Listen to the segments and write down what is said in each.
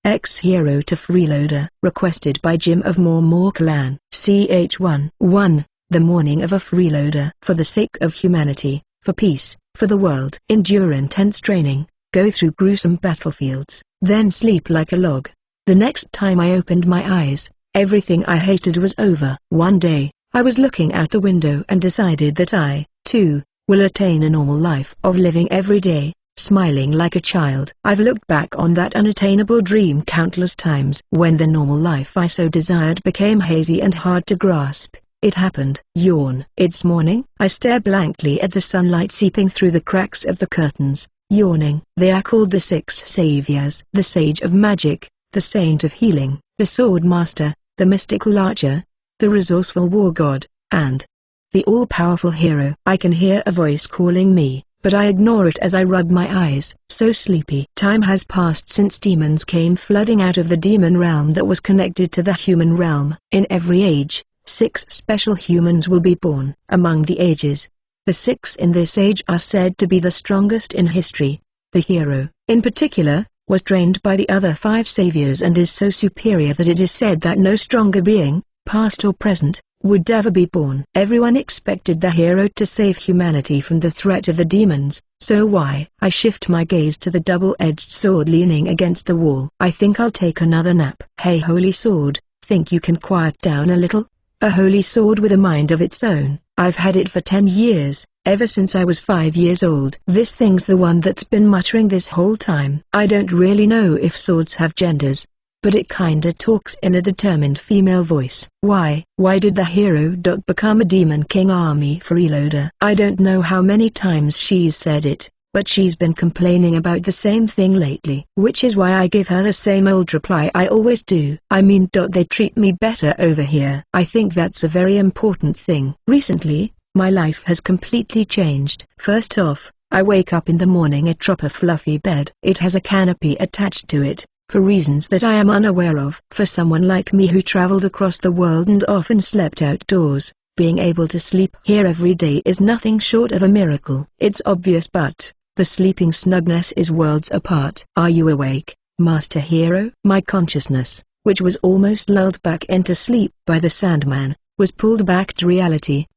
Ex-hero to freeloader. Requested by Jim of More Clan. CH1. 1. The morning of a freeloader. For the sake of humanity, for peace, for the world. Endure intense training, go through gruesome battlefields, then sleep like a log. The next time I opened my eyes, everything I hated was over. One day, I was looking out the window and decided that I, too, will attain a normal life of living every day, smiling like a child. I've looked back on that unattainable dream countless times. When the normal life I so desired became hazy and hard to grasp, it happened. Yawn. It's morning. I stare blankly at the sunlight seeping through the cracks of the curtains, yawning. They are called the Six Saviors. The Sage of Magic, the Saint of Healing, the Sword Master, the Mystical Archer, the Resourceful War God, and the all-powerful hero. I can hear a voice calling me, but I ignore it as I rub my eyes. So sleepy. Time has passed since demons came flooding out of the demon realm that was connected to the human realm. In every age, 6 special humans will be born. Among the ages, the 6 in this age are said to be the strongest in history. The hero, in particular, was trained by the other 5 saviors and is so superior that it is said that no stronger being, past or present, would ever be born. Everyone expected the hero to save humanity from the threat of the demons, so why? I shift my gaze to the double-edged sword leaning against the wall. I think I'll take another nap. Hey holy sword, think you can quiet down a little? A holy sword with a mind of its own. I've had it for 10 years, ever since I was 5 years old. This thing's the one that's been muttering this whole time. I don't really know if swords have genders, but it kinda talks in a determined female voice. Why did the hero become a Demon King Army freeloader? I don't know how many times she's said it, but she's been complaining about the same thing lately. Which is why I give her the same old reply I always do. I mean, they treat me better over here. I think that's a very important thing. Recently, my life has completely changed. First off, I wake up in the morning atop a fluffy bed. It has a canopy attached to it, for reasons that I am unaware of. For someone like me who traveled across the world and often slept outdoors, being able to sleep here every day is nothing short of a miracle. It's obvious, but the sleeping snugness is worlds apart. Are you awake, Master Hero? My consciousness, which was almost lulled back into sleep by the Sandman, was pulled back to reality.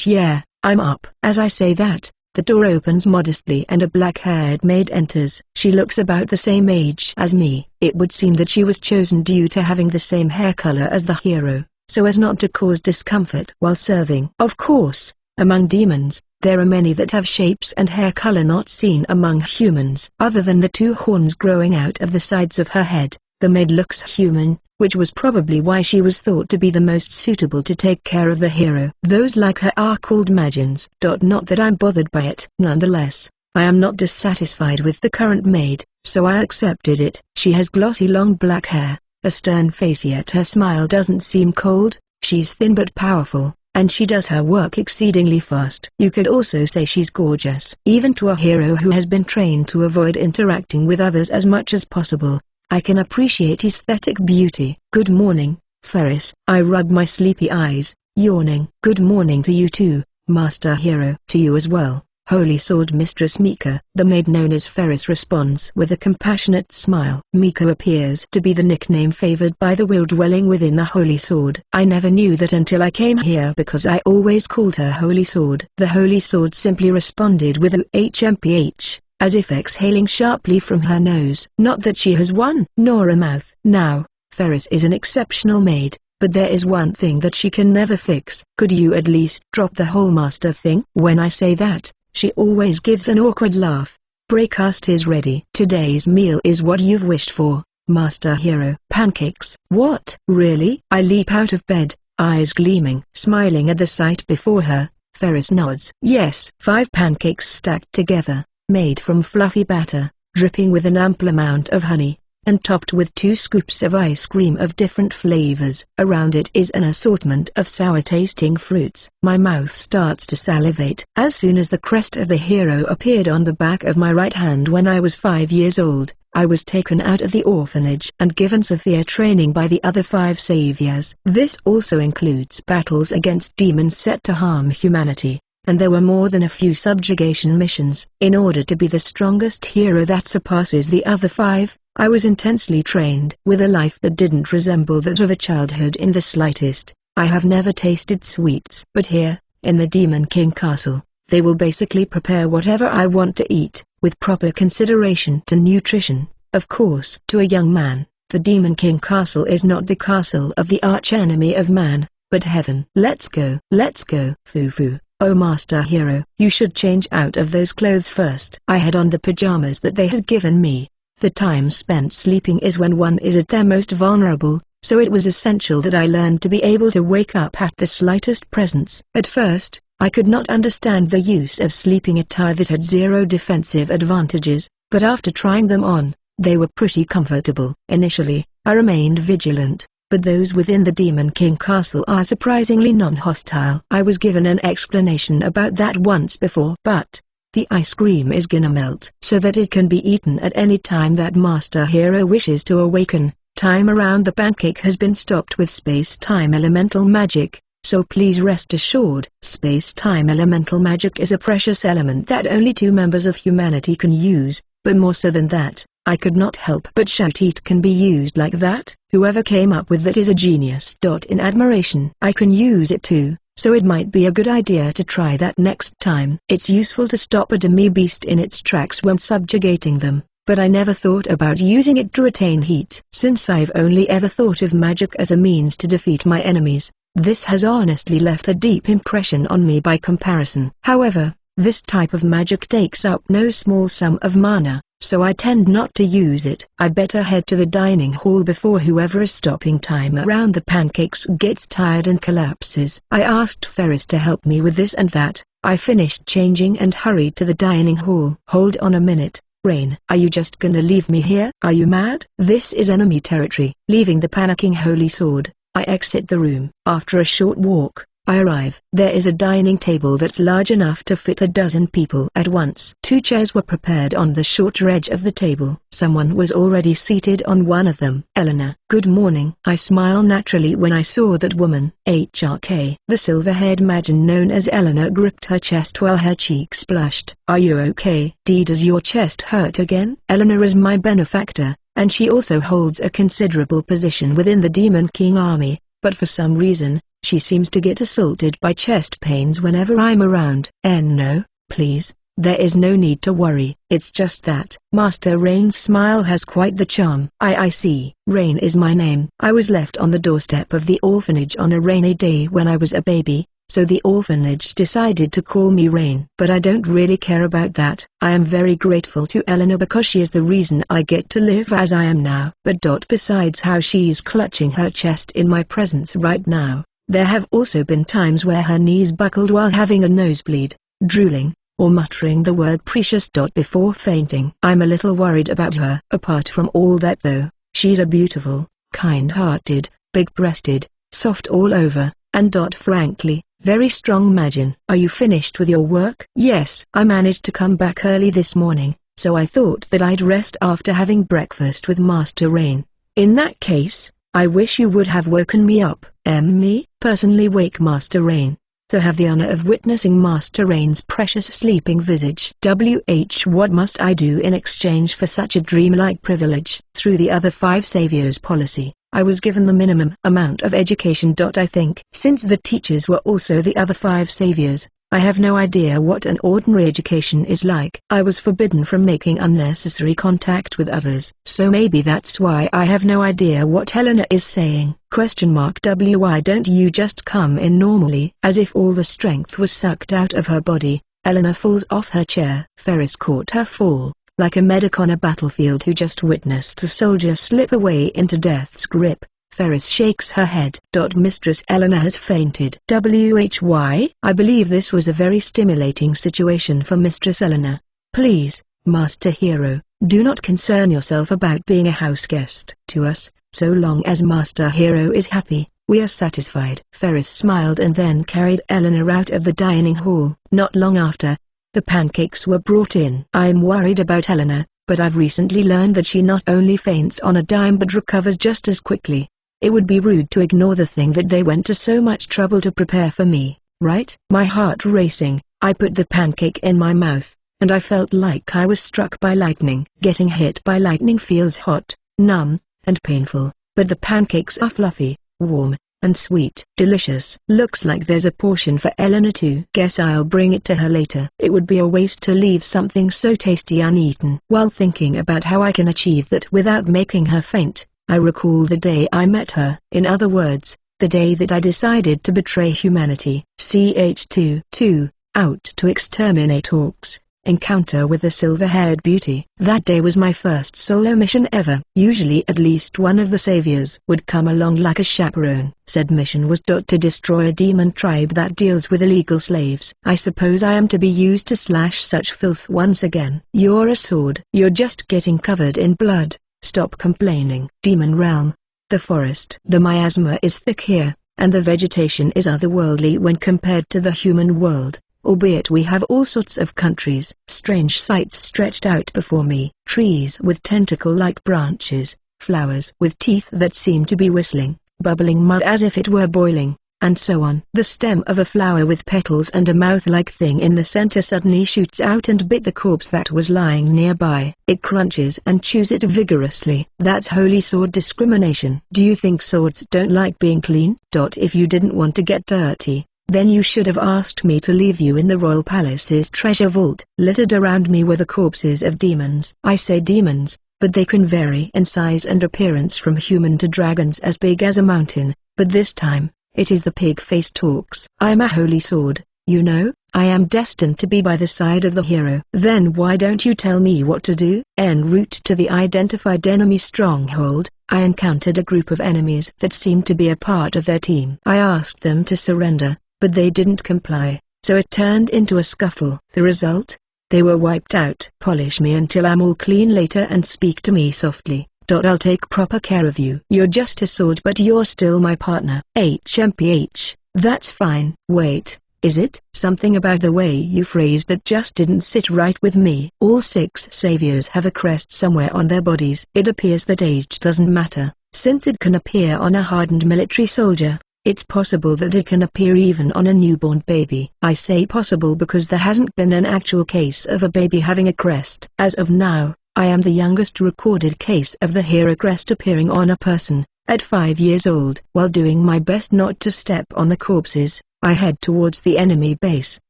Yeah, I'm up. As I say that, the door opens modestly and a black-haired maid enters. She looks about the same age as me. It would seem that she was chosen due to having the same hair color as the hero, so as not to cause discomfort while serving. Of course, among demons, there are many that have shapes and hair color not seen among humans. Other than the 2 horns growing out of the sides of her head, the maid looks human, which was probably why she was thought to be the most suitable to take care of the hero. Those like her are called Magians. Not that I'm bothered by it. Nonetheless, I am not dissatisfied with the current maid, so I accepted it. She has glossy long black hair, a stern face, yet her smile doesn't seem cold. She's thin but powerful, and she does her work exceedingly fast. You could also say she's gorgeous. Even to a hero who has been trained to avoid interacting with others as much as possible, I can appreciate aesthetic beauty. Good morning, Ferris. I rub my sleepy eyes, yawning. Good morning to you too, Master Hero. To you as well, Holy Sword Mistress Mika. The maid known as Ferris responds with a compassionate smile. Mika appears to be the nickname favored by the will dwelling within the Holy Sword. I never knew that until I came here because I always called her Holy Sword. The Holy Sword simply responded with a HMPH, as if exhaling sharply from her nose. Not that she has one, nor a mouth. Now, Ferris is an exceptional maid, but there is one thing that she can never fix. Could you at least drop the whole master thing? When I say that, she always gives an awkward laugh. Breakfast is ready. Today's meal is what you've wished for, Master Hero. Pancakes. What? Really? I leap out of bed, eyes gleaming. Smiling at the sight before her, Ferris nods. Yes. 5 pancakes stacked together, made from fluffy batter, dripping with an ample amount of honey, and topped with 2 scoops of ice cream of different flavors. Around it is an assortment of sour-tasting fruits. My mouth starts to salivate. As soon as the crest of the hero appeared on the back of my right hand when I was 5 years old, I was taken out of the orphanage and given severe training by the other 5 saviors. This also includes battles against demons set to harm humanity. and there were more than a few subjugation missions. In order to be the strongest hero that surpasses the other 5, I was intensely trained. With a life that didn't resemble that of a childhood in the slightest, I have never tasted sweets. But here, in the Demon King Castle, they will basically prepare whatever I want to eat, with proper consideration to nutrition, of course. To a young man, the Demon King Castle is not the castle of the arch-enemy of man, but heaven. Let's go. Let's go. Foo-foo. Oh Master Hero, you should change out of those clothes first. I had on the pajamas that they had given me. The time spent sleeping is when one is at their most vulnerable, so it was essential that I learned to be able to wake up at the slightest presence. At first, I could not understand the use of sleeping attire that had 0 defensive advantages, but after trying them on, they were pretty comfortable. Initially, I remained vigilant, but those within the Demon King Castle are surprisingly non-hostile. I was given an explanation about that once before. But the ice cream is gonna melt so that it can be eaten at any time that Master Hero wishes to awaken. Time around the pancake has been stopped with space-time elemental magic, so please rest assured. Space-time elemental magic is a precious element that only 2 members of humanity can use, but more so than that, I could not help but shout, "It can be used like that? Whoever came up with that is a genius." In admiration. I can use it too, so it might be a good idea to try that next time. It's useful to stop a demi beast in its tracks when subjugating them, but I never thought about using it to retain heat. Since I've only ever thought of magic as a means to defeat my enemies, this has honestly left a deep impression on me by comparison. However, this type of magic takes up no small sum of mana, so I tend not to use it. I better head to the dining hall before whoever is stopping time around the pancakes gets tired and collapses. I asked Ferris to help me with this and that. I finished changing and hurried to the dining hall. Hold on a minute, Rain. Are you just gonna leave me here? Are you mad? This is enemy territory. Leaving the panicking Holy Sword, I exit the room. After a short walk, I arrive. There is a dining table that's large enough to fit 12 people at once. 2 chairs were prepared on the shorter edge of the table. Someone was already seated on one of them. Eleanor. Good morning. I smile naturally when I saw that woman. HRK. The silver-haired maiden known as Eleanor gripped her chest while her cheeks blushed. Are you okay? Does your chest hurt again? Eleanor is my benefactor, and she also holds a considerable position within the Demon King army, but for some reason, she seems to get assaulted by chest pains whenever I'm around. No, please, there is no need to worry. It's just that. Master Rain's smile has quite the charm. I see. Rain is my name. I was left on the doorstep of the orphanage on a rainy day when I was a baby, so the orphanage decided to call me Rain. But I don't really care about that. I am very grateful to Eleanor because she is the reason I get to live as I am now. But besides how she's clutching her chest in my presence right now, there have also been times where her knees buckled while having a nosebleed, drooling, or muttering the word precious. Before fainting. I'm a little worried about her. Apart from all that though, she's a beautiful, kind-hearted, big-breasted, soft all over, and frankly, very strong maiden. Are you finished with your work? Yes. I managed to come back early this morning, so I thought that I'd rest after having breakfast with Master Rain. In that case, I wish you would have woken me up. Me? Personally wake Master Rain, to have the honor of witnessing Master Rain's precious sleeping visage. What must I do in exchange for such a dreamlike privilege? Through the other 5 saviors policy, I was given the minimum amount of education. I think. Since the teachers were also the other 5 saviors, I have no idea what an ordinary education is like. I was forbidden from making unnecessary contact with others. So maybe that's why I have no idea what Eleanor is saying. Why don't you just come in normally? As if all the strength was sucked out of her body, Eleanor falls off her chair. Ferris caught her fall, like a medic on a battlefield who just witnessed a soldier slip away into death's grip. Ferris shakes her head. Mistress Eleanor has fainted. I believe this was a very stimulating situation for Mistress Eleanor. Please, Master Hero, do not concern yourself about being a house guest. To us, so long as Master Hero is happy, we are satisfied. Ferris smiled and then carried Eleanor out of the dining hall. Not long after, the pancakes were brought in. I'm worried about Eleanor, but I've recently learned that she not only faints on a dime but recovers just as quickly. It would be rude to ignore the thing that they went to so much trouble to prepare for me, right? My heart racing, I put the pancake in my mouth, and I felt like I was struck by lightning. Getting hit by lightning feels hot, numb, and painful, but the pancakes are fluffy, warm, and sweet. Delicious. Looks like there's a portion for Eleanor too. Guess I'll bring it to her later. It would be a waste to leave something so tasty uneaten. While thinking about how I can achieve that without making her faint, I recall the day I met her. In other words, the day that I decided to betray humanity. Ch2 Out to exterminate orcs. Encounter with the silver-haired beauty. That day was my first solo mission ever. Usually at least one of the saviors would come along like a chaperone. Said mission was to destroy a demon tribe that deals with illegal slaves. I suppose I am to be used to slash such filth once again. You're a sword. You're just getting covered in blood. Stop complaining. Demon realm. The forest. The miasma is thick here, and the vegetation is otherworldly when compared to the human world. Albeit we have all sorts of countries. Strange sights stretched out before me. Trees with tentacle-like branches, flowers with teeth that seem to be whistling, bubbling mud as if it were boiling, and so on. The stem of a flower with petals and a mouth-like thing in the center suddenly shoots out and bit the corpse that was lying nearby. It crunches and chews it vigorously. That's holy sword discrimination. Do you think swords don't like being clean? If you didn't want to get dirty, then you should have asked me to leave you in the royal palace's treasure vault. Littered around me were the corpses of demons. I say demons, but they can vary in size and appearance from human to dragons as big as a mountain, but this time, it is the pig-faced orcs. I am a holy sword, you know. I am destined to be by the side of the hero. Then why don't you tell me what to do? En route to the identified enemy stronghold, I encountered a group of enemies that seemed to be a part of their team. I asked them to surrender, but they didn't comply, so it turned into a scuffle. The result? They were wiped out. Polish me until I'm all clean later and speak to me softly. I'll take proper care of you. You're just a sword but you're still my partner. HMPH, that's fine. Wait, is it? Something about the way you phrased that just didn't sit right with me. All 6 saviors have a crest somewhere on their bodies. It appears that age doesn't matter, since it can appear on a hardened military soldier. It's possible that it can appear even on a newborn baby. I say possible because there hasn't been an actual case of a baby having a crest. As of now, I am the youngest recorded case of the hero crest appearing on a person, at 5 years old. While doing my best not to step on the corpses, I head towards the enemy base.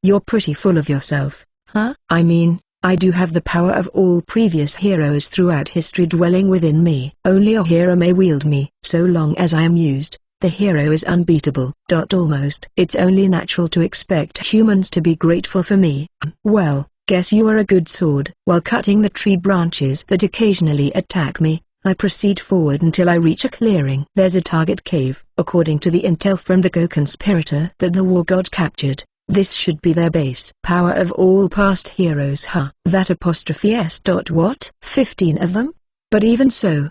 You're pretty full of yourself, huh? I mean, I do have the power of all previous heroes throughout history dwelling within me. Only a hero may wield me. So long as I am used, the hero is unbeatable. Almost. It's only natural to expect humans to be grateful for me. Well, guess you are a good sword. While cutting the tree branches that occasionally attack me, I proceed forward until I reach a clearing. There's a target cave. According to the intel from the co-conspirator that the war god captured, this should be their base. Power of all past heroes, huh? That apostrophe s. What? 15 of them? But even so,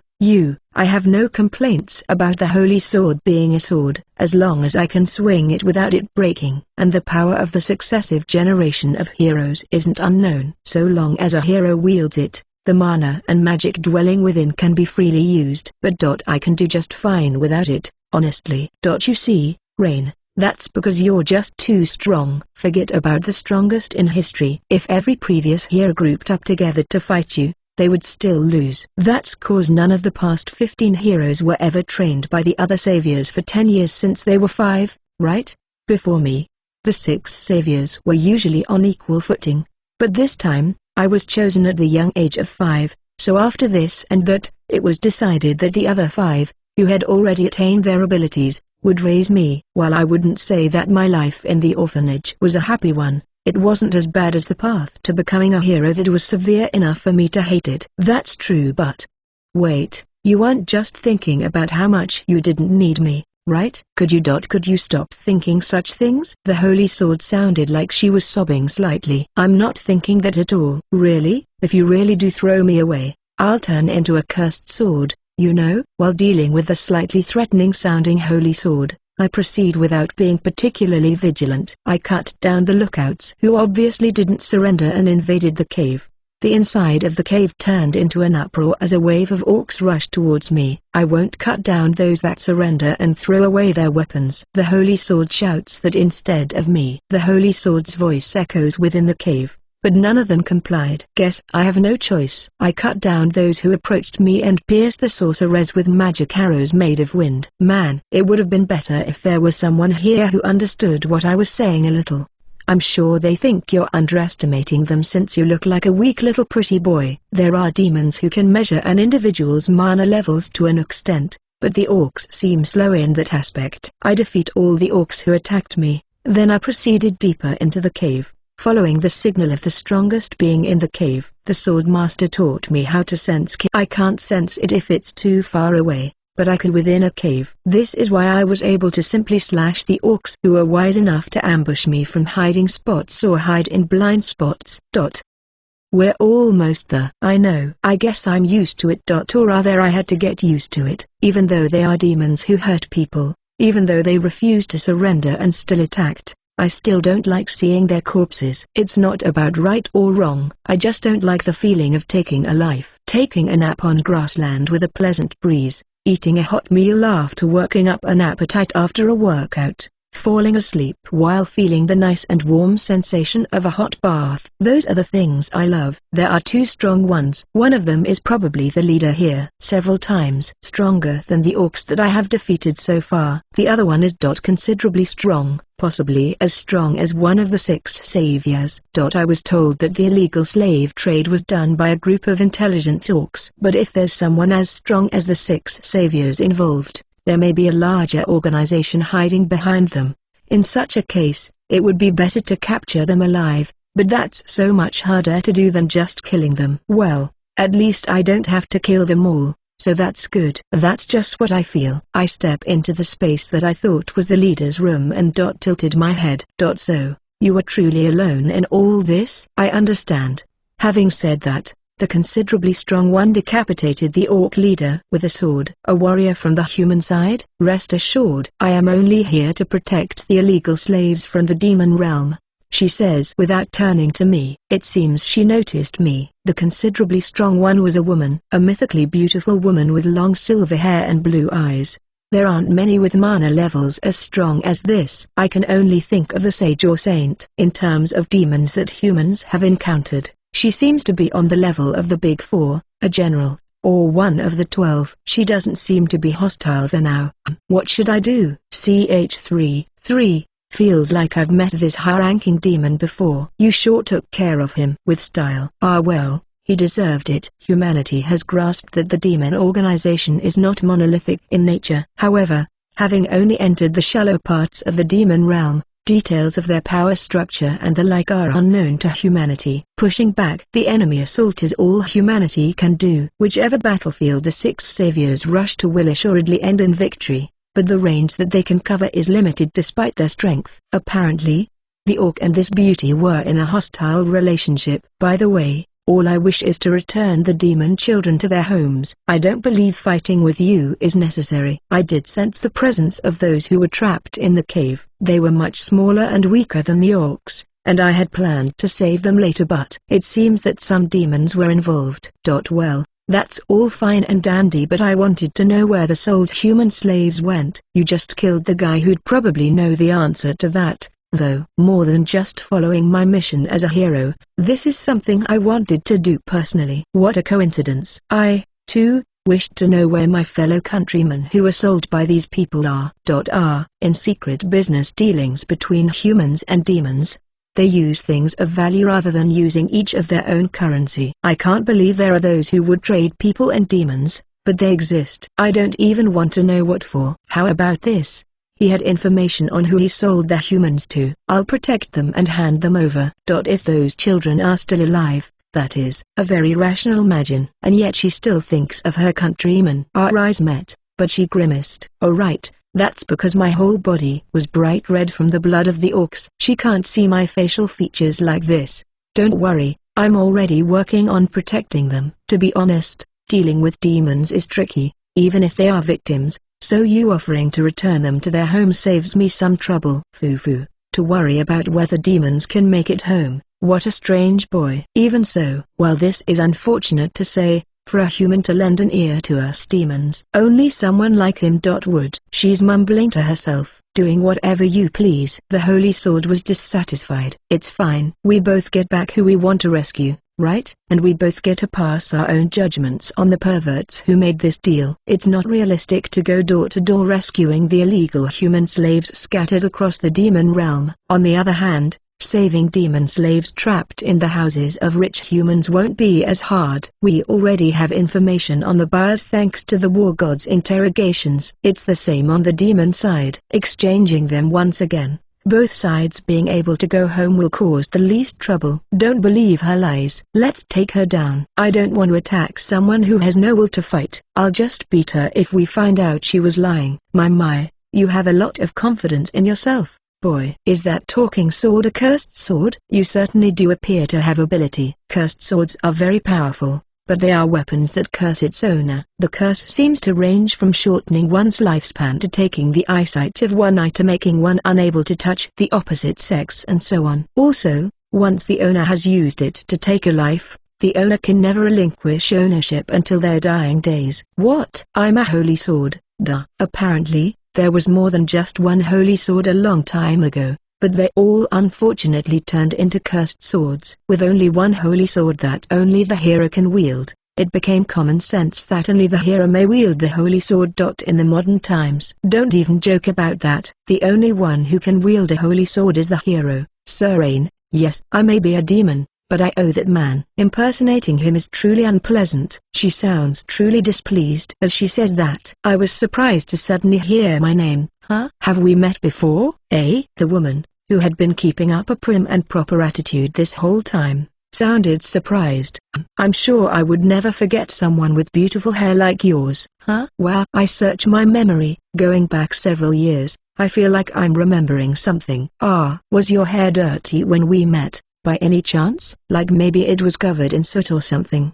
I have no complaints about the holy sword being a sword, as long as I can swing it without it breaking. And the power of the successive generation of heroes isn't unknown. So long as a hero wields it, the mana and magic dwelling within can be freely used. But I can do just fine without it, honestly. You see, Rain, that's because you're just too strong. Forget about the strongest in history. If every previous hero grouped up together to fight you, they would still lose. That's cause none of the past 15 heroes were ever trained by the other saviors for 10 years since they were 5, right? Before me, the 6 saviors were usually on equal footing, but this time, I was chosen at the young age of 5, so after this and that, it was decided that the other 5, who had already attained their abilities, would raise me. While I wouldn't say that my life in the orphanage was a happy one, it wasn't as bad as the path to becoming a hero that was severe enough for me to hate it. That's true, but wait, you weren't just thinking about how much you didn't need me, right? Could you stop thinking such things? The holy sword sounded like she was sobbing slightly. I'm not thinking that at all. Really? If you really do throw me away, I'll turn into a cursed sword, you know? While dealing with the slightly threatening sounding holy sword, I proceed without being particularly vigilant. I cut down the lookouts who obviously didn't surrender and invaded the cave. The inside of the cave turned into an uproar as a wave of orcs rushed towards me. I won't cut down those that surrender and throw away their weapons. The Holy Sword shouts that instead of me. The Holy Sword's voice echoes within the cave, but none of them complied. Guess I have no choice. I cut down those who approached me and pierced the sorcerers with magic arrows made of wind. Man, it would have been better if there was someone here who understood what I was saying a little. I'm sure they think you're underestimating them since you look like a weak little pretty boy. There are demons who can measure an individual's mana levels to an extent, but the orcs seem slow in that aspect. I defeat all the orcs who attacked me, then I proceeded deeper into the cave, following the signal of the strongest being in the cave. The sword master taught me how to sense I can't sense it if it's too far away, but I could within a cave. This is why I was able to simply slash the orcs who were wise enough to ambush me from hiding spots or hide in blind spots. We're almost there. I know. I guess I'm used to it. Or rather I had to get used to it. Even though they are demons who hurt people, even though they refuse to surrender and still attacked, I still don't like seeing their corpses. It's not about right or wrong. I just don't like the feeling of taking a life. Taking a nap on grassland with a pleasant breeze, eating a hot meal after working up an appetite after a workout, falling asleep while feeling the nice and warm sensation of a hot bath. Those are the things I love. There are two strong ones. One of them is probably the leader here, several times stronger than the orcs that I have defeated so far. The other one is considerably strong, possibly as strong as one of the 6 saviors. I was told that the illegal slave trade was done by a group of intelligent orcs. But if there's someone as strong as the 6 saviors involved, there may be a larger organization hiding behind them. In such a case, it would be better to capture them alive, but that's so much harder to do than just killing them. Well, at least I don't have to kill them all, so that's good. That's just what I feel. I step into the space that I thought was the leader's room and tilted my head. So, you are truly alone in all this? I understand. Having said that, the considerably strong one decapitated the orc leader with a sword. A warrior from the human side? Rest assured, I am only here to protect the illegal slaves from the demon realm, she says without turning to me. It seems she noticed me. The considerably strong one was a woman, a mythically beautiful woman with long silver hair and blue eyes. There aren't many with mana levels as strong as this. I can only think of the sage or saint. In terms of demons that humans have encountered, she seems to be on the level of the Big Four, a general, or one of the 12. She doesn't seem to be hostile for now. What should I do? CH-3, feels like I've met this high-ranking demon before. You sure took care of him with style. Ah well, he deserved it. Humanity has grasped that the demon organization is not monolithic in nature. However, having only entered the shallow parts of the demon realm, details of their power structure and the like are unknown to humanity. Pushing back the enemy assault is all humanity can do. Whichever battlefield the 6 saviors rush to will assuredly end in victory, but the range that they can cover is limited despite their strength. Apparently, the orc and this beauty were in a hostile relationship. By the way, all I wish is to return the demon children to their homes. I don't believe fighting with you is necessary. I did sense the presence of those who were trapped in the cave. They were much smaller and weaker than the orcs, and I had planned to save them later, but it seems that some demons were involved. Well, that's all fine and dandy, but I wanted to know where the sold human slaves went. You just killed the guy who'd probably know the answer to that. Though more than just following my mission as a hero, this is something I wanted to do personally. What a coincidence. I, too, wished to know where my fellow countrymen who were sold by these people are. In secret business dealings between humans and demons, they use things of value rather than using each of their own currency. I can't believe there are those who would trade people and demons, but they exist. I don't even want to know what for. How about this? He had information on who he sold their humans to. I'll protect them and hand them over. If those children are still alive, that is. A very rational Majin. And yet she still thinks of her countrymen. Our eyes met, but she grimaced. Oh right, that's because my whole body was bright red from the blood of the orcs. She can't see my facial features like this. Don't worry, I'm already working on protecting them. To be honest, dealing with demons is tricky, even if they are victims. So you offering to return them to their home saves me some trouble. To worry about whether demons can make it home, What a strange boy. Even so, while this is unfortunate to say, for a human to lend an ear to us demons, only someone like him would. She's mumbling to herself, doing whatever you please. The Holy Sword was dissatisfied. It's fine. We both get back who we want to rescue, right? And we both get to pass our own judgments on the perverts who made this deal. It's not realistic to go door to door rescuing the illegal human slaves scattered across the demon realm. On the other hand, saving demon slaves trapped in the houses of rich humans won't be as hard. We already have information on the buyers thanks to the war god's interrogations. It's the same on the demon side. Exchanging them once again, both sides being able to go home will cause the least trouble. Don't believe her lies. Let's take her down. I don't want to attack someone who has no will to fight. I'll just beat her if we find out she was lying. My, you have a lot of confidence in yourself. Boy, is that talking sword a cursed sword? You certainly do appear to have ability. Cursed swords are very powerful, but they are weapons that curse its owner. The curse seems to range from shortening one's lifespan to taking the eyesight of one eye to making one unable to touch the opposite sex and so on. Also, once the owner has used it to take a life, the owner can never relinquish ownership until their dying days. What? I'm a holy sword, duh. Apparently, there was more than just one holy sword a long time ago, but they all unfortunately turned into cursed swords. With only one holy sword that only the hero can wield, it became common sense that only the hero may wield the holy sword. In the modern times. Don't even joke about that. The only one who can wield a holy sword is the hero, Sir Rain. Yes, I may be a demon, but I owe that man. Impersonating him is truly unpleasant. She sounds truly displeased as she says that. I was surprised to suddenly hear my name. Huh? Have we met before, eh? The woman, who had been keeping up a prim and proper attitude this whole time, sounded surprised. I'm sure I would never forget someone with beautiful hair like yours. Huh? Wow. I search my memory, going back several years. I feel like I'm remembering something. Was your hair dirty when we met, by any chance? Like maybe it was covered in soot or something?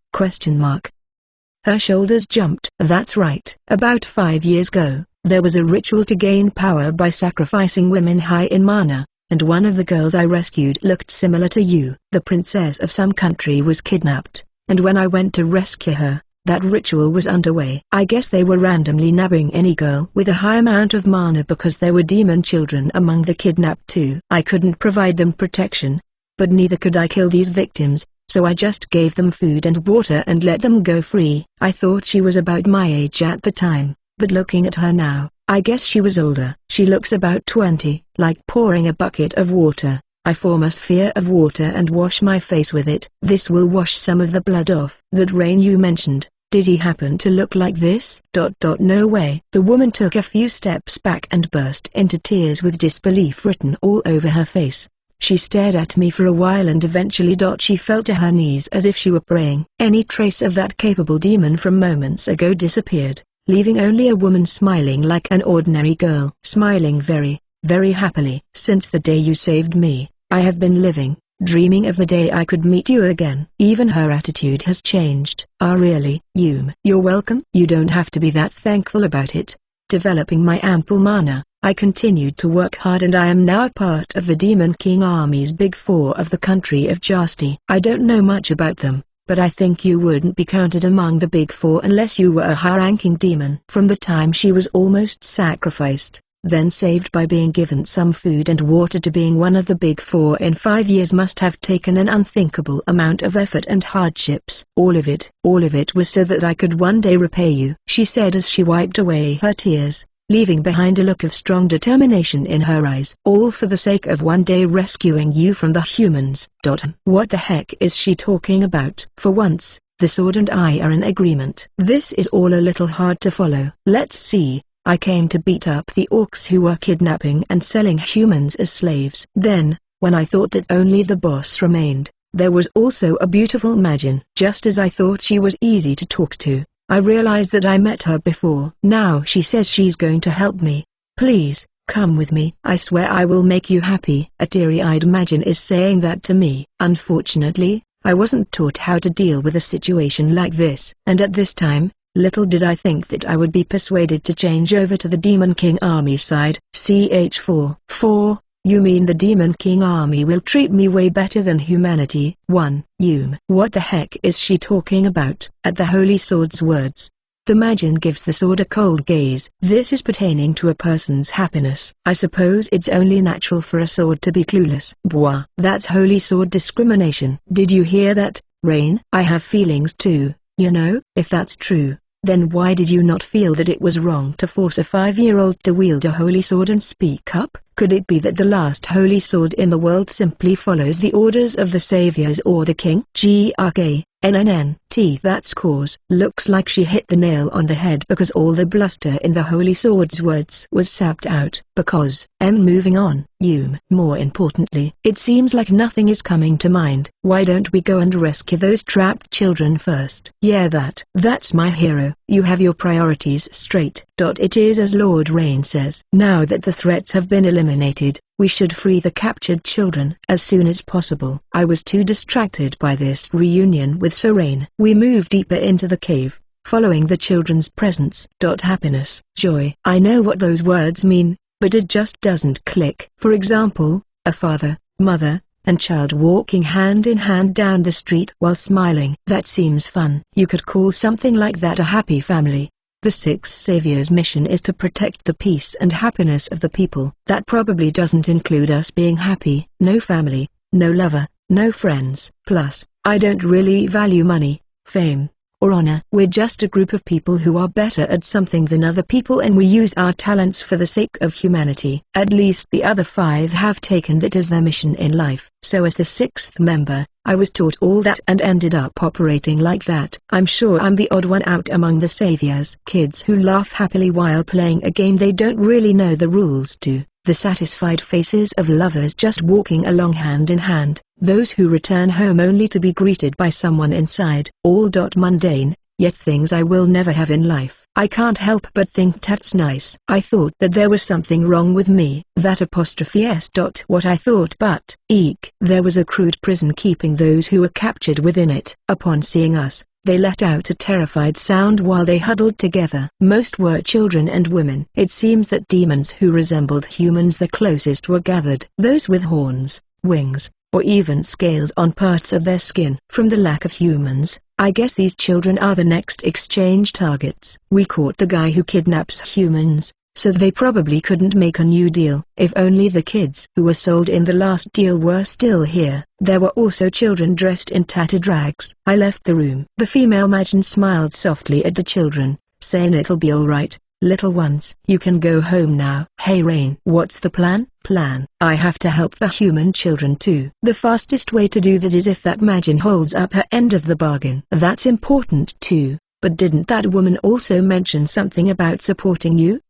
Her shoulders jumped. That's right. About 5 years ago, there was a ritual to gain power by sacrificing women high in mana, and one of the girls I rescued looked similar to you. The princess of some country was kidnapped, and when I went to rescue her, that ritual was underway. I guess they were randomly nabbing any girl with a high amount of mana because there were demon children among the kidnapped too. I couldn't provide them protection, but neither could I kill these victims, so I just gave them food and water and let them go free. I thought she was about my age at the time, but looking at her now, I guess she was older. She looks about 20. Like pouring a bucket of water, I form a sphere of water and wash my face with it. This will wash some of the blood off. That Rain you mentioned, did he happen to look like this? No way. The woman took a few steps back and burst into tears with disbelief written all over her face. She stared at me for a while and eventually she fell to her knees as if she were praying. Any trace of that capable demon from moments ago disappeared, leaving only a woman smiling like an ordinary girl. Smiling very, very happily. Since the day you saved me, I have been living, dreaming of the day I could meet you again. Even her attitude has changed. Really? You're welcome. You don't have to be that thankful about it. Developing my ample mana, I continued to work hard and I am now a part of the Demon King Army's Big Four of the country of Jasti. I don't know much about them, but I think you wouldn't be counted among the Big Four unless you were a high-ranking demon. From the time she was almost sacrificed, then saved by being given some food and water to being one of the Big Four in 5 years must have taken an unthinkable amount of effort and hardships. All of it was so that I could one day repay you, she said as she wiped away her tears, leaving behind a look of strong determination in her eyes. All for the sake of one day rescuing you from the humans. What the heck is she talking about? For once, the sword and I are in agreement. This is all a little hard to follow. Let's see. I came to beat up the orcs who were kidnapping and selling humans as slaves. Then, when I thought that only the boss remained, there was also a beautiful Majin. Just as I thought she was easy to talk to, I realized that I met her before. Now she says she's going to help me. Please, come with me. I swear I will make you happy. A teary-eyed Majin is saying that to me. Unfortunately, I wasn't taught how to deal with a situation like this. And at this time, little did I think that I would be persuaded to change over to the Demon King Army side. CH4. You mean the Demon King army will treat me way better than humanity? 1. What the heck is she talking about? At the Holy Sword's words, the Majin gives the sword a cold gaze. This is pertaining to a person's happiness. I suppose it's only natural for a sword to be clueless. Bwah. That's Holy Sword discrimination. Did you hear that, Rain? I have feelings too, you know. If that's true, then why did you not feel that it was wrong to force a 5-year-old to wield a holy sword and speak up? Could it be that the last holy sword in the world simply follows the orders of the saviors or the king? That's cause. Looks like she hit the nail on the head because all the bluster in the Holy Sword's words was sapped out. Because, moving on. More importantly, it seems like nothing is coming to mind. Why don't we go and rescue those trapped children first? Yeah, that's my hero. You have your priorities straight. It is as Lord Rain says. Now that the threats have been eliminated, we should free the captured children as soon as possible. I was too distracted by this reunion with Rain. We moved deeper into the cave, following the children's presence. Happiness, joy. I know what those words mean, but it just doesn't click. For example, a father, mother, and child walking hand in hand down the street while smiling. That seems fun. You could call something like that a happy family. The Six Saviors' mission is to protect the peace and happiness of the people. That probably doesn't include us being happy. No family, no lover, no friends. Plus, I don't really value money, fame, or honor. We're just a group of people who are better at something than other people, and we use our talents for the sake of humanity. At least the other 5 have taken that as their mission in life. So as the 6th member, I was taught all that and ended up operating like that. I'm sure I'm the odd one out among the saviors. Kids who laugh happily while playing a game they don't really know the rules to. The satisfied faces of lovers just walking along hand in hand. Those who return home only to be greeted by someone inside. All mundane, yet things I will never have in life. I can't help but think that's nice. I thought that there was something wrong with me. That apostrophe s. What I thought, but, eek. There was a crude prison keeping those who were captured within it. Upon seeing us, they let out a terrified sound while they huddled together. Most were children and women. It seems that demons who resembled humans the closest were gathered. Those with horns, wings, or even scales on parts of their skin. From the lack of humans, I guess these children are the next exchange targets. We caught the guy who kidnaps humans, so they probably couldn't make a new deal. If only the kids who were sold in the last deal were still here. There were also children dressed in tattered rags. I left the room. The female Majin smiled softly at the children, saying it'll be alright, little ones. You can go home now. Hey Rain. What's the plan? I have to help the human children too. The fastest way to do that is if that Majin holds up her end of the bargain. That's important too. But didn't that woman also mention something about supporting you?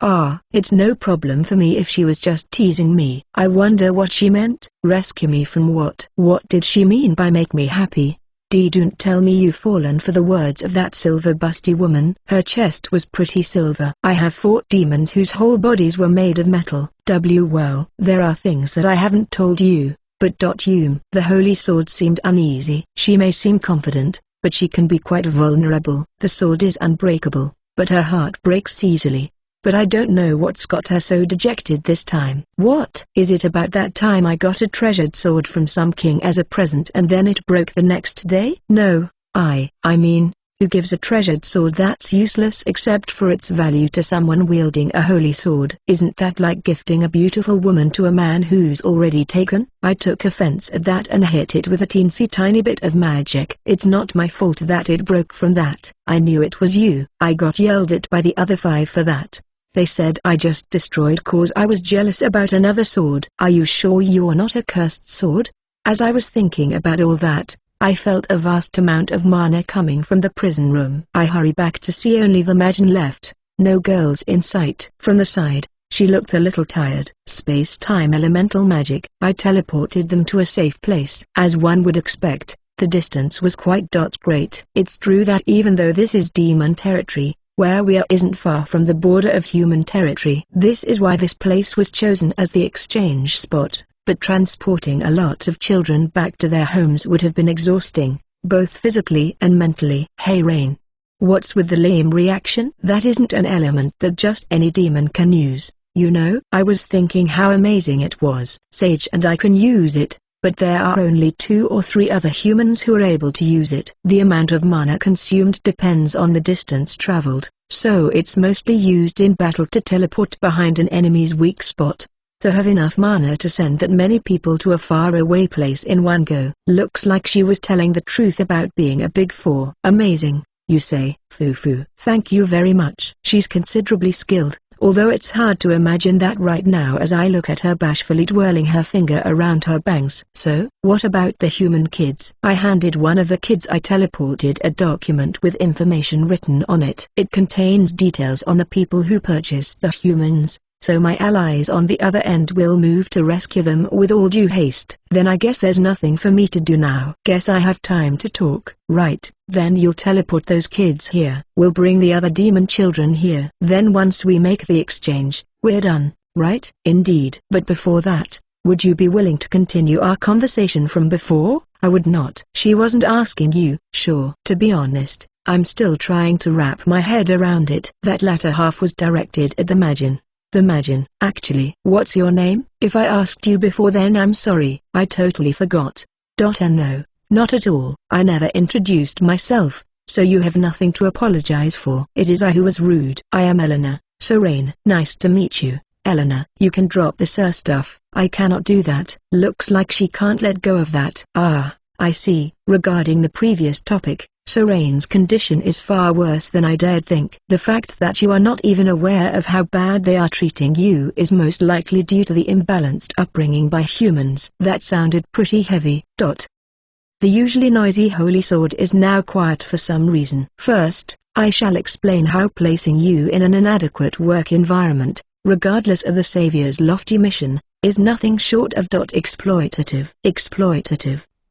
It's no problem for me if she was just teasing me. I wonder what she meant. Rescue me from what? What did she mean by make me happy? Don't tell me you've fallen for the words of that silver busty woman. Her chest was pretty silver. I have fought demons whose whole bodies were made of metal. Well, there are things that I haven't told you, but The Holy Sword seemed uneasy. She may seem confident, but she can be quite vulnerable. The sword is unbreakable, but her heart breaks easily. But I don't know what's got her so dejected this time. What? Is it about that time I got a treasured sword from some king as a present and then it broke the next day? No, I mean, who gives a treasured sword that's useless except for its value to someone wielding a holy sword? Isn't that like gifting a beautiful woman to a man who's already taken? I took offense at that and hit it with a teensy tiny bit of magic. It's not my fault that it broke from that. I knew it was you. I got yelled at by the other 5 for that. They said I just destroyed cause I was jealous about another sword. Are you sure you're not a cursed sword? As I was thinking about all that, I felt a vast amount of mana coming from the prison room. I hurry back to see only the Majin left, no girls in sight. From the side, she looked a little tired. Space-time elemental magic. I teleported them to a safe place. As one would expect, the distance was quite great. It's true that even though this is demon territory, where we are isn't far from the border of human territory. This is why this place was chosen as the exchange spot. But transporting a lot of children back to their homes would have been exhausting, both physically and mentally. Hey Rain. What's with the lame reaction? That isn't an element that just any demon can use. You know, I was thinking how amazing it was. Sage and I can use it, but there are only 2 or 3 other humans who are able to use it. The amount of mana consumed depends on the distance traveled, so it's mostly used in battle to teleport behind an enemy's weak spot. To have enough mana to send that many people to a faraway place in one go. Looks like she was telling the truth about being a big 4. Amazing, you say? Foo. Thank you very much. She's considerably skilled, although it's hard to imagine that right now as I look at her bashfully twirling her finger around her bangs. So, what about the human kids? I handed one of the kids I teleported a document with information written on it. It contains details on the people who purchased the humans, so my allies on the other end will move to rescue them with all due haste. Then I guess there's nothing for me to do now. Guess I have time to talk. Right, then you'll teleport those kids here. We'll bring the other demon children here. Then once we make the exchange, we're done, right? Indeed. But before that, would you be willing to continue our conversation from before? I would not. She wasn't asking you. Sure. To be honest, I'm still trying to wrap my head around it. That latter half was directed at the Majin. The Majin. Actually, what's your name? If I asked you before then I'm sorry. I totally forgot. And no, not at all. I never introduced myself, so you have nothing to apologize for. It is I who was rude. I am Elena, Serene. Nice to meet you, Elena. You can drop the sir stuff. I cannot do that. Looks like she can't let go of that. Ah, I see. Regarding the previous topic, Serene's condition is far worse than I dared think. The fact that you are not even aware of how bad they are treating you is most likely due to the imbalanced upbringing by humans. That sounded pretty heavy. The usually noisy holy sword is now quiet for some reason. First, I shall explain how placing you in an inadequate work environment, regardless of the Savior's lofty mission, is nothing short of exploitative.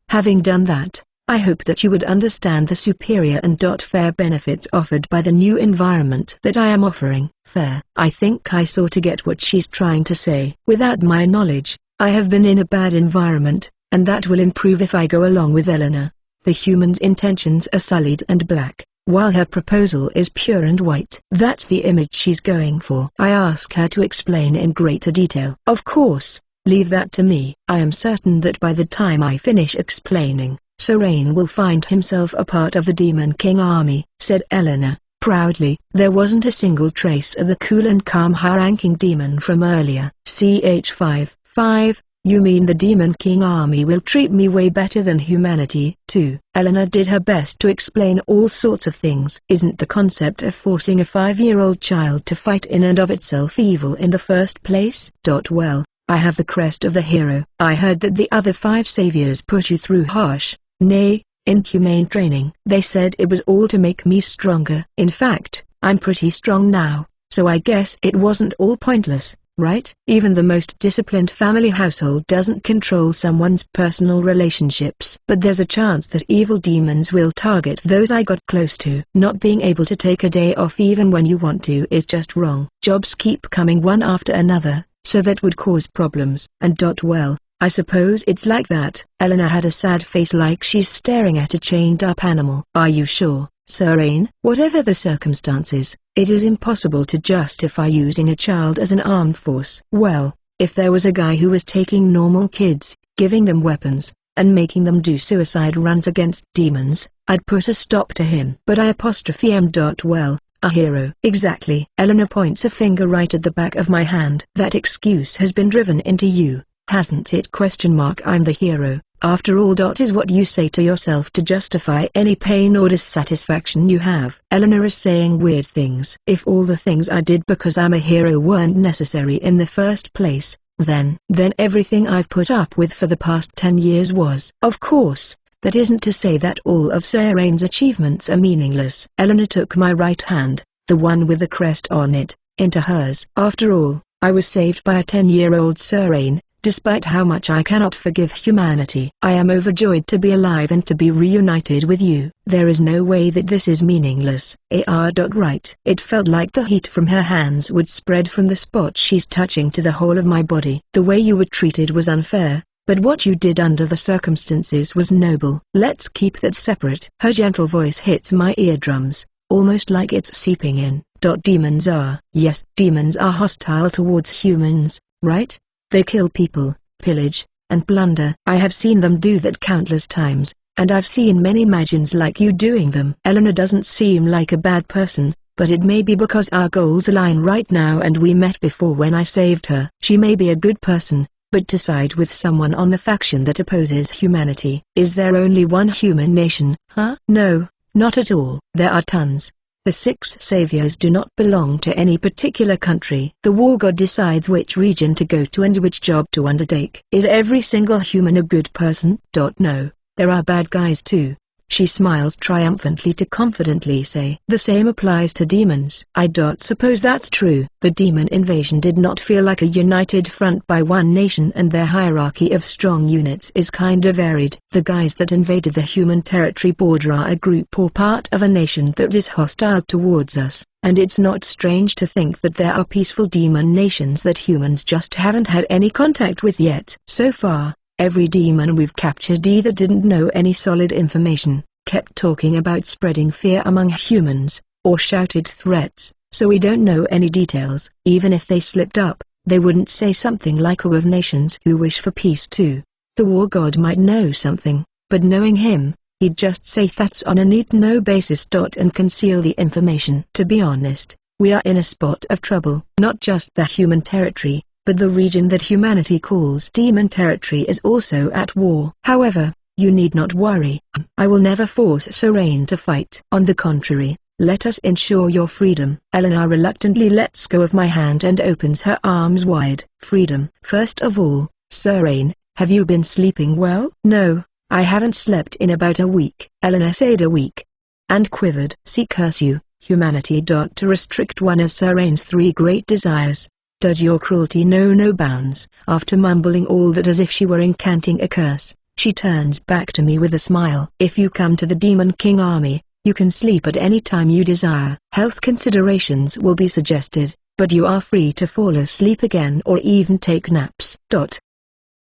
Having done that, I hope that you would understand the superior and fair benefits offered by the new environment that I am offering. Fair. I think I sort of get what she's trying to say. Without my knowledge, I have been in a bad environment, and that will improve if I go along with Eleanor. The human's intentions are sullied and black, while her proposal is pure and white. That's the image she's going for. I ask her to explain in greater detail. Of course, leave that to me. I am certain that by the time I finish explaining, Serene will find himself a part of the Demon King army, said Eleanor, proudly. There wasn't a single trace of the cool and calm high-ranking demon from earlier. Ch5. You mean the Demon King army will treat me way better than humanity, too? Eleanor did her best to explain all sorts of things. Isn't the concept of forcing a 5-year-old child to fight in and of itself evil in the first place? Well, I have the crest of the hero. I heard that the other 5 saviors put you through harsh, nay, inhumane training. They said it was all to make me stronger. In fact, I'm pretty strong now, so I guess it wasn't all pointless, right? Even the most disciplined family household doesn't control someone's personal relationships. But there's a chance that evil demons will target those I got close to. Not being able to take a day off even when you want to is just wrong. Jobs keep coming one after another, so that would cause problems. And well, I suppose it's like that. Eleanor had a sad face like she's staring at a chained-up animal. Are you sure, Serene? Whatever the circumstances, it is impossible to justify using a child as an armed force. Well, if there was a guy who was taking normal kids, giving them weapons, and making them do suicide runs against demons, I'd put a stop to him. But I am well, a hero. Exactly. Eleanor points a finger right at the back of my hand. That excuse has been driven into you, hasn't it? I'm the hero, after all. Is what you say to yourself to justify any pain or dissatisfaction you have. Eleanor is saying weird things. If all the things I did because I'm a hero weren't necessary in the first place, then everything I've put up with for the past 10 years was. Of course, that isn't to say that all of Serene's achievements are meaningless. Eleanor took my right hand, the one with the crest on it, into hers. After all, I was saved by a 10-year-old Serene. Despite how much I cannot forgive humanity, I am overjoyed to be alive and to be reunited with you. There is no way that this is meaningless. Right. It felt like the heat from her hands would spread from the spot she's touching to the whole of my body. The way you were treated was unfair, but what you did under the circumstances was noble. Let's keep that separate. Her gentle voice hits my eardrums, almost like it's seeping in. Demons are. Yes, demons are hostile towards humans, right? They kill people, pillage, and plunder. I have seen them do that countless times, and I've seen many magians like you doing them. Eleanor doesn't seem like a bad person, but it may be because our goals align right now and we met before when I saved her. She may be a good person, but to side with someone on the faction that opposes humanity. Is there only one human nation? Huh? No, not at all. There are tons. The 6 saviors do not belong to any particular country. The war god decides which region to go to and which job to undertake. Is every single human a good person? No, there are bad guys too. She smiles triumphantly to confidently say. The same applies to demons. I suppose that's true. The demon invasion did not feel like a united front by one nation, and their hierarchy of strong units is kinda varied. The guys that invaded the human territory border are a group or part of a nation that is hostile towards us, and it's not strange to think that there are peaceful demon nations that humans just haven't had any contact with yet. So far, every demon we've captured either didn't know any solid information, kept talking about spreading fear among humans, or shouted threats, so we don't know any details. Even if they slipped up, they wouldn't say something like "who of nations who wish for peace too." The war god might know something, but knowing him, he'd just say that's on a need-to-know basis. And conceal the information. To be honest, we are in a spot of trouble. Not just the human territory, but the region that humanity calls demon territory is also at war. However, you need not worry. I will never force Serene to fight. On the contrary, let us ensure your freedom. Eleanor reluctantly lets go of my hand and opens her arms wide. Freedom. First of all, Serene, have you been sleeping well? No, I haven't slept in about a week. Eleanor said a week. And quivered. See, curse you, humanity. To restrict one of Serene's 3 great desires. Does your cruelty know no bounds? After mumbling all that as if she were incanting a curse, she turns back to me with a smile. If you come to the Demon King army, you can sleep at any time you desire. Health considerations will be suggested, but you are free to fall asleep again or even take naps.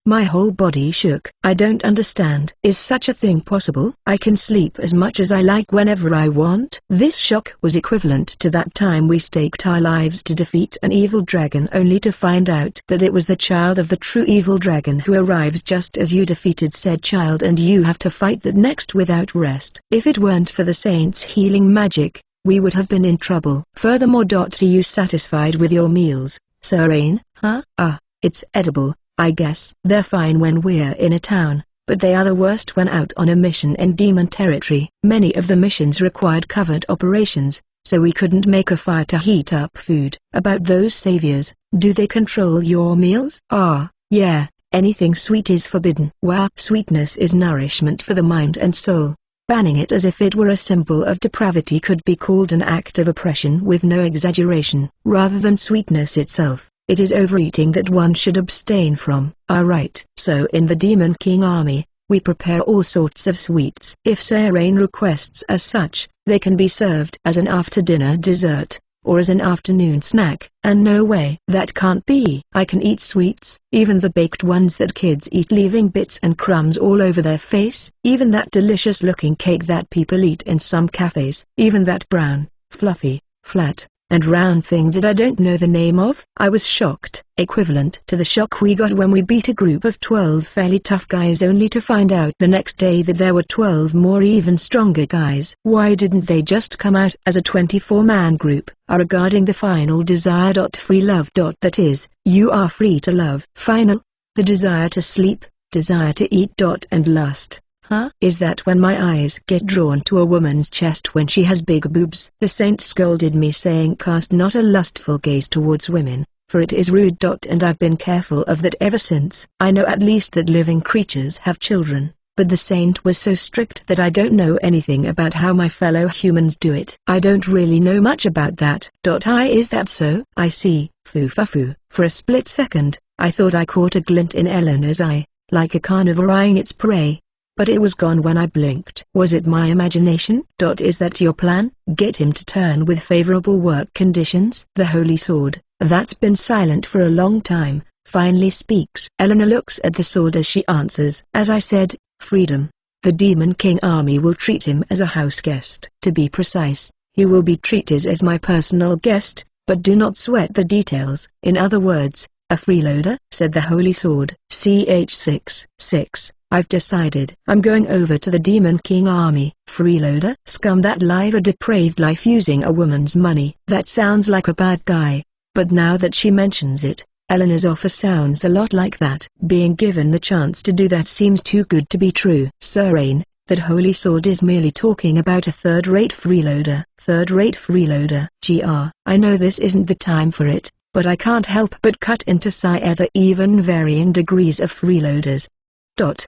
My whole body shook. I don't understand. Is such a thing possible? I can sleep as much as I like whenever I want? This shock was equivalent to that time we staked our lives to defeat an evil dragon only to find out that it was the child of the true evil dragon who arrives just as you defeated said child, and you have to fight that next without rest. If it weren't for the saints' healing magic, we would have been in trouble. Furthermore, are you satisfied with your meals, Serene? Huh? It's edible, I guess. They're fine when we're in a town, but they are the worst when out on a mission in demon territory. Many of the missions required covert operations, so we couldn't make a fire to heat up food. About those saviors, do they control your meals? Yeah, anything sweet is forbidden. Wow, sweetness is nourishment for the mind and soul. Banning it as if it were a symbol of depravity could be called an act of oppression with no exaggeration. Rather than sweetness itself, it is overeating that one should abstain from. Right. So in the Demon King army, we prepare all sorts of sweets. If Serene requests as such, they can be served as an after-dinner dessert, or as an afternoon snack. And no way. That can't be. I can eat sweets, even the baked ones that kids eat leaving bits and crumbs all over their face, even that delicious-looking cake that people eat in some cafes, even that brown, fluffy, flat, and round thing that I don't know the name of. I was shocked, equivalent to the shock we got when we beat a group of 12 fairly tough guys only to find out the next day that there were 12 more even stronger guys. Why didn't they just come out as a 24-man group? Regarding the final desire. Free love. That is, you are free to love. Final? The desire to sleep, desire to eat. And lust. Is that when my eyes get drawn to a woman's chest when she has big boobs? The saint scolded me saying cast not a lustful gaze towards women, for it is rude. And I've been careful of that ever since. I know at least that living creatures have children, but the saint was so strict that I don't know anything about how my fellow humans do it. I don't really know much about that. Is that so? I see. Foo. For a split second, I thought I caught a glint in Eleanor's eye, like a carnivore eyeing its prey. But it was gone when I blinked. Was it my imagination? Is that your plan? Get him to turn with favorable work conditions? The holy sword, that's been silent for a long time, finally speaks. Eleanor looks at the sword as she answers. As I said, freedom. The Demon King army will treat him as a house guest. To be precise, He will be treated as my personal guest, but do not sweat the details. In other words, a freeloader, said the Holy Sword. Ch. 6. I've decided. I'm going over to the Demon King army. Freeloader? Scum that live a depraved life using a woman's money. That sounds like a bad guy. But now that she mentions it, Eleanor's offer sounds a lot like that. Being given the chance to do that seems too good to be true. Sir Ain, that Holy Sword is merely talking about a third-rate freeloader. Third-rate freeloader. I know this isn't the time for it, but I can't help but cut into the even varying degrees of freeloaders.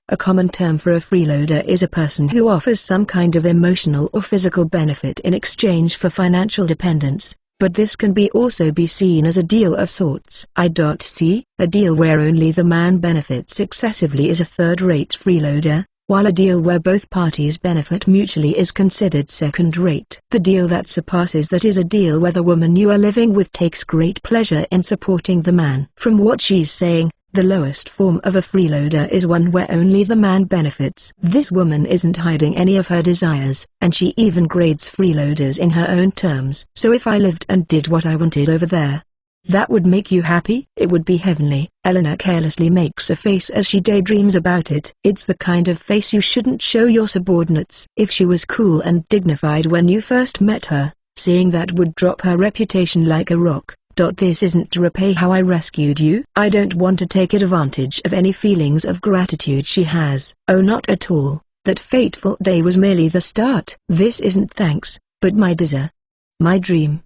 A common term for a freeloader is a person who offers some kind of emotional or physical benefit in exchange for financial dependence, but this can also be seen as a deal of sorts. A deal where only the man benefits excessively is a third-rate freeloader, while a deal where both parties benefit mutually is considered second-rate. The deal that surpasses that is a deal where the woman you are living with takes great pleasure in supporting the man. From what she's saying, the lowest form of a freeloader is one where only the man benefits. This woman isn't hiding any of her desires, and she even grades freeloaders in her own terms. So if I lived and did what I wanted over there, that would make you happy? It would be heavenly. Eleanor carelessly makes a face as she daydreams about it. It's the kind of face you shouldn't show your subordinates. If she was cool and dignified when you first met her, seeing that would drop her reputation like a rock. This isn't to repay how I rescued you. I don't want to take advantage of any feelings of gratitude she has. Oh, not at all. That fateful day was merely the start. This isn't thanks, but my desire. My dream.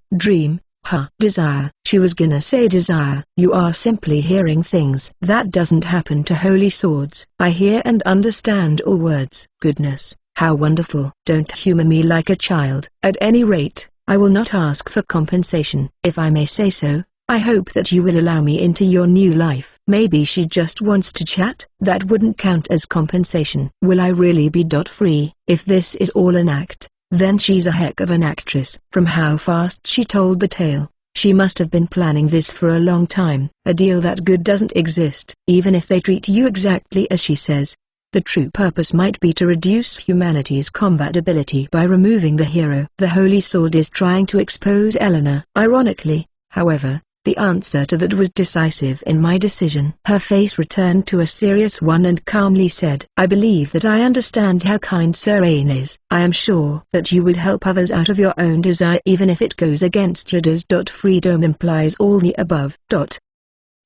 Desire. She was gonna say desire. You are simply hearing things. That doesn't happen to holy swords. I hear and understand all words. Goodness, how wonderful. Don't humor me like a child. At any rate, I will not ask for compensation. If I may say so, I hope that you will allow me into your new life. Maybe she just wants to chat. That wouldn't count as compensation. Will I really be free? If this is all an act, then she's a heck of an actress. From how fast she told the tale, she must have been planning this for a long time. A deal that good doesn't exist. Even if they treat you exactly as she says, the true purpose might be to reduce humanity's combat ability by removing the hero. The Holy Sword is trying to expose Eleanor. Ironically, however, the answer to that was decisive in my decision. Her face returned to a serious one and calmly said, I believe that I understand how kind Sir Ain is. I am sure that you would help others out of your own desire even if it goes against your desires. Freedom implies all the above.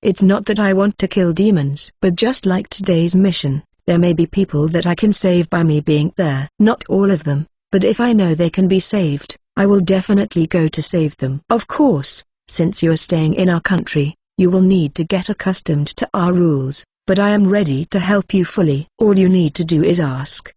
It's not that I want to kill demons, but just like today's mission, there may be people that I can save by me being there. Not all of them, but if I know they can be saved, I will definitely go to save them. Of course, since you are staying in our country, you will need to get accustomed to our rules, but I am ready to help you fully. All you need to do is ask.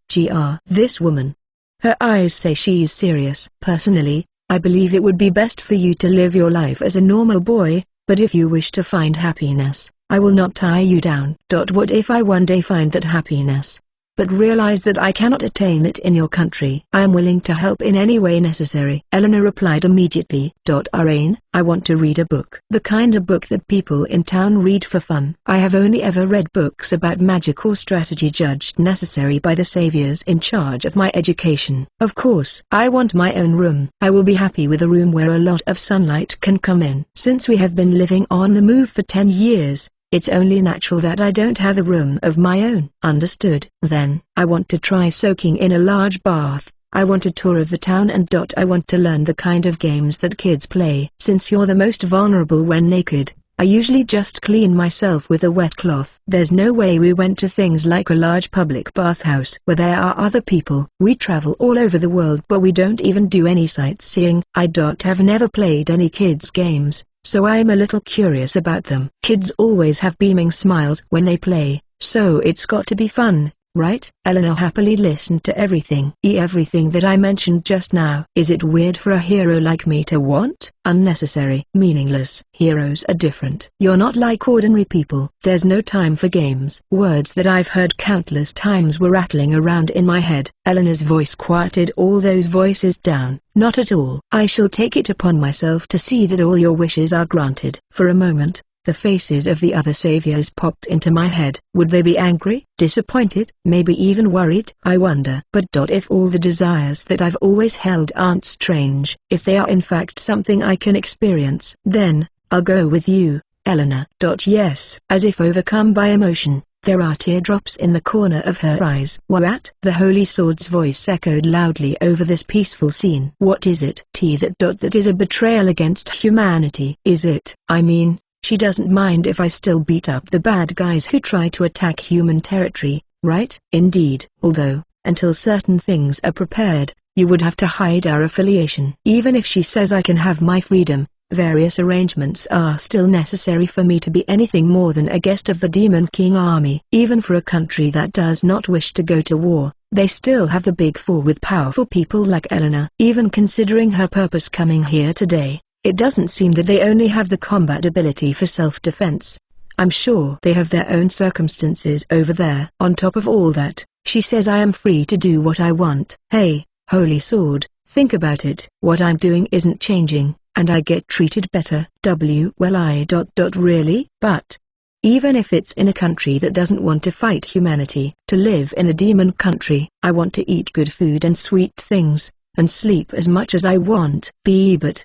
This woman. Her eyes say she's serious. Personally, I believe it would be best for you to live your life as a normal boy, but if you wish to find happiness, I will not tie you down. What if I one day find that happiness, but realize that I cannot attain it in your country? I am willing to help in any way necessary. Eleanor replied immediately. Ain, I want to read a book. The kind of book that people in town read for fun. I have only ever read books about magic or strategy judged necessary by the saviors in charge of my education. Of course, I want my own room. I will be happy with a room where a lot of sunlight can come in. Since we have been living on the move for 10 years, it's only natural that I don't have a room of my own. Understood. Then, I want to try soaking in a large bath. I want a tour of the town and I want to learn the kind of games that kids play. Since you're the most vulnerable when naked, I usually just clean myself with a wet cloth. There's no way we went to things like a large public bathhouse where there are other people. We travel all over the world but we don't even do any sightseeing. I have never played any kids games, so I am a little curious about them. Kids always have beaming smiles when they play, so it's got to be fun, right? Eleanor happily listened to everything that I mentioned just now. Is it weird for a hero like me to want? Unnecessary. Meaningless. Heroes are different. You're not like ordinary people. There's no time for games. Words that I've heard countless times were rattling around in my head. Eleanor's voice quieted all those voices down. Not at all. I shall take it upon myself to see that all your wishes are granted. For a moment, The faces of the other saviors popped into my head. Would they be angry, disappointed, maybe even worried? I wonder. But if all the desires that I've always held aren't strange, if they are in fact something I can experience, then, I'll go with you, Eleanor. Yes. As if overcome by emotion, there are teardrops in the corner of her eyes. What? The Holy Sword's voice echoed loudly over this peaceful scene. What is it? That is a betrayal against humanity. Is it? I mean, she doesn't mind if I still beat up the bad guys who try to attack human territory, right? Indeed. Although, until certain things are prepared, you would have to hide our affiliation. Even if she says I can have my freedom, various arrangements are still necessary for me to be anything more than a guest of the Demon King army. Even for a country that does not wish to go to war, they still have the Big Four with powerful people like Eleanor. Even considering her purpose coming here today, it doesn't seem that they only have the combat ability for self-defense. I'm sure they have their own circumstances over there. On top of all that, she says I am free to do what I want. Hey, Holy Sword, think about it. What I'm doing isn't changing, and I get treated better. Really? But even if it's in a country that doesn't want to fight humanity, to live in a demon country, I want to eat good food and sweet things, and sleep as much as I want. But,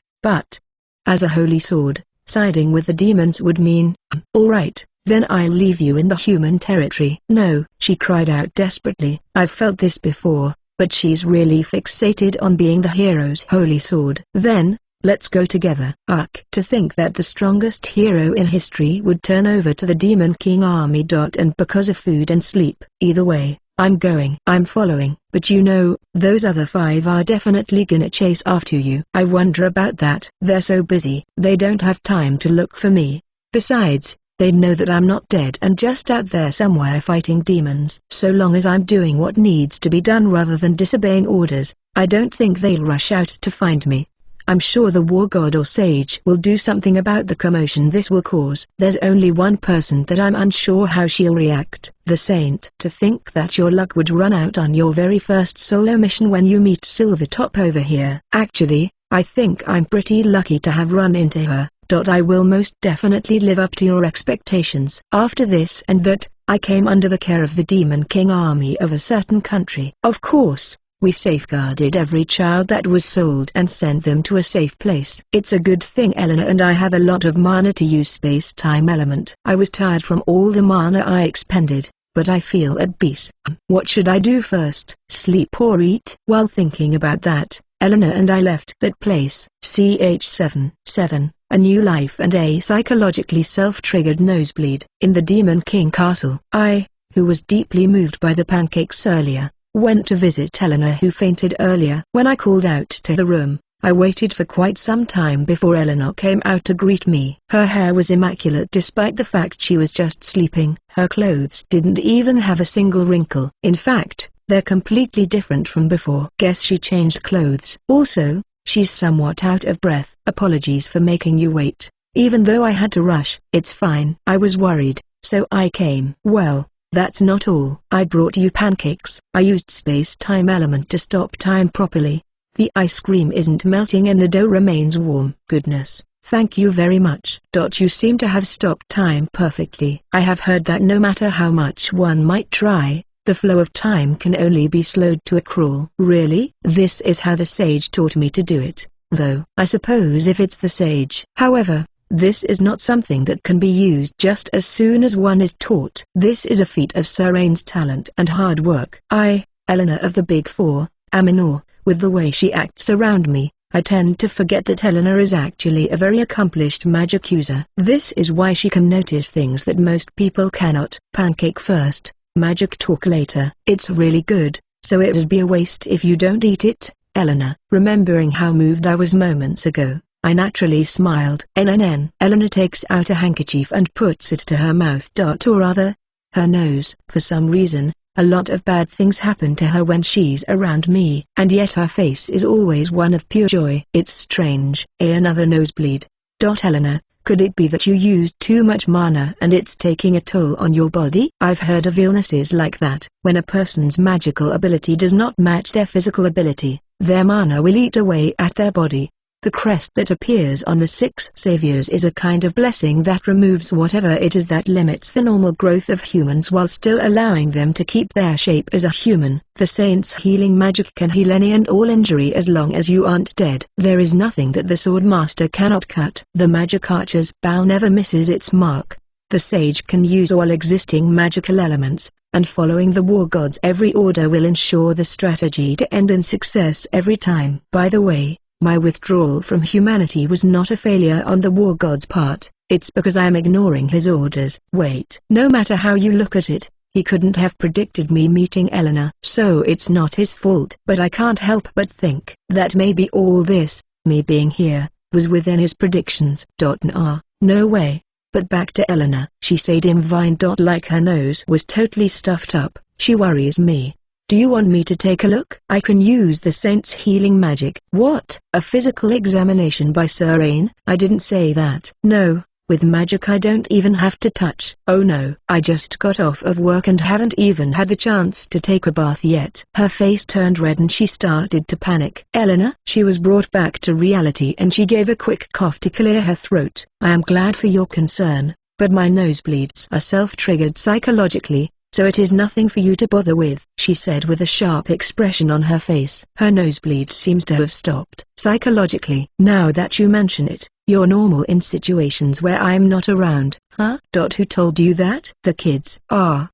as a Holy Sword, siding with the demons would mean, alright, then I'll leave you in the human territory. No, she cried out desperately. I've felt this before, but she's really fixated on being the hero's Holy Sword. Then, let's go together. Ugh. To think that the strongest hero in history would turn over to the Demon King army. And because of food and sleep. Either way, I'm going. I'm following. But you know, those other 5 are definitely gonna chase after you. I wonder about that. They're so busy, they don't have time to look for me. Besides, they know that I'm not dead and just out there somewhere fighting demons. So long as I'm doing what needs to be done rather than disobeying orders, I don't think they'll rush out to find me. I'm sure the war god or sage will do something about the commotion this will cause. There's only one person that I'm unsure how she'll react. The Saint. To think that your luck would run out on your very first solo mission when you meet Silvertop over here. Actually, I think I'm pretty lucky to have run into her. I will most definitely live up to your expectations. After this and that, I came under the care of the Demon King army of a certain country. Of course, we safeguarded every child that was sold and sent them to a safe place. It's a good thing Eleanor and I have a lot of mana to use space-time element. I was tired from all the mana I expended, but I feel at peace. What should I do first? Sleep or eat? While thinking about that, Eleanor and I left that place. CH7-7, a new life and a psychologically self-triggered nosebleed. In the Demon King castle, I, who was deeply moved by the pancakes earlier, went to visit Eleanor who fainted earlier. When I called out to the room, I waited for quite some time before Eleanor came out to greet me. Her hair was immaculate despite the fact she was just sleeping. Her clothes didn't even have a single wrinkle. In fact, they're completely different from before. Guess she changed clothes. Also, she's somewhat out of breath. Apologies for making you wait. Even though I had to rush. It's fine. I was worried, so I came. Well, that's not all. I brought you pancakes. I used space-time element to stop time properly. The ice cream isn't melting and the dough remains warm. Goodness, thank you very much. You seem to have stopped time perfectly. I have heard that no matter how much one might try, the flow of time can only be slowed to a crawl. Really? This is how the sage taught me to do it, though. I suppose if it's the sage. However, this is not something that can be used just as soon as one is taught. This is a feat of Serane's talent and hard work. I, Eleanor of the Big Four, am in awe. With the way she acts around me, I tend to forget that Eleanor is actually a very accomplished magic user. This is why she can notice things that most people cannot. Pancake first, magic talk later. It's really good, so it'd be a waste if you don't eat it, Eleanor. Remembering how moved I was moments ago, I naturally smiled. Eleanor takes out a handkerchief and puts it to her mouth. Or rather, her nose. For some reason, a lot of bad things happen to her when she's around me. And yet her face is always one of pure joy. It's strange. Another nosebleed. Eleanor, could it be that you used too much mana and it's taking a toll on your body? I've heard of illnesses like that. When a person's magical ability does not match their physical ability, their mana will eat away at their body. The crest that appears on the 6 saviors is a kind of blessing that removes whatever it is that limits the normal growth of humans while still allowing them to keep their shape as a human. The saint's healing magic can heal any and all injury as long as you aren't dead. There is nothing that the sword master cannot cut. The magic archer's bow never misses its mark. The sage can use all existing magical elements, and following the war god's every order will ensure the strategy to end in success every time. By the way, my withdrawal from humanity was not a failure on the war god's part, it's because I am ignoring his orders. Wait. No matter how you look at it, he couldn't have predicted me meeting Eleanor. So it's not his fault. But I can't help but think that maybe all this, me being here, was within his predictions. Nah, no way. But back to Eleanor. She said Vine. Like her nose was totally stuffed up. She worries me. Do you want me to take a look? I can use the saint's healing magic. What? A physical examination by Sir Ain? I didn't say that. No, with magic I don't even have to touch. Oh no, I just got off of work and haven't even had the chance to take a bath yet. Her face turned red and she started to panic. Eleanor? She was brought back to reality and she gave a quick cough to clear her throat. I am glad for your concern, but my nosebleeds are self-triggered psychologically, so it is nothing for you to bother with, she said with a sharp expression on her face. Her nosebleed seems to have stopped. Psychologically. Now that you mention it, you're normal in situations where I'm not around. Huh? Who told you that? The kids. Oh,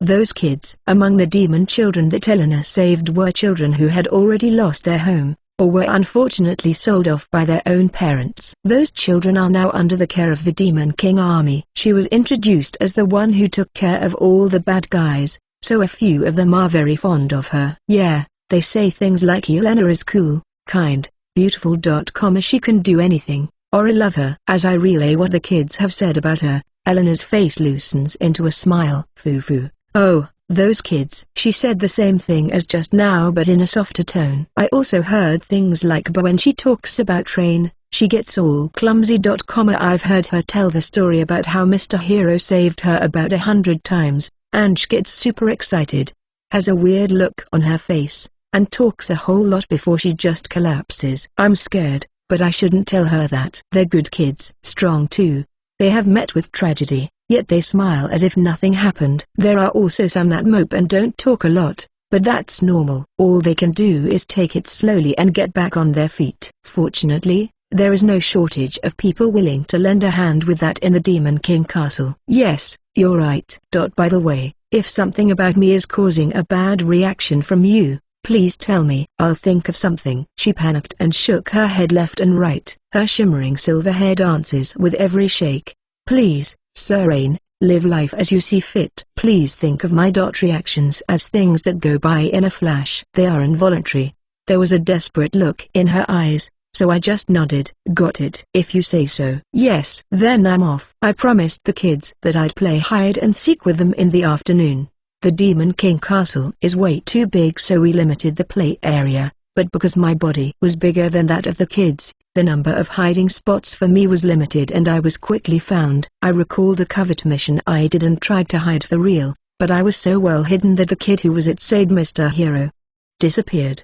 those kids. Among the demon children that Eleanor saved were children who had already lost their home, or were unfortunately sold off by their own parents. Those children are now under the care of the Demon King army. She was introduced as the one who took care of all the bad guys, so a few of them are very fond of her. Yeah, they say things like Eleanor is cool, kind, beautiful. As she can do anything, or I love her. As I relay what the kids have said about her, Eleanor's face loosens into a smile. Foo. Oh, those kids. She said the same thing as just now but in a softer tone. I also heard things like but when she talks about train, she gets all clumsy. I've heard her tell the story about how Mr. Hero saved her about 100 times, and she gets super excited, has a weird look on her face, and talks a whole lot before she just collapses. I'm scared, but I shouldn't tell her that. They're good kids. Strong too. They have met with tragedy, yet they smile as if nothing happened. There are also some that mope and don't talk a lot, but that's normal. All they can do is take it slowly and get back on their feet. Fortunately, there is no shortage of people willing to lend a hand with that in the Demon King castle. Yes, you're right. By the way, if something about me is causing a bad reaction from you, please tell me. I'll think of something. She panicked and shook her head left and right. Her shimmering silver hair dances with every shake. Please, Sir Ain, live life as you see fit. Please think of my reactions as things that go by in a flash. They are involuntary. There was a desperate look in her eyes, so I just nodded. Got it. If you say so. Yes. Then I'm off. I promised the kids that I'd play hide and seek with them in the afternoon. The Demon King castle is way too big, so we limited the play area, but because my body was bigger than that of the kids, the number of hiding spots for me was limited and I was quickly found. I recalled a covert mission I did and tried to hide for real, but I was so well hidden that the kid who was outside Mr. Hero disappeared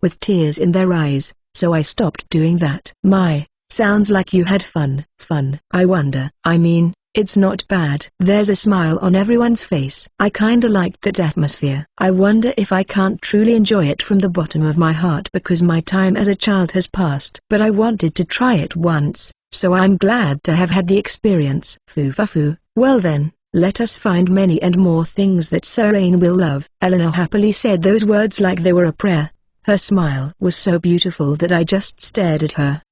with tears in their eyes, so I stopped doing that. Sounds like you had fun. I wonder. I mean, it's not bad. There's a smile on everyone's face. I kinda liked that atmosphere. I wonder if I can't truly enjoy it from the bottom of my heart because my time as a child has passed. But I wanted to try it once, so I'm glad to have had the experience. Foo. Well then, let us find many and more things that Sir Ain will love. Eleanor happily said those words like they were a prayer. Her smile was so beautiful that I just stared at her.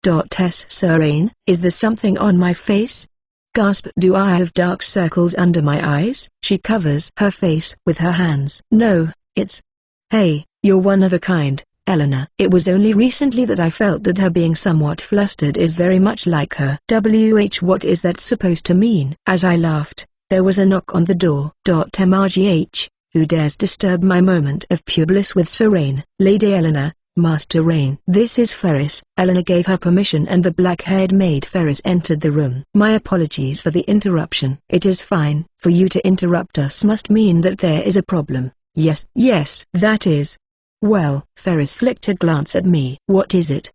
Sir Ain, is there something on my face? Gasp. Do I have dark circles under my eyes? She covers her face with her hands. No, it's... Hey, you're one of a kind, Eleanor. It was only recently that I felt that her being somewhat flustered is very much like her. What is that supposed to mean? As I laughed, there was a knock on the door. Mrgh, who dares disturb my moment of pure bliss with Sir Ain? Lady Eleanor, Master Rain. This is Ferris. Eleanor gave her permission and the black-haired maid Ferris entered the room. My apologies for the interruption. It is fine. For you to interrupt us must mean that there is a problem. Yes, that is. Well, Ferris flicked a glance at me. What is it?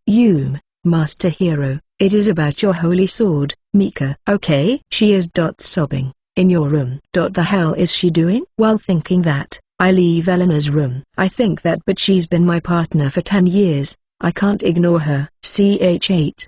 Master Hero, it is about your holy sword, Mika. Okay? She is sobbing. In your room. The hell is she doing? While thinking that, I leave Eleanor's room. I think that but she's been my partner for 10 years. I can't ignore her. Ch8.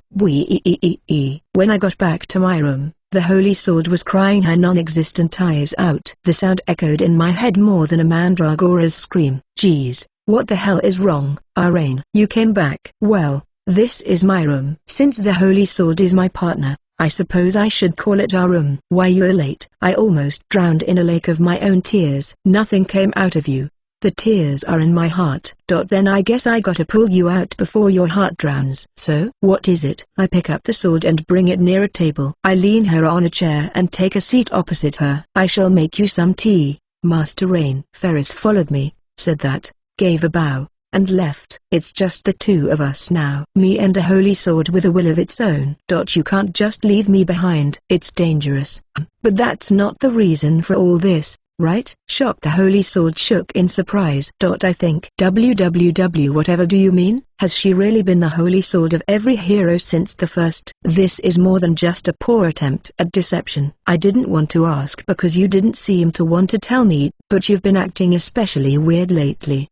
When I got back to my room, the holy sword was crying her non-existent eyes out. The sound echoed in my head more than a mandragora's scream. Geez, what the hell is wrong? Rain, you came back. Well, this is my room. Since the holy sword is my partner, I suppose I should call it our room. Why you're late? I almost drowned in a lake of my own tears. Nothing came out of you. The tears are in my heart. Then I guess I gotta pull you out before your heart drowns. So? What is it? I pick up the sword and bring it near a table. I lean her on a chair and take a seat opposite her. I shall make you some tea, Master Rain. Ferris followed me, said that, gave a bow, and left. It's just the two of us now. Me and a holy sword with a will of its own. You can't just leave me behind. It's dangerous. But that's not the reason for all this, right? Shocked, the holy sword shook in surprise. I think. Whatever do you mean? Has she really been the holy sword of every hero since the first? This is more than just a poor attempt at deception. I didn't want to ask because you didn't seem to want to tell me, but you've been acting especially weird lately.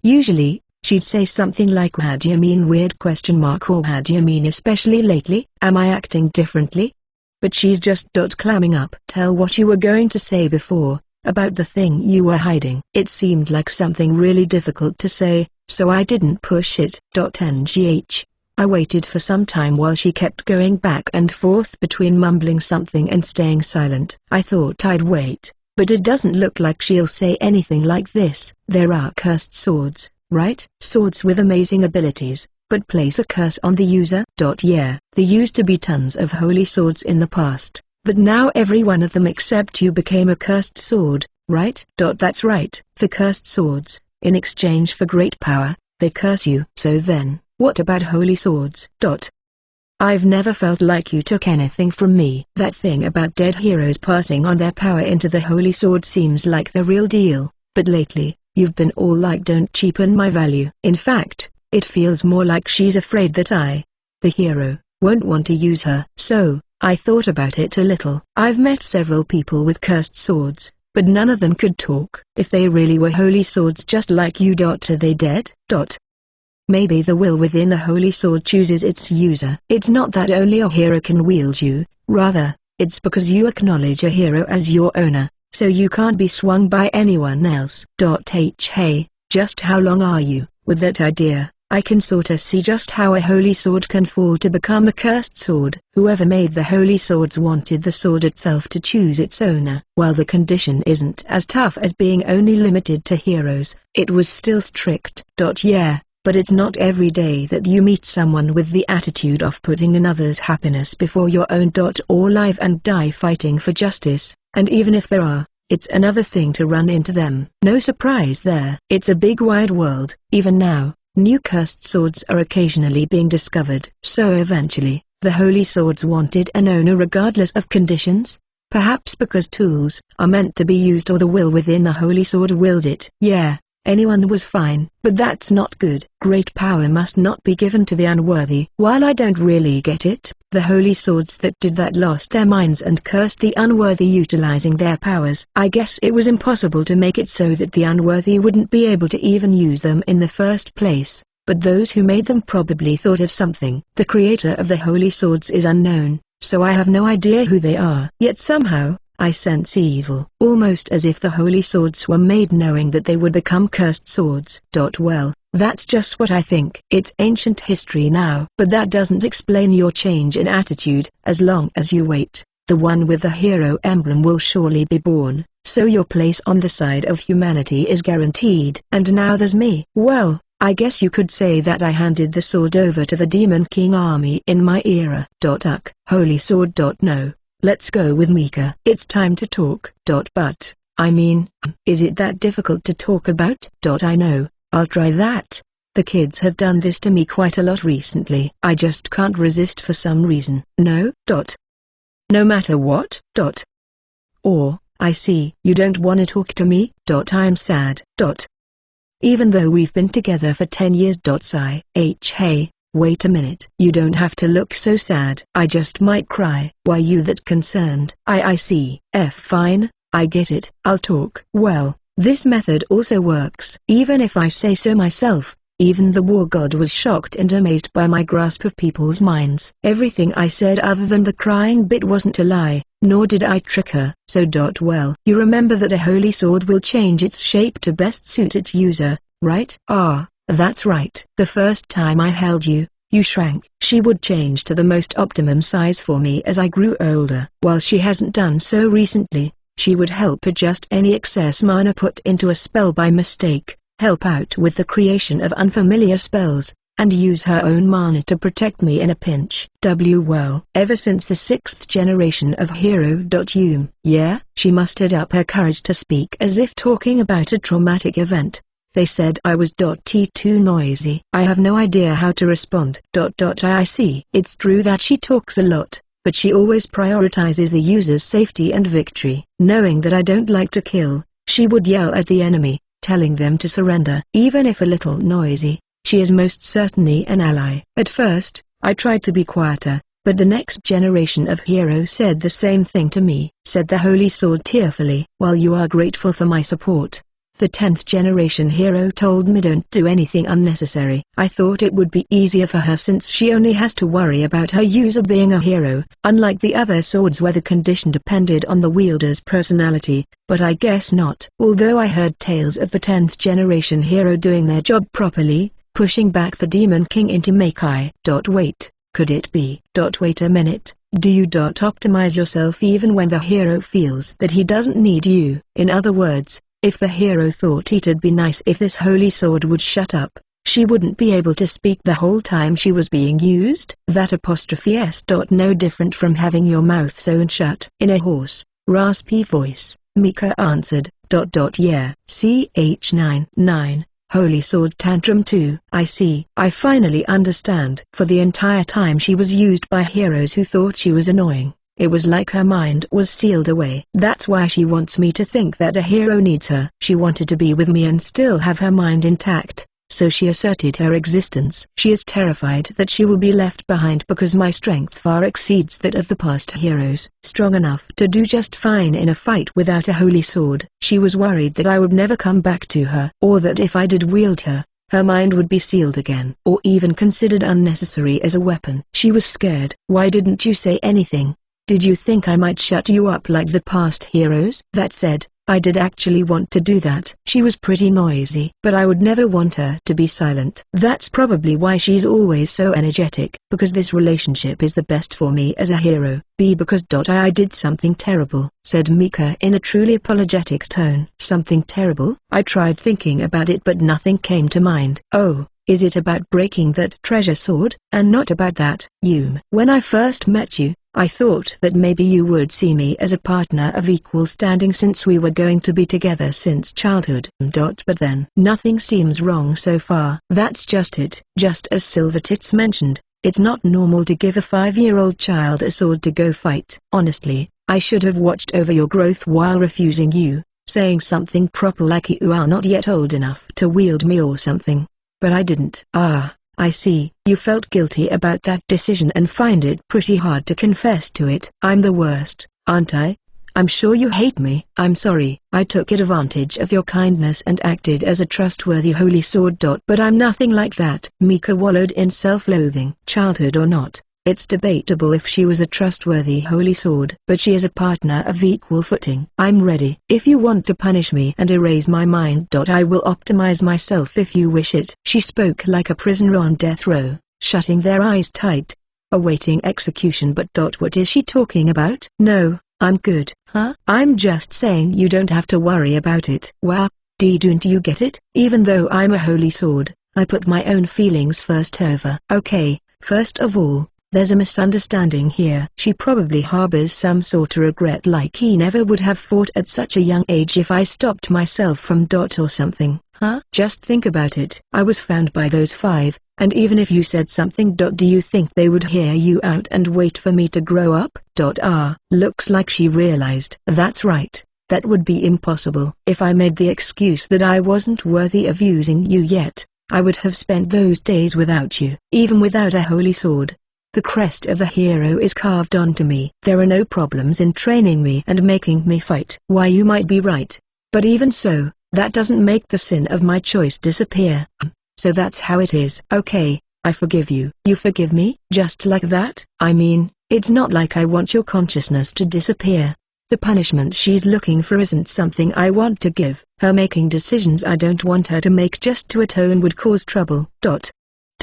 Usually, she'd say something like "How do you mean weird?" or "How do you mean especially lately? Am I acting differently?" But she's just clamming up. Tell what you were going to say before, about the thing you were hiding. It seemed like something really difficult to say, so I didn't push it. Ngh. I waited for some time while she kept going back and forth between mumbling something and staying silent. I thought I'd wait, but it doesn't look like she'll say anything like this. There are cursed swords, right? Swords with amazing abilities, but place a curse on the user. Yeah, there used to be tons of holy swords in the past, but now every one of them except you became a cursed sword, right? That's right. For cursed swords, in exchange for great power, they curse you. So then, what about holy swords? I've never felt like you took anything from me. That thing about dead heroes passing on their power into the holy sword seems like the real deal, but lately, you've been all like don't cheapen my value. In fact, it feels more like she's afraid that I, the hero, won't want to use her. So, I thought about it a little. I've met several people with cursed swords, but none of them could talk. If they really were holy swords just like you. Are they dead? Maybe the will within the holy sword chooses its user. It's not that only a hero can wield you, rather, it's because you acknowledge a hero as your owner, so you can't be swung by anyone else. Hey, just how long are you? With that idea, I can sorta see just how a holy sword can fall to become a cursed sword. Whoever made the holy swords wanted the sword itself to choose its owner. While the condition isn't as tough as being only limited to heroes, it was still strict. Yeah. But it's not every day that you meet someone with the attitude of putting another's happiness before your own. Or live and die fighting for justice, and even if there are, it's another thing to run into them. No surprise there. It's a big wide world. Even now, new cursed swords are occasionally being discovered. So eventually, the holy swords wanted an owner regardless of conditions? Perhaps because tools are meant to be used or the will within the holy sword willed it. Yeah. Anyone was fine, but that's not good. Great power must not be given to the unworthy. While I don't really get it, the holy swords that did that lost their minds and cursed the unworthy utilizing their powers. I guess it was impossible to make it so that the unworthy wouldn't be able to even use them in the first place, but those who made them probably thought of something. The creator of the holy swords is unknown, so I have no idea who they are. Yet somehow, I sense evil, almost as if the holy swords were made knowing that they would become cursed swords. Well, that's just what I think. It's ancient history now. But that doesn't explain your change in attitude. As long as you wait, the one with the hero emblem will surely be born, so your place on the side of humanity is guaranteed. And now there's me. Well, I guess you could say that I handed the sword over to the Demon King army in my era. Holy sword. No. Let's go with Mika. It's time to talk. But, I mean, is it that difficult to talk about? I know, I'll try that. The kids have done this to me quite a lot recently. I just can't resist for some reason. No? No matter what? Or, I see. You don't want to talk to me? I'm sad. Even though we've been together for 10 years. Sigh. Hey, Wait a minute. You don't have to look so sad. I just might cry. Why you that concerned? I see. Fine, I get it. I'll talk. Well, this method also works. Even if I say so myself. Even the war god was shocked and amazed by my grasp of people's minds. Everything I said other than the crying bit wasn't a lie, nor did I trick her. So well, you remember that a holy sword will change its shape to best suit its user, right? Ah, that's right. The first time I held you, you shrank. She would change to the most optimum size for me as I grew older. While she hasn't done so recently, she would help adjust any excess mana put into a spell by mistake, help out with the creation of unfamiliar spells, and use her own mana to protect me in a pinch. Well, ever since the 6th generation of hero. Yeah? She mustered up her courage to speak as if talking about a traumatic event. They said I was too noisy. I have no idea how to respond. I see. It's true that she talks a lot, but she always prioritizes the user's safety and victory. Knowing that I don't like to kill, she would yell at the enemy, telling them to surrender. Even if a little noisy, she is most certainly an ally. At first, I tried to be quieter, but the next generation of hero said the same thing to me, said the Holy Sword tearfully. While you are grateful for my support, the 10th generation hero told me don't do anything unnecessary. I thought it would be easier for her since she only has to worry about her user being a hero, unlike the other swords where the condition depended on the wielder's personality, but I guess not. Although I heard tales of the 10th generation hero doing their job properly, pushing back the Demon King into Makai. Wait, could it be? Wait a minute. Do you optimize yourself even when the hero feels that he doesn't need you? In other words, if the hero thought it'd be nice if this holy sword would shut up, she wouldn't be able to speak the whole time she was being used? That apostrophe s. No different from having your mouth sewn shut. In a hoarse, raspy voice, Mika answered, Yeah. ch9 Holy Sword Tantrum 2. I see. I finally understand. For the entire time she was used by heroes who thought she was annoying. It was like her mind was sealed away. That's why she wants me to think that a hero needs her. She wanted to be with me and still have her mind intact, so she asserted her existence. She is terrified that she will be left behind because my strength far exceeds that of the past heroes. Strong enough to do just fine in a fight without a holy sword. She was worried that I would never come back to her, or that if I did wield her, her mind would be sealed again, or even considered unnecessary as a weapon. She was scared. Why didn't you say anything? Did you think I might shut you up like the past heroes? That said, I did actually want to do that. She was pretty noisy, but I would never want her to be silent. That's probably why she's always so energetic. Because this relationship is the best for me as a hero. Because I did something terrible, said Mika in a truly apologetic tone. Something terrible? I tried thinking about it but nothing came to mind. Oh, is it about breaking that treasure sword? And not about that, When I first met you, I thought that maybe you would see me as a partner of equal standing since we were going to be together since childhood. But then, nothing seems wrong so far. That's just it. Just as Silvertits mentioned, it's not normal to give a 5-year-old child a sword to go fight. Honestly, I should have watched over your growth while refusing you, saying something proper like you are not yet old enough to wield me or something. But I didn't. Ah, I see. You felt guilty about that decision and find it pretty hard to confess to it. I'm the worst, aren't I? I'm sure you hate me. I'm sorry. I took advantage of your kindness and acted as a trustworthy holy sword. But I'm nothing like that. Mika wallowed in self-loathing. Childhood or not, it's debatable if she was a trustworthy holy sword. But she is a partner of equal footing. I'm ready. If you want to punish me and erase my mind. I will optimize myself if you wish it. She spoke like a prisoner on death row, shutting their eyes tight, awaiting execution. But what is she talking about? No, I'm good. Huh? I'm just saying you don't have to worry about it. Wow, don't you get it? Even though I'm a holy sword, I put my own feelings first over. Okay, first of all, there's a misunderstanding here. She probably harbors some sort of regret like he never would have fought at such a young age if I stopped myself from or something. Huh? Just think about it. I was found by those 5, and even if you said something. Do you think they would hear you out and wait for me to grow up? Looks like she realized. That's right. That would be impossible. If I made the excuse that I wasn't worthy of using you yet, I would have spent those days without you, even without a holy sword. The crest of the hero is carved onto me. There are no problems in training me and making me fight. Why, you might be right. But even so, that doesn't make the sin of my choice disappear. So that's how it is. Okay, I forgive you. You forgive me? Just like that? I mean, it's not like I want your consciousness to disappear. The punishment she's looking for isn't something I want to give. Her making decisions I don't want her to make just to atone would cause trouble.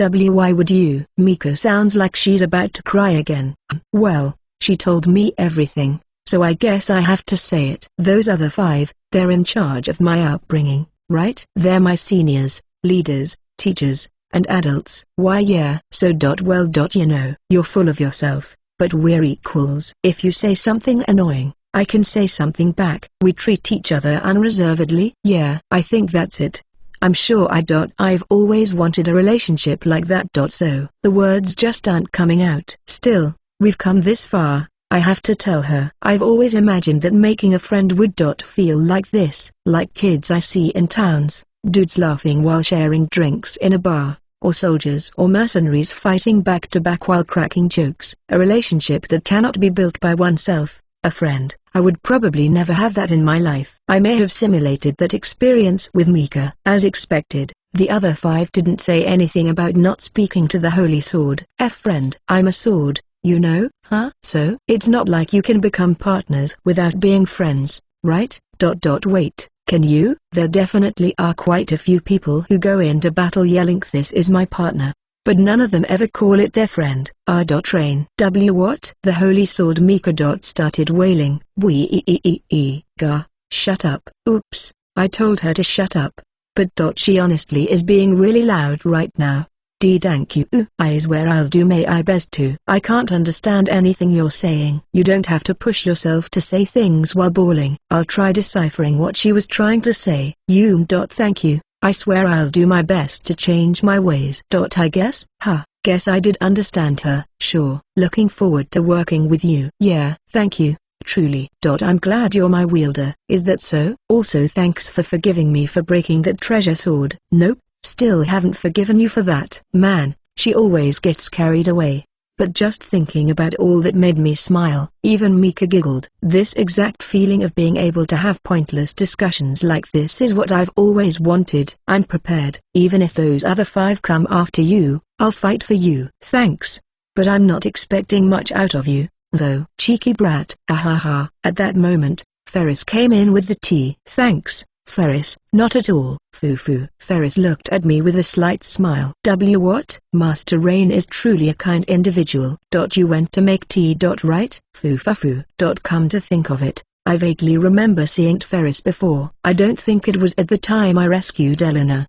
Why would you? Mika sounds like she's about to cry again. Well, she told me everything, so I guess I have to say it. Those other 5, they're in charge of my upbringing, right? They're my seniors, leaders, teachers, and adults. Why, yeah. So well, you know, you're full of yourself, but we're equals. If you say something annoying, I can say something back. We treat each other unreservedly. Yeah, I think that's it. I'm sure I've always wanted a relationship like that. So the words just aren't coming out. Still, we've come this far. I have to tell her. I've always imagined that making a friend would feel like this, like kids I see in towns, dudes laughing while sharing drinks in a bar, or soldiers or mercenaries fighting back to back while cracking jokes. A relationship that cannot be built by oneself. A friend. I would probably never have that in my life. I may have simulated that experience with Mika. As expected, the other 5 didn't say anything about not speaking to the holy sword. Friend. I'm a sword, you know, huh? So? It's not like you can become partners without being friends, right? Wait, can you? There definitely are quite a few people who go into battle yelling, "This is my partner." But none of them ever call it their friend. Train. What? The holy sword. Mika started wailing. Shut up. Oops, I told her to shut up. But she honestly is being really loud right now. Thank you. I is where I'll do my best to. I can't understand anything you're saying. You don't have to push yourself to say things while bawling. I'll try deciphering what she was trying to say. Thank you. I swear I'll do my best to change my ways. I guess? Guess I did understand her. Sure. Looking forward to working with you. Yeah, thank you. Truly. I'm glad you're my wielder. Is that so? Also, thanks for forgiving me for breaking that treasure sword. Nope, still haven't forgiven you for that. Man, she always gets carried away. But just thinking about all that made me smile. Even Mika giggled. This exact feeling of being able to have pointless discussions like this is what I've always wanted. I'm prepared. Even if those other 5 come after you, I'll fight for you. Thanks. But I'm not expecting much out of you, though. Cheeky brat. Ahaha. At that moment, Ferris came in with the tea. Thanks, Ferris. Not at all. Foo-foo. Ferris looked at me with a slight smile. What? Master Rain is truly a kind individual. You went to make tea. Right? Foo-foo. Come to think of it, I vaguely remember seeing Ferris before. I don't think it was at the time I rescued Eleanor.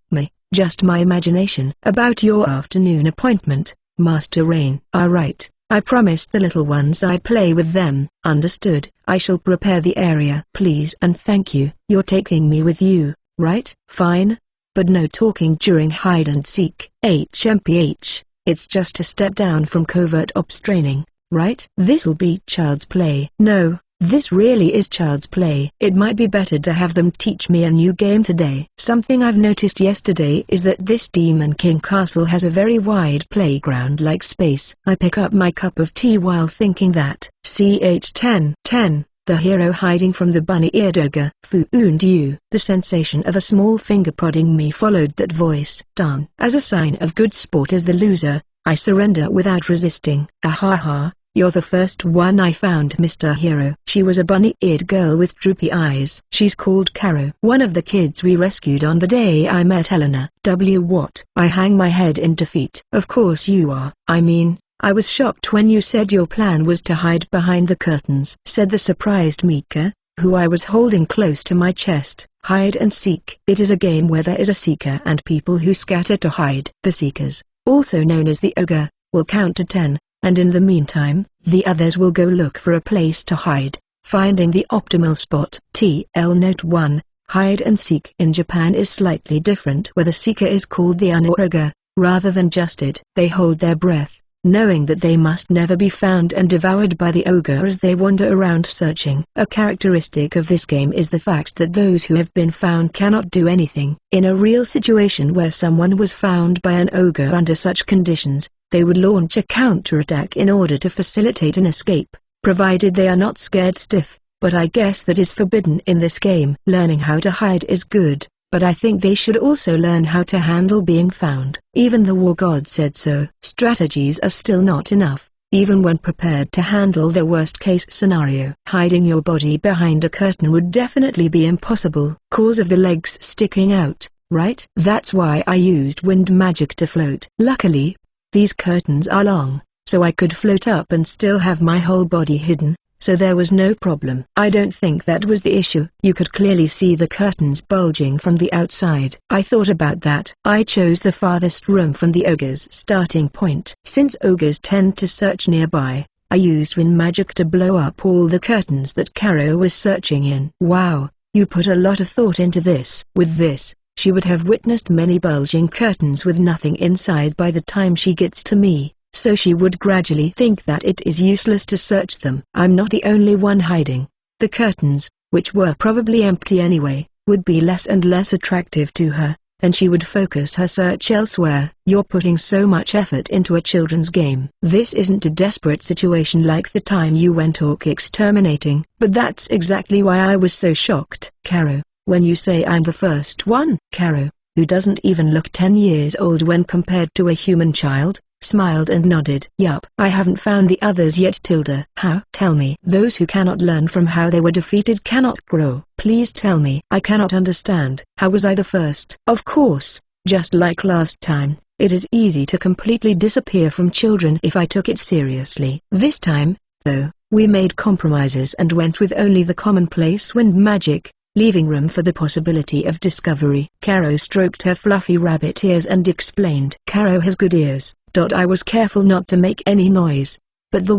Just my imagination. About your afternoon appointment, Master Rain. Right. I promised the little ones I'd play with them. Understood. I shall prepare the area. Please and thank you. You're taking me with you, right? Fine. But no talking during hide and seek. HMPH. It's just a step down from covert ops training, right? This'll be child's play. No, this really is child's play. It might be better to have them teach me a new game today. Something I've noticed yesterday is that this Demon King castle has a very wide playground-like space. I pick up my cup of tea while thinking that. CH10. The hero hiding from the bunny-eared ogre. Found you. The sensation of a small finger prodding me followed that voice. Done. As a sign of good sport as the loser, I surrender without resisting. Ahaha. You're the first one I found, Mr. Hero. She was a bunny-eared girl with droopy eyes. She's called Caro. One of the kids we rescued on the day I met Eleanor. What? I hang my head in defeat. Of course you are. I mean, I was shocked when you said your plan was to hide behind the curtains, said the surprised Mika, who I was holding close to my chest. Hide and seek. It is a game where there is a seeker and people who scatter to hide. The seekers, also known as the ogre, will count to 10. And in the meantime, the others will go look for a place to hide, finding the optimal spot. TL Note 1, hide and seek in Japan is slightly different where the seeker is called the ogre, rather than just it. They hold their breath, knowing that they must never be found and devoured by the ogre as they wander around searching. A characteristic of this game is the fact that those who have been found cannot do anything. In a real situation where someone was found by an ogre under such conditions, they would launch a counterattack in order to facilitate an escape, provided they are not scared stiff, but I guess that is forbidden in this game. Learning how to hide is good, but I think they should also learn how to handle being found. Even the war god said so. Strategies are still not enough, even when prepared to handle the worst-case scenario. Hiding your body behind a curtain would definitely be impossible, cause of the legs sticking out, right? That's why I used wind magic to float. Luckily, these curtains are long, so I could float up and still have my whole body hidden, so there was no problem. I don't think that was the issue. You could clearly see the curtains bulging from the outside. I thought about that. I chose the farthest room from the ogre's starting point. Since ogres tend to search nearby, I used wind magic to blow up all the curtains that Caro was searching in. Wow, you put a lot of thought into this. With this, she would have witnessed many bulging curtains with nothing inside by the time she gets to me, so she would gradually think that it is useless to search them. I'm not the only one hiding. The curtains, which were probably empty anyway, would be less and less attractive to her, and she would focus her search elsewhere. You're putting so much effort into a children's game. This isn't a desperate situation like the time you went orc exterminating, but that's exactly why I was so shocked. Caro, when you say I'm the first one, Caro, who doesn't even look 10 years old when compared to a human child, smiled and nodded. Yup. I haven't found the others yet. Tilda. How? Tell me. Those who cannot learn from how they were defeated cannot grow. Please tell me. I cannot understand. How was I the first? Of course, just like last time, it is easy to completely disappear from children if I took it seriously. This time, though, we made compromises and went with only the commonplace wind magic, leaving room for the possibility of discovery. Caro stroked her fluffy rabbit ears and explained. Caro has good ears. I was careful not to make any noise, but there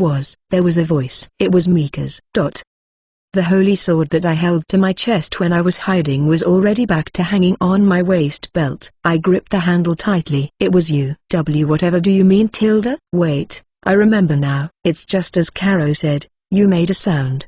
was a voice. It was Mika's. The holy sword that I held to my chest when I was hiding was already back to hanging on my waist belt. I gripped the handle tightly. It was you. Whatever do you mean, Tilda? Wait, I remember now. It's just as Caro said. You made a sound.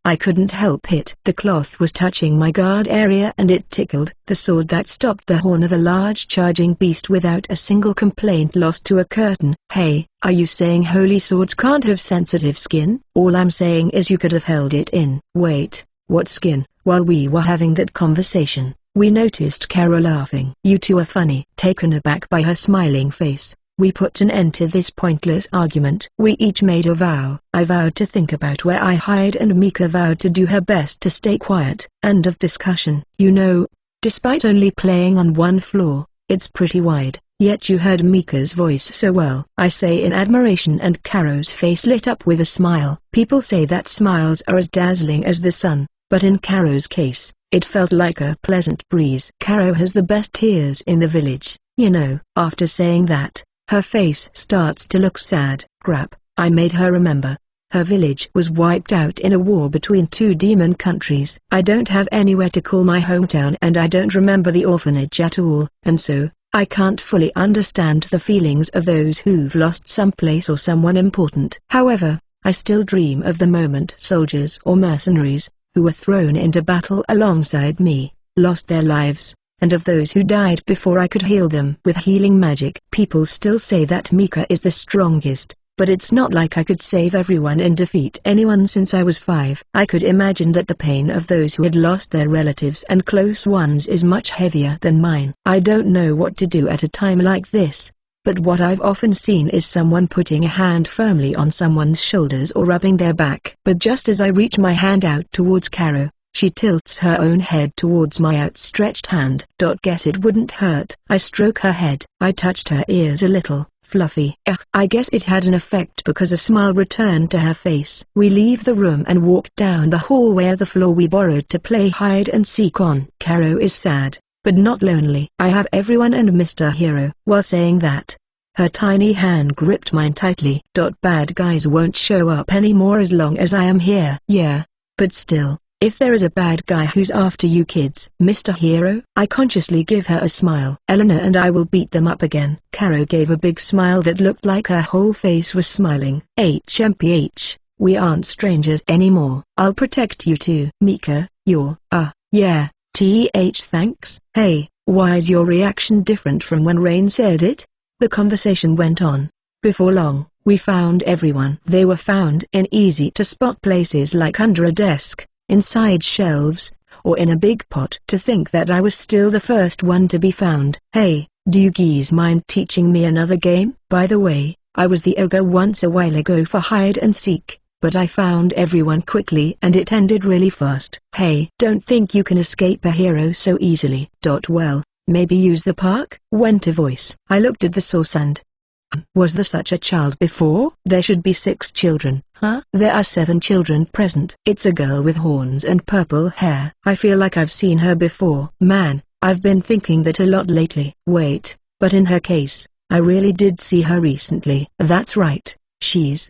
I couldn't help it. The cloth was touching my guard area and it tickled. The sword that stopped the horn of a large charging beast without a single complaint lost to a curtain. Hey, are you saying holy swords can't have sensitive skin? All I'm saying is you could have held it in. Wait, what skin? While we were having that conversation, we noticed Caro laughing. You two are funny. Taken aback by her smiling face, we put an end to this pointless argument. We each made a vow. I vowed to think about where I hide and Mika vowed to do her best to stay quiet. End of discussion. You know, despite only playing on one floor, it's pretty wide, yet you heard Mika's voice so well. I say in admiration and Caro's face lit up with a smile. People say that smiles are as dazzling as the sun, but in Caro's case, it felt like a pleasant breeze. Caro has the best ears in the village, you know. After saying that, her face starts to look sad. Crap, I made her remember. Her village was wiped out in a war between two demon countries. I don't have anywhere to call my hometown and I don't remember the orphanage at all, and so, I can't fully understand the feelings of those who've lost someplace or someone important. However, I still dream of the moment soldiers or mercenaries, who were thrown into battle alongside me, lost their lives, and of those who died before I could heal them with healing magic. People still say that Mika is the strongest, but it's not like I could save everyone and defeat anyone since I was 5. I could imagine that the pain of those who had lost their relatives and close ones is much heavier than mine. I don't know what to do at a time like this, but what I've often seen is someone putting a hand firmly on someone's shoulders or rubbing their back. But just as I reach my hand out towards Caro, she tilts her own head towards my outstretched hand. Guess it wouldn't hurt. I stroke her head. I touched her ears a little. Fluffy. I guess it had an effect because a smile returned to her face. We leave the room and walk down the hallway of the floor we borrowed to play hide and seek on. Caro is sad, but not lonely. I have everyone and Mr. Hero. While saying that, her tiny hand gripped mine tightly. Bad guys won't show up anymore as long as I am here. Yeah, but still, If there is a bad guy who's after you kids, Mr. Hero, I consciously give her a smile. Eleanor and I will beat them up again. Caro gave a big smile that looked like her whole face was smiling. HMPH, we aren't strangers anymore. I'll protect you too. Mika, you're, yeah, thanks. Hey, why is your reaction different from when Rain said it? The conversation went on. Before long, we found everyone. They were found in easy-to-spot places like under a desk, inside shelves, or in a big pot. To think that I was still the first one to be found. Hey, do you geese mind teaching me another game? By the way, I was the ogre once a while ago for hide and seek, but I found everyone quickly and it ended really fast. Hey, don't think you can escape a hero so easily. Well, maybe use the park? Went a voice. I looked at the source and, was there such a child before? There should be 6 children. Huh? There are 7 children present. It's a girl with horns and purple hair. I feel like I've seen her before. Man, I've been thinking that a lot lately. Wait, but in her case, I really did see her recently. That's right.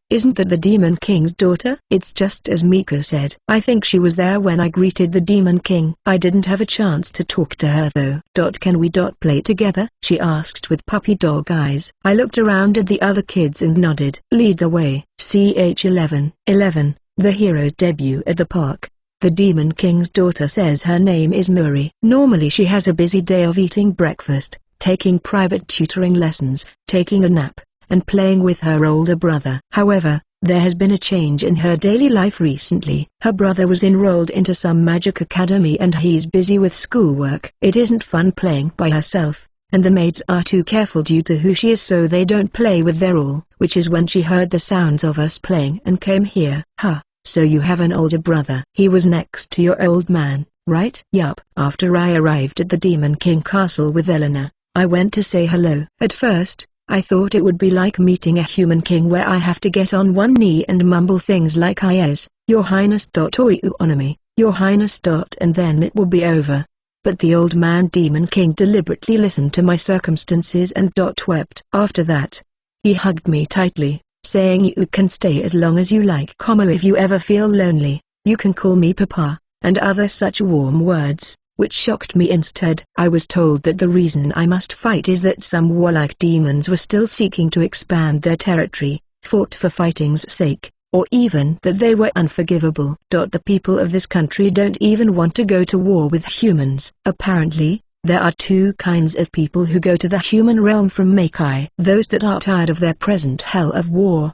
Isn't that the Demon King's daughter? It's just as Mika said. I think she was there when I greeted the Demon King. I didn't have a chance to talk to her though. Can we play together? She asked with puppy dog eyes. I looked around at the other kids and nodded. Lead the way. CH11, the hero's debut at the park. The Demon King's daughter says her name is Muri. Normally she has a busy day of eating breakfast, taking private tutoring lessons, taking a nap, and playing with her older brother. However, there has been a change in her daily life recently. Her brother was enrolled into some magic academy and he's busy with schoolwork. It isn't fun playing by herself, and the maids are too careful due to who she is so they don't play with their all, which is when she heard the sounds of us playing and came here. Huh, so you have an older brother. He was next to your old man, right? Yup. After I arrived at the Demon King Castle with Eleanor, I went to say hello. At first, I thought it would be like meeting a human king where I have to get on one knee and mumble things like yes, your highness. Oionomy, your highness. And then it will be over. But the old man Demon King deliberately listened to my circumstances and wept. After that, he hugged me tightly, saying you can stay as long as you like. If you ever feel lonely, you can call me Papa, and other such warm words, which shocked me instead. I was told that the reason I must fight is that some warlike demons were still seeking to expand their territory, fought for fighting's sake, or even that they were unforgivable. The people of this country don't even want to go to war with humans. Apparently, there are 2 kinds of people who go to the human realm from Makai. Those that are tired of their present hell of war,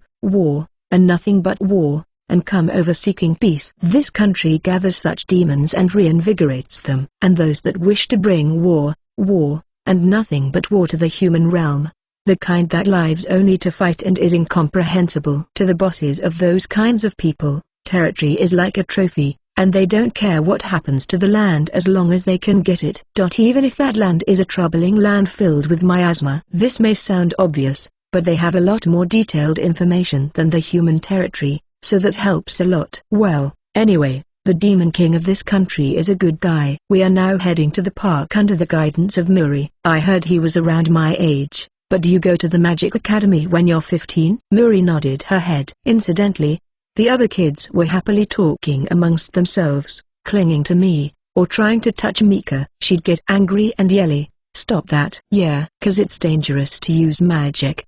and nothing but war, and come over seeking peace. This country gathers such demons and reinvigorates them. And those that wish to bring war, and nothing but war to the human realm. The kind that lives only to fight and is incomprehensible. To the bosses of those kinds of people, territory is like a trophy, and they don't care what happens to the land as long as they can get it. Even if that land is a troubling land filled with miasma. This may sound obvious, but they have a lot more detailed information than the human territory. So that helps a lot. Well, anyway, the Demon King of this country is a good guy. We are now heading to the park under the guidance of Muri. I heard he was around my age, but do you go to the Magic Academy when you're 15? Muri nodded her head. Incidentally, the other kids were happily talking amongst themselves, clinging to me, or trying to touch Mika. She'd get angry and yelly, stop that. Yeah, 'cause it's dangerous to use magic.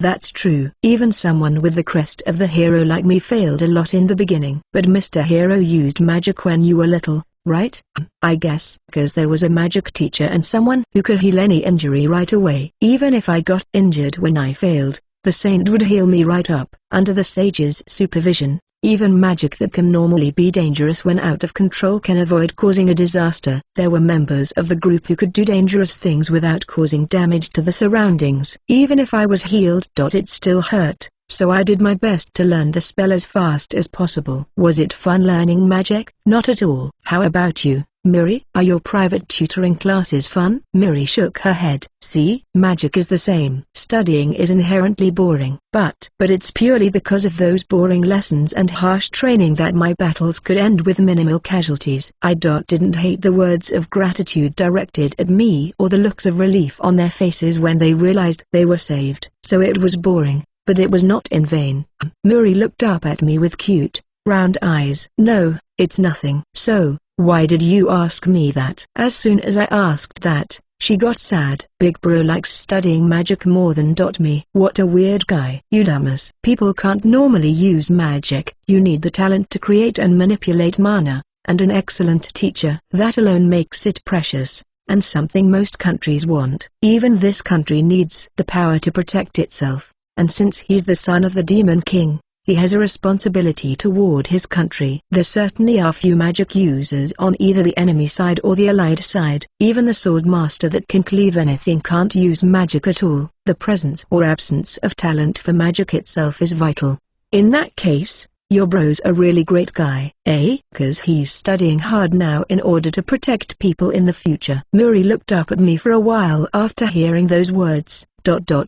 That's true. Even someone with the crest of the hero like me failed a lot in the beginning. But Mr. Hero used magic when you were little, right? I guess. 'Cause there was a magic teacher and someone who could heal any injury right away. Even if I got injured when I failed, the saint would heal me right up. Under the sage's supervision, even magic that can normally be dangerous when out of control can avoid causing a disaster. There were members of the group who could do dangerous things without causing damage to the surroundings. Even if I was healed, it still hurt, so I did my best to learn the spell as fast as possible. Was it fun learning magic? Not at all. How about you, Muri? Are your private tutoring classes fun? Muri shook her head. See, magic is the same. Studying is inherently boring. But it's purely because of those boring lessons and harsh training that my battles could end with minimal casualties. I didn't hate the words of gratitude directed at me or the looks of relief on their faces when they realized they were saved. So it was boring, but it was not in vain. Muri looked up at me with cute, round eyes. No, it's nothing. So, why did you ask me that? As soon as I asked that, she got sad. Big bro likes studying magic more than me. What a weird guy. You dumbass. People can't normally use magic. You need the talent to create and manipulate mana, and an excellent teacher. That alone makes it precious, and something most countries want. Even this country needs the power to protect itself, and since he's the son of the Demon King, he has a responsibility toward his country. There certainly are few magic users on either the enemy side or the allied side. Even the sword master that can cleave anything can't use magic at all. The presence or absence of talent for magic itself is vital. In that case, your bro's a really great guy, eh? 'Cause he's studying hard now in order to protect people in the future. Muri looked up at me for a while after hearing those words.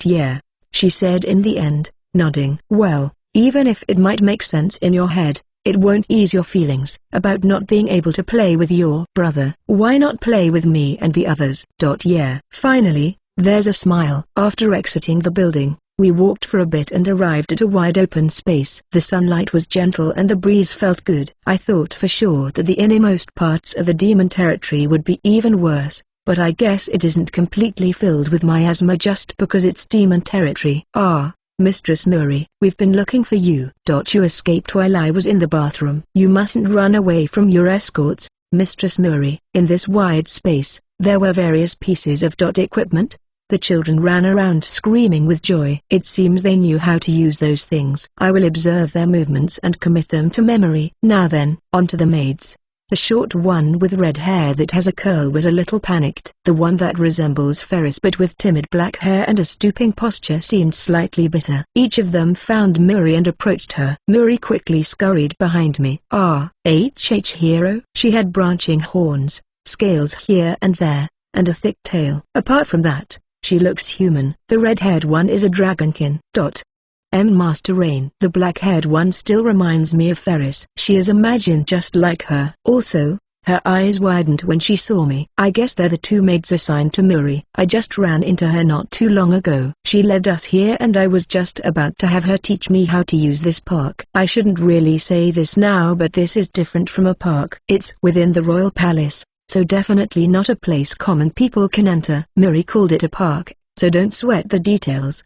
Yeah, she said in the end, nodding. Well, even if it might make sense in your head, it won't ease your feelings about not being able to play with your brother. Why not play with me and the others? Yeah. Finally, there's a smile. After exiting the building, we walked for a bit and arrived at a wide open space. The sunlight was gentle and the breeze felt good. I thought for sure that the innermost parts of the demon territory would be even worse, but I guess it isn't completely filled with miasma just because it's demon territory. Ah, Mistress Muri, we've been looking for you. You escaped while I was in the bathroom. You mustn't run away from your escorts, Mistress Muri. In this wide space, there were various pieces of equipment. The children ran around screaming with joy. It seems they knew how to use those things. I will observe their movements and commit them to memory. Now then, on to the maids. The short one with red hair that has a curl was a little panicked. The one that resembles Ferris but with timid black hair and a stooping posture seemed slightly bitter. Each of them found Muri and approached her. Muri quickly scurried behind me. Hero? She had branching horns, scales here and there, and a thick tail. Apart from that, she looks human. The red-haired one is a dragonkin. Master Rain. The black-haired one still reminds me of Ferris. She is imagined just like her. Also, her eyes widened when she saw me. I guess they're the two maids assigned to Muri. I just ran into her not too long ago. She led us here and I was just about to have her teach me how to use this park. I shouldn't really say this now, but this is different from a park. It's within the royal palace, so definitely not a place common people can enter. Muri called it a park, so don't sweat the details.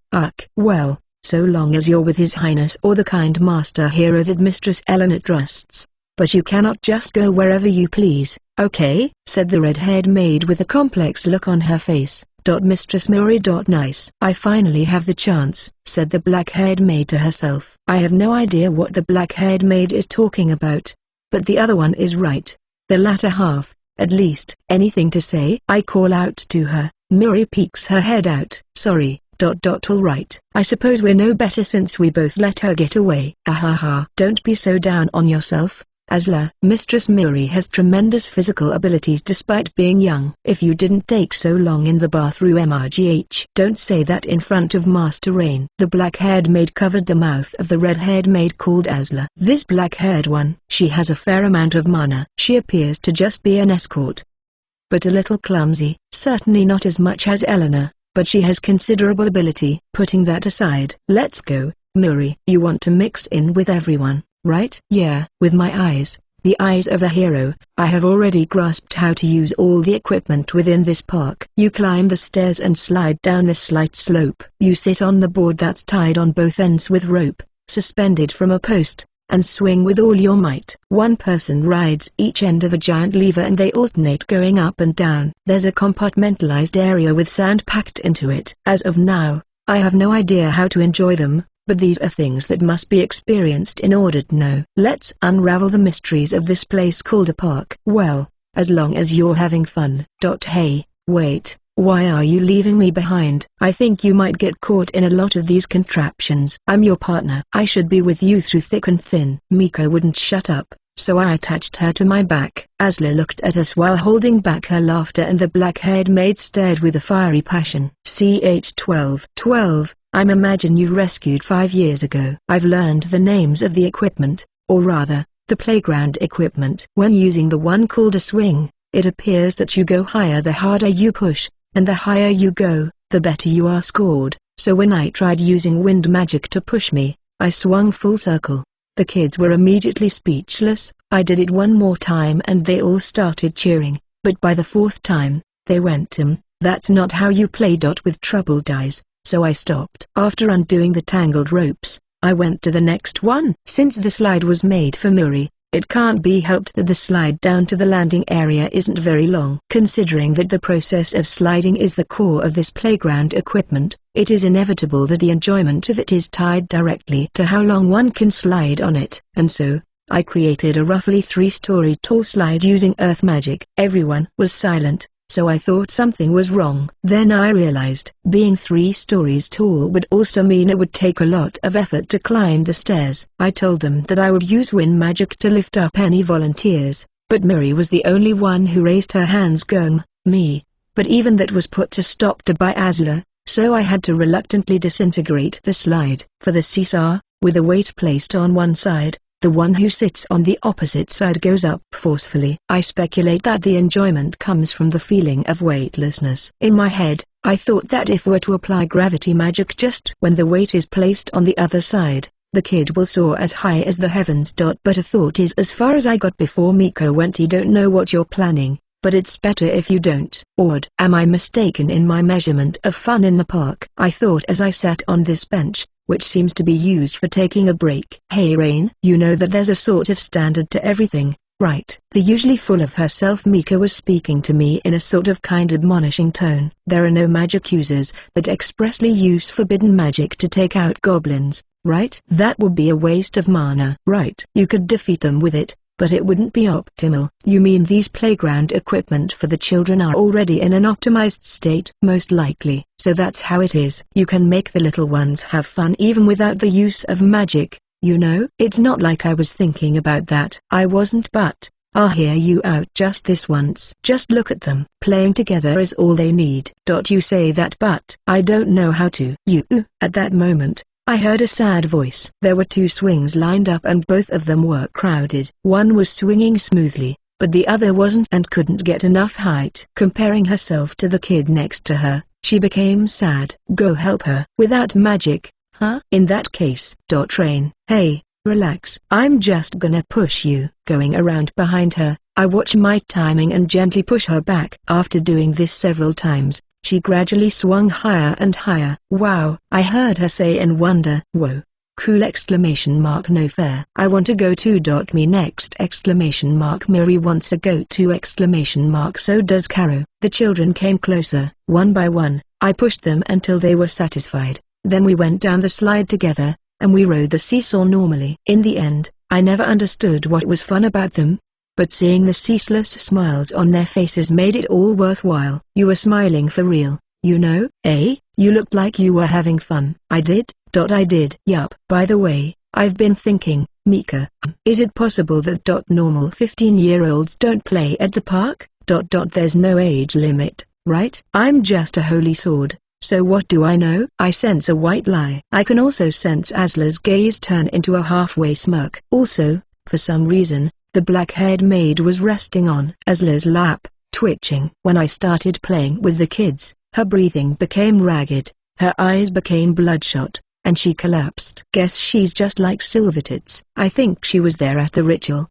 Well, so long as you're with His Highness or the kind master hero that Mistress Eleanor trusts. But you cannot just go wherever you please, okay? Said the red-haired maid with a complex look on her face. Mistress Muri. Nice. I finally have the chance, said the black-haired maid to herself. I have no idea what the black-haired maid is talking about, but the other one is right. The latter half, at least. Anything to say? I call out to her. Muri peeks her head out. Sorry. All right. I suppose we're no better since we both let her get away. Ahaha. Don't be so down on yourself, Asla. Mistress Muri has tremendous physical abilities despite being young. If you didn't take so long in the bathroom MRGH. Don't say that in front of Master Rain. The black-haired maid covered the mouth of the red-haired maid called Asla. This black-haired one. She has a fair amount of mana. She appears to just be an escort, but a little clumsy. Certainly not as much as Eleanor, but she has considerable ability. Putting that aside, let's go, Muri. You want to mix in with everyone, right? Yeah. With my eyes, the eyes of a hero, I have already grasped how to use all the equipment within this park. You climb the stairs and slide down the slight slope. You sit on the board that's tied on both ends with rope, suspended from a post, and swing with all your might. One person rides each end of a giant lever and they alternate going up and down. There's a compartmentalized area with sand packed into it. As of now, I have no idea how to enjoy them, but these are things that must be experienced in order to know. Let's unravel the mysteries of this place called a park. Well, as long as you're having fun. Hey, wait. Why are you leaving me behind? I think you might get caught in a lot of these contraptions. I'm your partner. I should be with you through thick and thin. Mika wouldn't shut up, so I attached her to my back. Asla looked at us while holding back her laughter and the black-haired maid stared with a fiery passion. CH-12. I'm imagine you rescued 5 years ago. I've learned the names of the equipment, or rather, the playground equipment. When using the one called a swing, it appears that you go higher the harder you push, and the higher you go, the better you are scored. So when I tried using wind magic to push me, I swung full circle. The kids were immediately speechless. I did it one more time and they all started cheering, but by the fourth time, they went that's not how you play. With troubled eyes, so I stopped. After undoing the tangled ropes, I went to the next one. Since the slide was made for Muri, it can't be helped that the slide down to the landing area isn't very long. Considering that the process of sliding is the core of this playground equipment, it is inevitable that the enjoyment of it is tied directly to how long one can slide on it. And so, I created a roughly 3-story tall slide using earth magic. Everyone was silent, so I thought something was wrong. Then I realized, being 3 stories tall would also mean it would take a lot of effort to climb the stairs. I told them that I would use wind magic to lift up any volunteers, but Miri was the only one who raised her hands going, me. But even that was put to stop by Asla, so I had to reluctantly disintegrate the slide. For the seesaw, with a weight placed on one side, the one who sits on the opposite side goes up forcefully. I speculate that the enjoyment comes from the feeling of weightlessness. In my head, I thought that if we're to apply gravity magic just when the weight is placed on the other side, the kid will soar as high as the heavens. But a thought is as far as I got before Miko went. You don't know what you're planning, but it's better if you don't. Odd. Am I mistaken in my measurement of fun in the park? I thought as I sat on this bench, which seems to be used for taking a break. Hey Rain, you know that there's a sort of standard to everything, right? The usually full of herself Mika was speaking to me in a sort of kind admonishing tone. There are no magic users that expressly use forbidden magic to take out goblins, right? That would be a waste of mana. Right. You could defeat them with it, but it wouldn't be optimal. You mean these playground equipment for the children are already in an optimized state? Most likely. So that's how it is. You can make the little ones have fun even without the use of magic, you know? It's not like I was thinking about that. I wasn't, but I'll hear you out just this once. Just look at them. Playing together is all they need. You say that, but I don't know how to. At that moment, I heard a sad voice. There were 2 swings lined up and both of them were crowded. One was swinging smoothly, but the other wasn't and couldn't get enough height. Comparing herself to the kid next to her, she became sad. Go help her. Without magic, huh? In that case. Rain. Hey, relax. I'm just gonna push you. Going around behind her, I watch my timing and gently push her back. After doing this several times, she gradually swung higher and higher. Wow, I heard her say in wonder. Whoa. Cool! No fair. I want to go too. Me next! Miri wants a go too! So does Caro. The children came closer. One by one, I pushed them until they were satisfied. Then we went down the slide together, and we rode the seesaw normally. In the end, I never understood what was fun about them, but seeing the ceaseless smiles on their faces made it all worthwhile. You were smiling for real, you know? You looked like you were having fun. I did. I did. Yup. By the way, I've been thinking, Mika, is it possible that normal 15-year-olds don't play at the park? There's no age limit, right? I'm just a holy sword, so what do I know? I sense a white lie. I can also sense Asla's gaze turn into a halfway smirk. Also, for some reason, the black-haired maid was resting on Asla's lap, twitching. When I started playing with the kids, her breathing became ragged, her eyes became bloodshot, and she collapsed. Guess she's just like Silvertits. I think she was there at the ritual.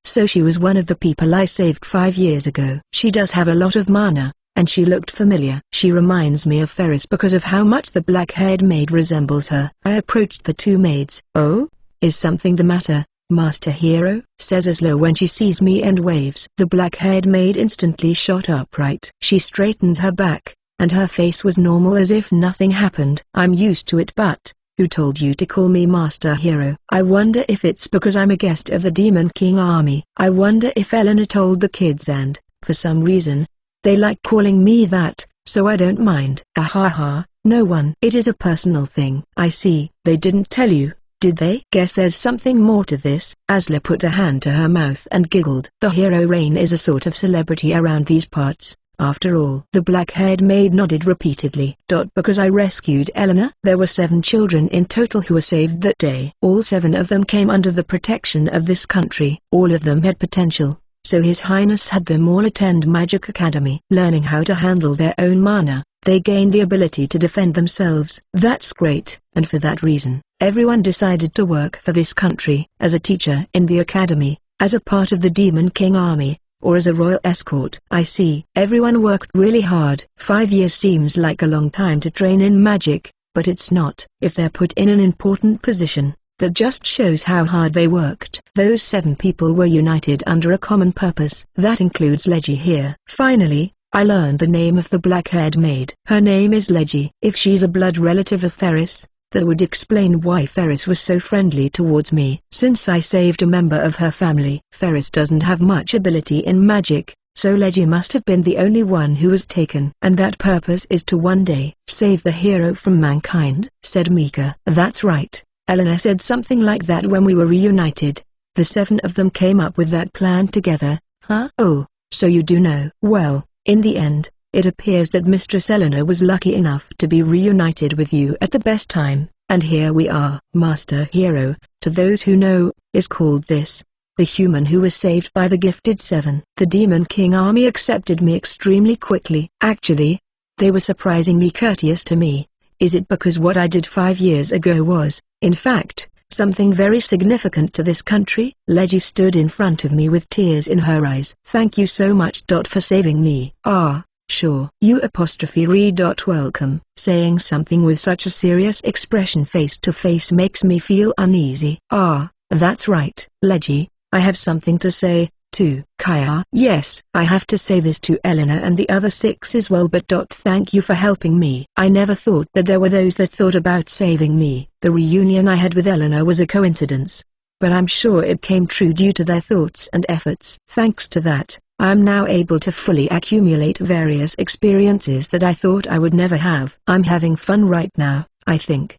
So she was one of the people I saved 5 years ago. She does have a lot of mana, and she looked familiar. She reminds me of Ferris because of how much the black-haired maid resembles her. I approached the 2 maids. Oh? Is something the matter, Master Hero? Says Aslo when she sees me and waves. The black-haired maid instantly shot upright. She straightened her back, and her face was normal as if nothing happened. I'm used to it, but who told you to call me Master Hero? I wonder if it's because I'm a guest of the Demon King army. I wonder if Eleanor told the kids and, for some reason, they like calling me that, so I don't mind. Ahaha, no one. It is a personal thing. I see. They didn't tell you, did they? Guess there's something more to this. Asla put a hand to her mouth and giggled. The hero Rain is a sort of celebrity around these parts. After all, the black-haired maid nodded repeatedly. Because I rescued Eleanor? There were 7 children in total who were saved that day. All 7 of them came under the protection of this country. All of them had potential, so His Highness had them all attend Magic Academy. Learning how to handle their own mana, they gained the ability to defend themselves. That's great, and for that reason, Everyone decided to work for this country, as a teacher in the academy, as a part of the Demon King army, or as a royal escort. I see. Everyone worked really hard. 5 years seems like a long time to train in magic, but it's not. If they're put in an important position, that just shows how hard they worked. Those 7 people were united under a common purpose. That includes Leggy here. Finally, I learned the name of the black-haired maid. Her name is Leggy. If she's a blood relative of Ferris, that would explain why Ferris was so friendly towards me. Since I saved a member of her family. Ferris doesn't have much ability in magic, so Leggy must have been the only one who was taken. And that purpose is to one day save the hero from mankind, said Mika. That's right. Eleanor said something like that when we were reunited. The 7 of them came up with that plan together, huh? Oh, so you do know. Well, in the end, it appears that Mistress Eleanor was lucky enough to be reunited with you at the best time, and here we are. Master Hero, to those who know, is called this. The human who was saved by the gifted 7. The Demon King army accepted me extremely quickly. Actually, they were surprisingly courteous to me. Is it because what I did 5 years ago was, in fact, something very significant to this country? Leggy stood in front of me with tears in her eyes. Thank you so much. For saving me. Ah, sure. You re. Welcome. Saying something with such a serious expression face to face makes me feel uneasy. Ah, that's right. Leggy, I have something to say, too. Kaya. Yes, I have to say this to Eleanor and the other 6 as well, but thank you for helping me. I never thought that there were those that thought about saving me. The reunion I had with Eleanor was a coincidence, but I'm sure it came true due to their thoughts and efforts. Thanks to that, I am now able to fully accumulate various experiences that I thought I would never have. I'm having fun right now, I think.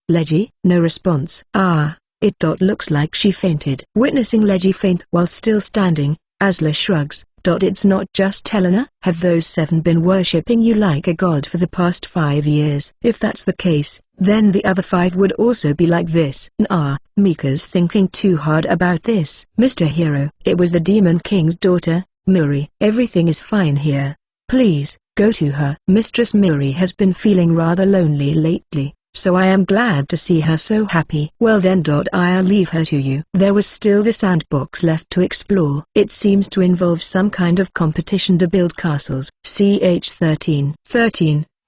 Leggy? No response. It looks like she fainted. Witnessing Leggy faint while still standing, Asla shrugs. It's not just Eleanor. Have those 7 been worshipping you like a god for the past 5 years? If that's the case, then the other 5 would also be like this. Mika's thinking too hard about this. Mr. Hero, it was the Demon King's daughter, Muri. Everything is fine here. Please, go to her. Mistress Muri has been feeling rather lonely lately, so I am glad to see her so happy. Well then. I'll leave her to you. There was still the sandbox left to explore. It seems to involve some kind of competition to build castles. Ch 13.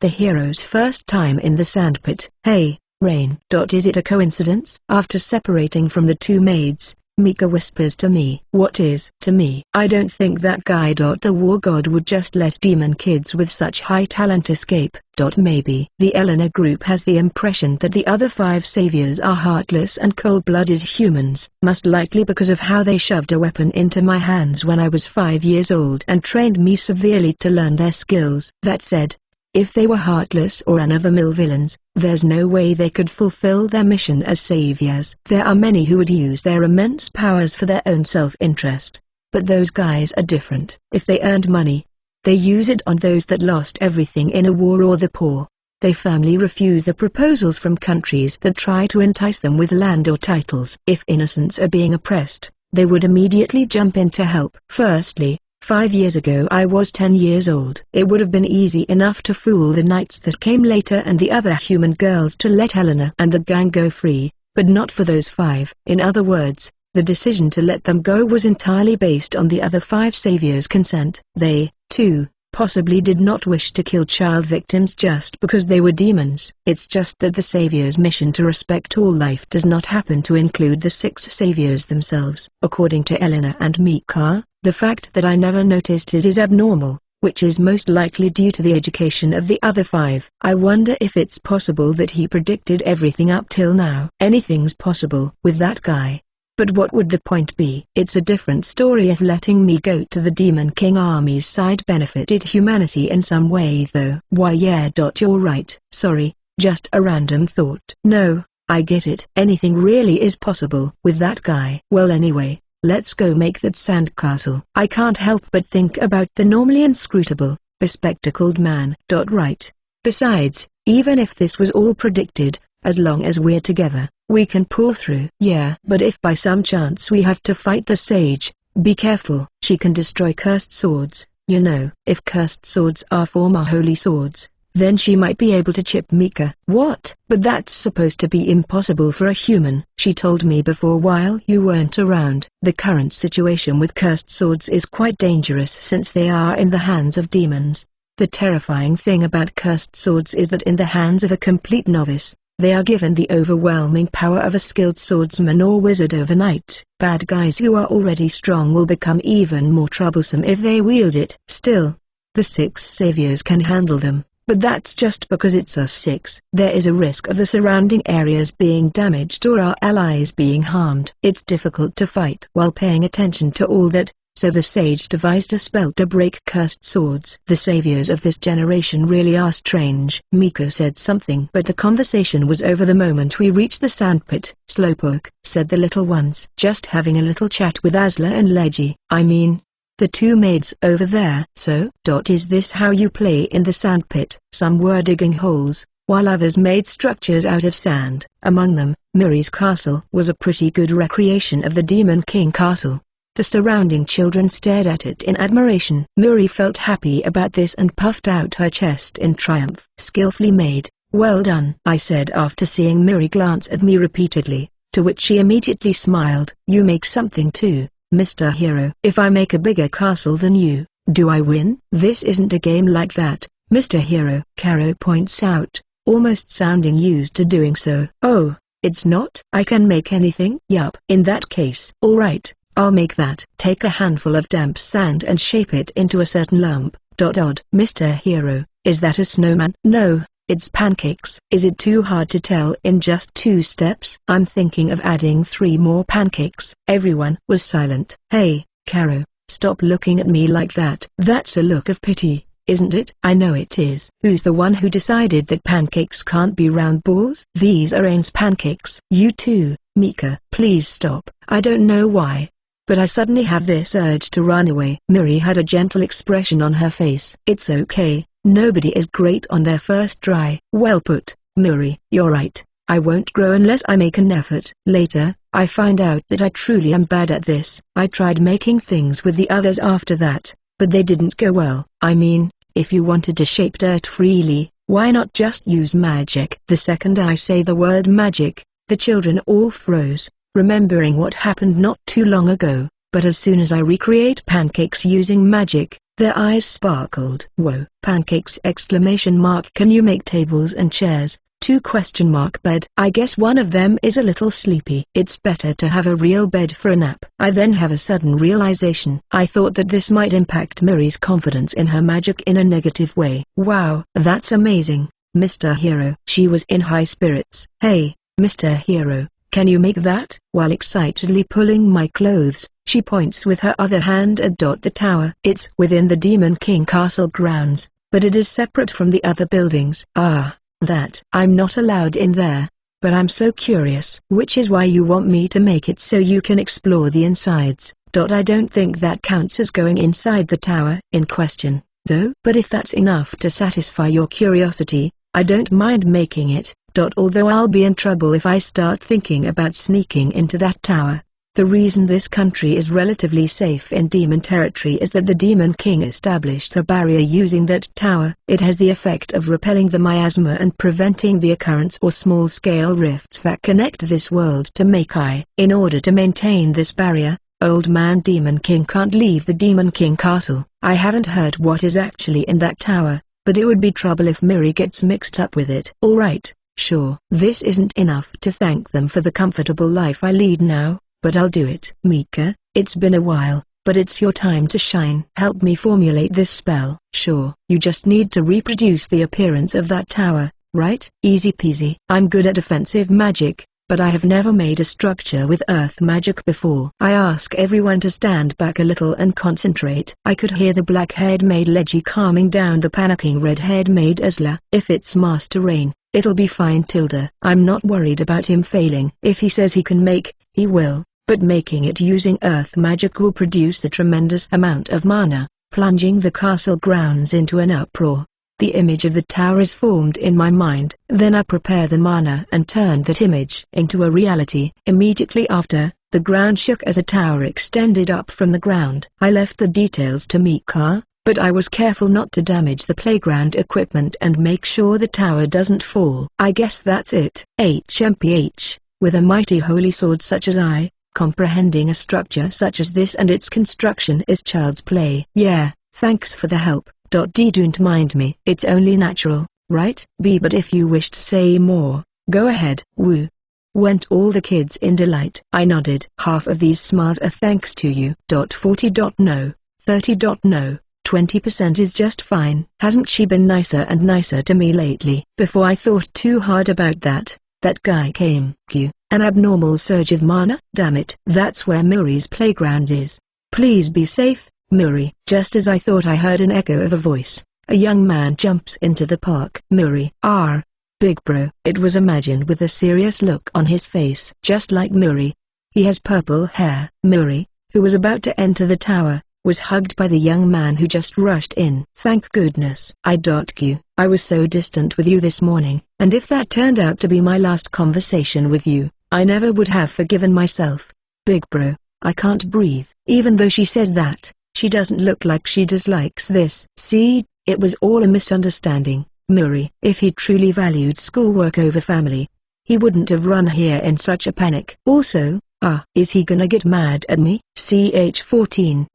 The hero's first time in the sandpit. Hey, Rain. Is it a coincidence? After separating from the 2 maids, Mika whispers to me. What is? To me. I don't think that guy. The war god would just let demon kids with such high talent escape. Maybe. The Eleanor group has the impression that the other 5 saviors are heartless and cold-blooded humans. Most likely because of how they shoved a weapon into my hands when I was 5 years old and trained me severely to learn their skills. That said, if they were heartless or run-of-the-mill villains, there's no way they could fulfill their mission as saviors. There are many who would use their immense powers for their own self-interest. But those guys are different. If they earned money, they use it on those that lost everything in a war or the poor. They firmly refuse the proposals from countries that try to entice them with land or titles. If innocents are being oppressed, they would immediately jump in to help. Firstly, 5 years ago I was 10 years old. It would have been easy enough to fool the knights that came later and the other human girls to let Eleanor and the gang go free, but not for those 5. In other words, the decision to let them go was entirely based on the other 5 saviors' consent. They, too, possibly did not wish to kill child victims just because they were demons. It's just that the saviors' mission to respect all life does not happen to include the 6 saviors themselves. According to Eleanor and Mika, the fact that I never noticed it is abnormal, which is most likely due to the education of the other 5. I wonder if it's possible that he predicted everything up till now. Anything's possible with that guy. But what would the point be? It's a different story if letting me go to the Demon King army's side benefited humanity in some way though. Why yeah. You're right. Sorry, just a random thought. No, I get it. Anything really is possible with that guy. Well anyway, let's go make that sandcastle. I can't help but think about the normally inscrutable, bespectacled man. Right. Besides, even if this was all predicted, as long as we're together, we can pull through. Yeah. But if by some chance we have to fight the sage, be careful. She can destroy cursed swords, you know. If cursed swords are former holy swords, then she might be able to chip Mika. What? But that's supposed to be impossible for a human. She told me before while you weren't around. The current situation with cursed swords is quite dangerous since they are in the hands of demons. The terrifying thing about cursed swords is that in the hands of a complete novice, they are given the overwhelming power of a skilled swordsman or wizard overnight. Bad guys who are already strong will become even more troublesome if they wield it. Still, the 6 saviors can handle them, but that's just because it's us 6. There is a risk of the surrounding areas being damaged or our allies being harmed. It's difficult to fight while paying attention to all that, so the sage devised a spell to break cursed swords. The saviors of this generation really are strange. Mika said something, but the conversation was over the moment we reached the sandpit. Slowpoke, said the little ones. Just having a little chat with Asla and Leggy. I mean, the 2 maids over there. So, is this how you play in the sandpit? Some were digging holes, while others made structures out of sand. Among them, Miri's castle was a pretty good recreation of the Demon King castle. The surrounding children stared at it in admiration. Miri felt happy about this and puffed out her chest in triumph. Skillfully made, well done, I said after seeing Miri glance at me repeatedly, to which she immediately smiled. You make something too, Mr. Hero. If I make a bigger castle than you, do I win? This isn't a game like that, Mr. Hero, Karo points out, almost sounding used to doing so. Oh, it's not? I can make anything? Yup. In that case, alright. I'll make that. Take a handful of damp sand and shape it into a certain lump. Mr. Hero, is that a snowman? No, it's pancakes. Is it too hard to tell in just 2 steps? I'm thinking of adding 3 more pancakes. Everyone was silent. Hey, Karo, stop looking at me like that. That's a look of pity, isn't it? I know it is. Who's the one who decided that pancakes can't be round balls? These are Ain's pancakes. You too, Mika. Please stop. I don't know why, but I suddenly have this urge to run away. Miri had a gentle expression on her face. It's okay, nobody is great on their first try. Well put, Miri. You're right, I won't grow unless I make an effort. Later, I find out that I truly am bad at this. I tried making things with the others after that, but they didn't go well. I mean, if you wanted to shape dirt freely, why not just use magic? The second I say the word magic, the children all froze, remembering what happened not too long ago, but as soon as I recreate pancakes using magic, their eyes sparkled. Whoa! Pancakes! Exclamation mark. Can you make tables and chairs? 2 question mark. Bed. I guess one of them is a little sleepy. It's better to have a real bed for a nap. I then have a sudden realization. I thought that this might impact Miri's confidence in her magic in a negative way. Wow! That's amazing, Mr. Hero. She was in high spirits. Hey, Mr. Hero, can you make that? While excitedly pulling my clothes, she points with her other hand at the tower. It's within the Demon King castle grounds, but it is separate from the other buildings. Ah, that. I'm not allowed in there, but I'm so curious. Which is why you want me to make it so you can explore the insides. I don't think that counts as going inside the tower in question, though. But if that's enough to satisfy your curiosity, I don't mind making it. Although I'll be in trouble if I start thinking about sneaking into that tower. The reason this country is relatively safe in demon territory is that the Demon King established a barrier using that tower. It has the effect of repelling the miasma and preventing the occurrence or small-scale rifts that connect this world to Makai. In order to maintain this barrier, Old Man Demon King can't leave the Demon King castle. I haven't heard what is actually in that tower, but it would be trouble if Miri gets mixed up with it. Alright. Sure. This isn't enough to thank them for the comfortable life I lead now, but I'll do it. Mika, it's been a while, but it's your time to shine. Help me formulate this spell. Sure. You just need to reproduce the appearance of that tower, right? Easy peasy. I'm good at defensive magic, but I have never made a structure with earth magic before. I ask everyone to stand back a little and concentrate. I could hear the black-haired maid Leggy calming down the panicking red-haired maid Asla. If it's Master Rain, it'll be fine. I'm not worried about him failing. If he says he can make, he will, but making it using earth magic will produce a tremendous amount of mana, plunging the castle grounds into an uproar. The image of the tower is formed in my mind. Then I prepare the mana and turn that image into a reality. Immediately after, the ground shook as a tower extended up from the ground. I left the details to Mika, but I was careful not to damage the playground equipment and make sure the tower doesn't fall. I guess that's it. HMPH, with a mighty holy sword such as I, comprehending a structure such as this and its construction is child's play. Yeah, thanks for the help. D. Don't mind me. It's only natural, right? B. But if you wish to say more, go ahead. Woo. Went all the kids in delight. I nodded. Half of these smiles are thanks to you. 40. No. 30. No. 20% is just fine. Hasn't she been nicer and nicer to me lately? Before I thought too hard about that guy came. An abnormal surge of mana? Damn it. That's where Muri's playground is. Please be safe, Muri. Just as I thought I heard an echo of a voice, a young man jumps into the park. Muri. Big bro. It was Imagine with a serious look on his face. Just like Muri. He has purple hair. Muri, who was about to enter the tower, was hugged by the young man who just rushed in. Thank goodness. I was so distant with you this morning, and if that turned out to be my last conversation with you, I never would have forgiven myself. Big bro, I can't breathe. Even though she says that, she doesn't look like she dislikes this. See, it was all a misunderstanding, Muri. If he truly valued schoolwork over family, he wouldn't have run here in such a panic. Also, is he gonna get mad at me? Ch 14.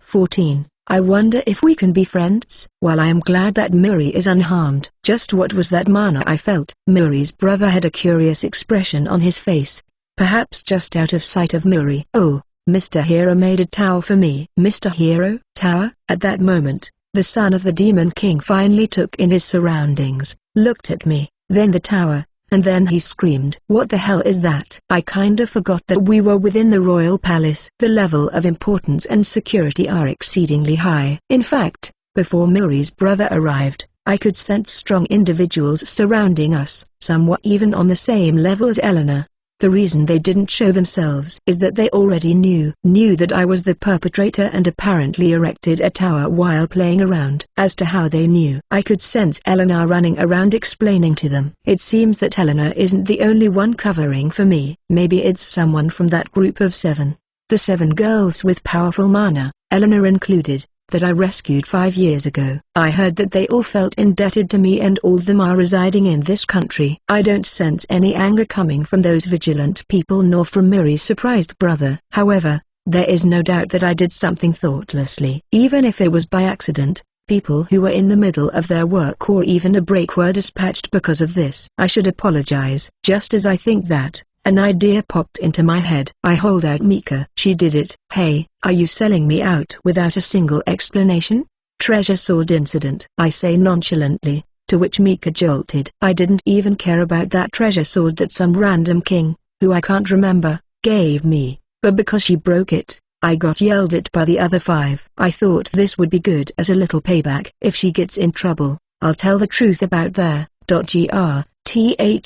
I wonder if we can be friends? While I am glad that Muri is unharmed. Just what was that mana I felt? Muri's brother had a curious expression on his face. Perhaps just out of sight of Muri. Oh, Mr. Hero made a tower for me. Mr. Hero? Tower? At that moment, the son of the Demon King finally took in his surroundings, looked at me, then the tower. And then he screamed. What the hell is that? I kinda forgot that we were within the royal palace. The level of importance and security are exceedingly high. In fact, before Muri's brother arrived, I could sense strong individuals surrounding us, somewhat even on the same level as Eleanor. The reason they didn't show themselves is that they already knew that I was the perpetrator and apparently erected a tower while playing around. As to how they knew, I could sense Eleanor running around explaining to them. It seems that Eleanor isn't the only one covering for me. Maybe it's someone from that group of 7. The 7 girls with powerful mana, Eleanor included, that I rescued 5 years ago. I heard that they all felt indebted to me and all of them are residing in this country. I don't sense any anger coming from those vigilant people nor from Muri's surprised brother. However, there is no doubt that I did something thoughtlessly. Even if it was by accident, people who were in the middle of their work or even a break were dispatched because of this. I should apologize. Just as I think that, an idea popped into my head. I hold out Mika. She did it. Hey, are you selling me out without a single explanation? Treasure sword incident, I say nonchalantly, to which Mika jolted. I didn't even care about that treasure sword that some random king, who I can't remember, gave me, but because she broke it, I got yelled at by the other 5. I thought this would be good as a little payback. If she gets in trouble, I'll tell the truth about there.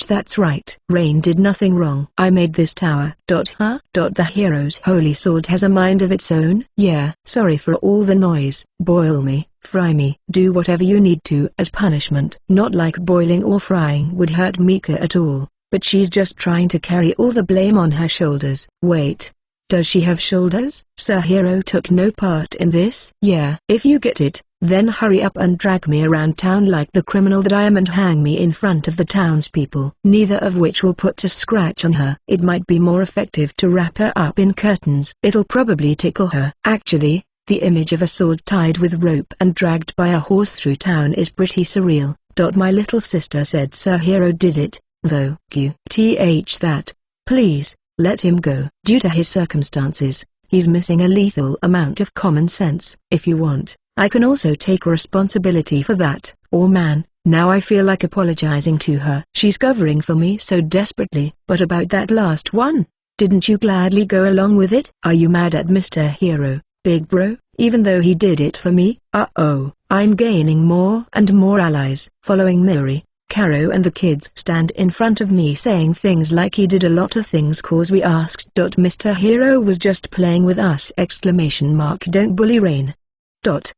That's right. Rain did nothing wrong. I made this tower. The hero's holy sword has a mind of its own. Yeah. Sorry for all the noise. Boil me, fry me. Do whatever you need to as punishment. Not like boiling or frying would hurt Mika at all, but she's just trying to carry all the blame on her shoulders. Wait. Does she have shoulders? Sir Hero took no part in this? Yeah. If you get it, then hurry up and drag me around town like the criminal that I am and hang me in front of the townspeople. Neither of which will put a scratch on her. It might be more effective to wrap her up in curtains. It'll probably tickle her. Actually, the image of a sword tied with rope and dragged by a horse through town is pretty surreal. My little sister said Sir Hero did it, though. That. Please, let him go. Due to his circumstances, he's missing a lethal amount of common sense. If you want, I can also take responsibility for that. Oh man, now I feel like apologizing to her. She's covering for me so desperately. But about that last one, didn't you gladly go along with it? Are you mad at Mr. Hero, big bro, even though he did it for me? Uh-oh, I'm gaining more and more allies. Following Miri, Caro and the kids stand in front of me saying things like he did a lot of things cause we asked. Mr. Hero was just playing with us! Don't bully Rain.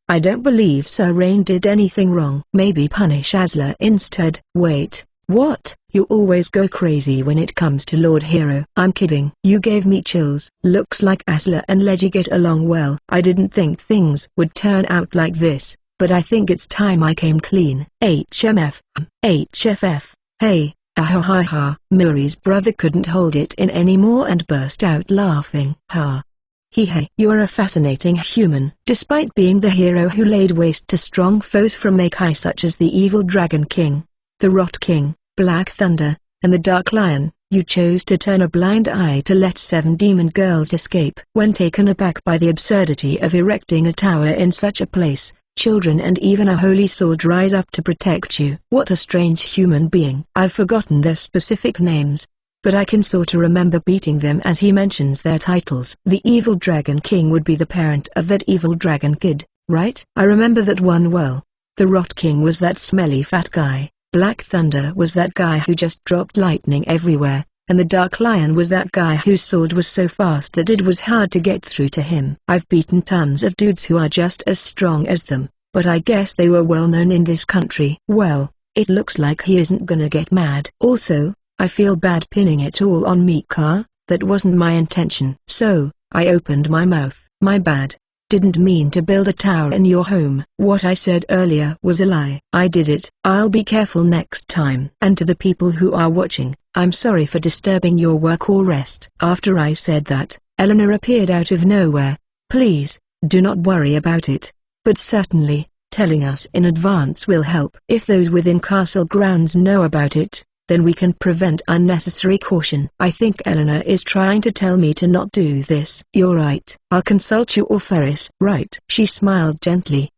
I don't believe Sir Rain did anything wrong. Maybe punish Asla instead. Wait, what? You always go crazy when it comes to Lord Hero. I'm kidding. You gave me chills. Looks like Asla and Leggy get along well. I didn't think things would turn out like this, but I think it's time I came clean. HMF, HFF, hey, ah ha ha. Muri's brother couldn't hold it in anymore and burst out laughing. Ha. Hey, you are a fascinating human. Despite being the hero who laid waste to strong foes from Makai such as the evil Dragon King, the Rot King, Black Thunder, and the Dark Lion, you chose to turn a blind eye to let 7 demon girls escape. When taken aback by the absurdity of erecting a tower in such a place, children and even a holy sword rise up to protect you. What a strange human being. I've forgotten their specific names, but I can sorta remember beating them as he mentions their titles. The evil Dragon King would be the parent of that evil dragon kid, right? I remember that one well. The Rot King was that smelly fat guy. Black Thunder was that guy who just dropped lightning everywhere, and the Dark Lion was that guy whose sword was so fast that it was hard to get through to him. I've beaten tons of dudes who are just as strong as them, but I guess they were well known in this country. Well, it looks like he isn't gonna get mad. Also, I feel bad pinning it all on Mika. That wasn't my intention. So, I opened my mouth. My bad. Didn't mean to build a tower in your home. What I said earlier was a lie. I did it. I'll be careful next time. And to the people who are watching, I'm sorry for disturbing your work or rest. After I said that, Eleanor appeared out of nowhere. Please, do not worry about it. But certainly, telling us in advance will help. If those within castle grounds know about it, then we can prevent unnecessary caution. I think Eleanor is trying to tell me to not do this. You're right. I'll consult you or Ferris. Right. She smiled gently.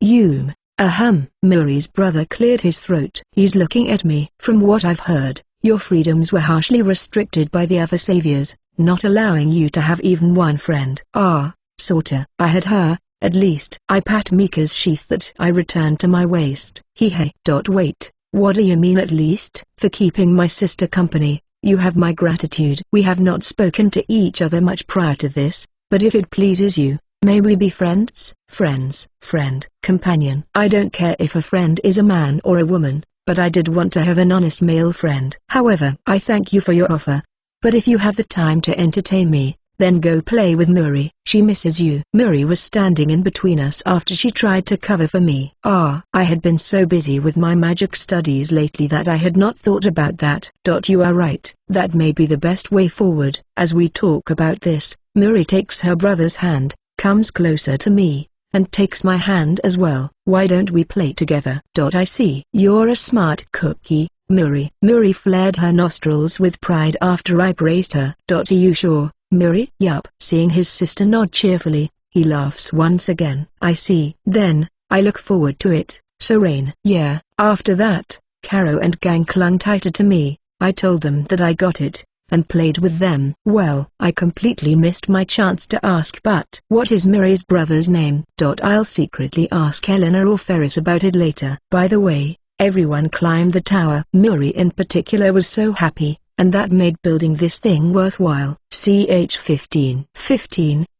Muri's brother cleared his throat. He's looking at me. From what I've heard, your freedoms were harshly restricted by the other saviors, not allowing you to have even one friend. Sorta. I had her, at least. I pat Mika's sheath that I returned to my waist. Wait. What do you mean at least? For keeping my sister company, you have my gratitude. We have not spoken to each other much prior to this, but if it pleases you, may we be friends? Friend, companion. I don't care if a friend is a man or a woman, but I did want to have an honest male friend. However, I thank you for your offer. But if you have the time to entertain me, then go play with Muri. She misses you. Muri was standing in between us after she tried to cover for me. I had been so busy with my magic studies lately that I had not thought about that. You are right. That may be the best way forward. As we talk about this, Muri takes her brother's hand, comes closer to me, and takes my hand as well. Why don't we play together? I see. You're a smart cookie, Muri. Muri flared her nostrils with pride after I praised her. Are you sure, Muri? Yup. Seeing his sister nod cheerfully, he laughs once again. I see. Then, I look forward to it. So Rain. Yeah. After that, Caro and Gang clung tighter to me. I told them that I got it, and played with them. Well, I completely missed my chance to ask, but what is Muri's brother's name? I'll secretly ask Eleanor or Ferris about it later. By the way, everyone climbed the tower. Muri in particular was so happy, and that made building this thing worthwhile. Ch 15.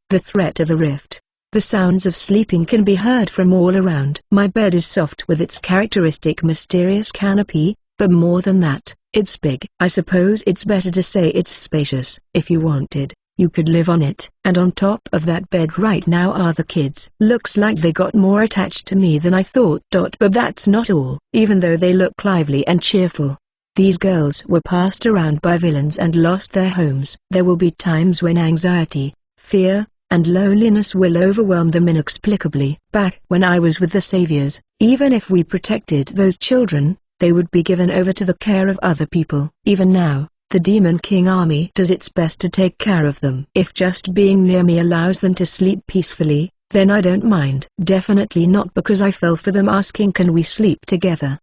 The threat of a rift. The sounds of sleeping can be heard from all around. My bed is soft with its characteristic mysterious canopy, but more than that, it's big. I suppose it's better to say it's spacious. If you wanted, you could live on it. And on top of that bed right now are the kids. Looks like they got more attached to me than I thought. But that's not all. Even though they look lively and cheerful, these girls were passed around by villains and lost their homes. There will be times when anxiety, fear, and loneliness will overwhelm them inexplicably. Back when I was with the saviors, even if we protected those children, they would be given over to the care of other people. Even now, the Demon King army does its best to take care of them. If just being near me allows them to sleep peacefully, then I don't mind. Definitely not because I fell for them asking can we sleep together.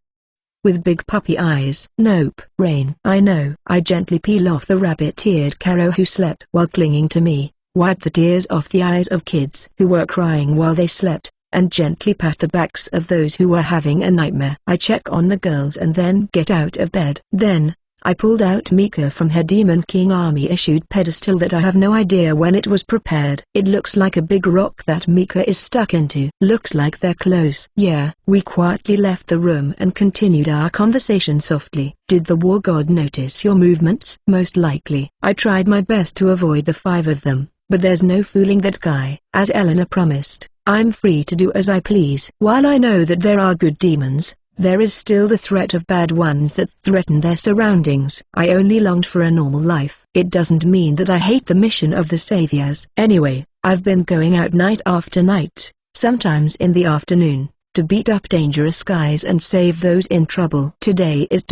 With big puppy eyes. Nope. Rain. I know. I gently peel off the rabbit-eared Caro who slept while clinging to me, wipe the tears off the eyes of kids who were crying while they slept, and gently pat the backs of those who were having a nightmare. I check on the girls and then get out of bed. Then, I pulled out Mika from her Demon King army-issued pedestal that I have no idea when it was prepared. It looks like a big rock that Mika is stuck into. Looks like they're close. Yeah. We quietly left the room and continued our conversation softly. Did the war god notice your movements? Most likely. I tried my best to avoid the 5 of them, but there's no fooling that guy. As Eleanor promised, I'm free to do as I please. While I know that there are good demons, there is still the threat of bad ones that threaten their surroundings. I only longed for a normal life. It doesn't mean that I hate the mission of the saviors. Anyway, I've been going out night after night, sometimes in the afternoon, to beat up dangerous guys and save those in trouble. Today is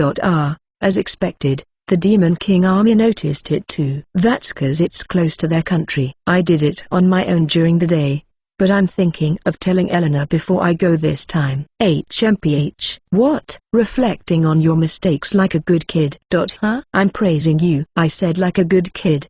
as expected, the Demon King army noticed it too. That's 'cause it's close to their country. I did it on my own during the day, but I'm thinking of telling Eleanor before I go this time. HMPH. What? Reflecting on your mistakes like a good kid. Huh? I'm praising you. I said like a good kid.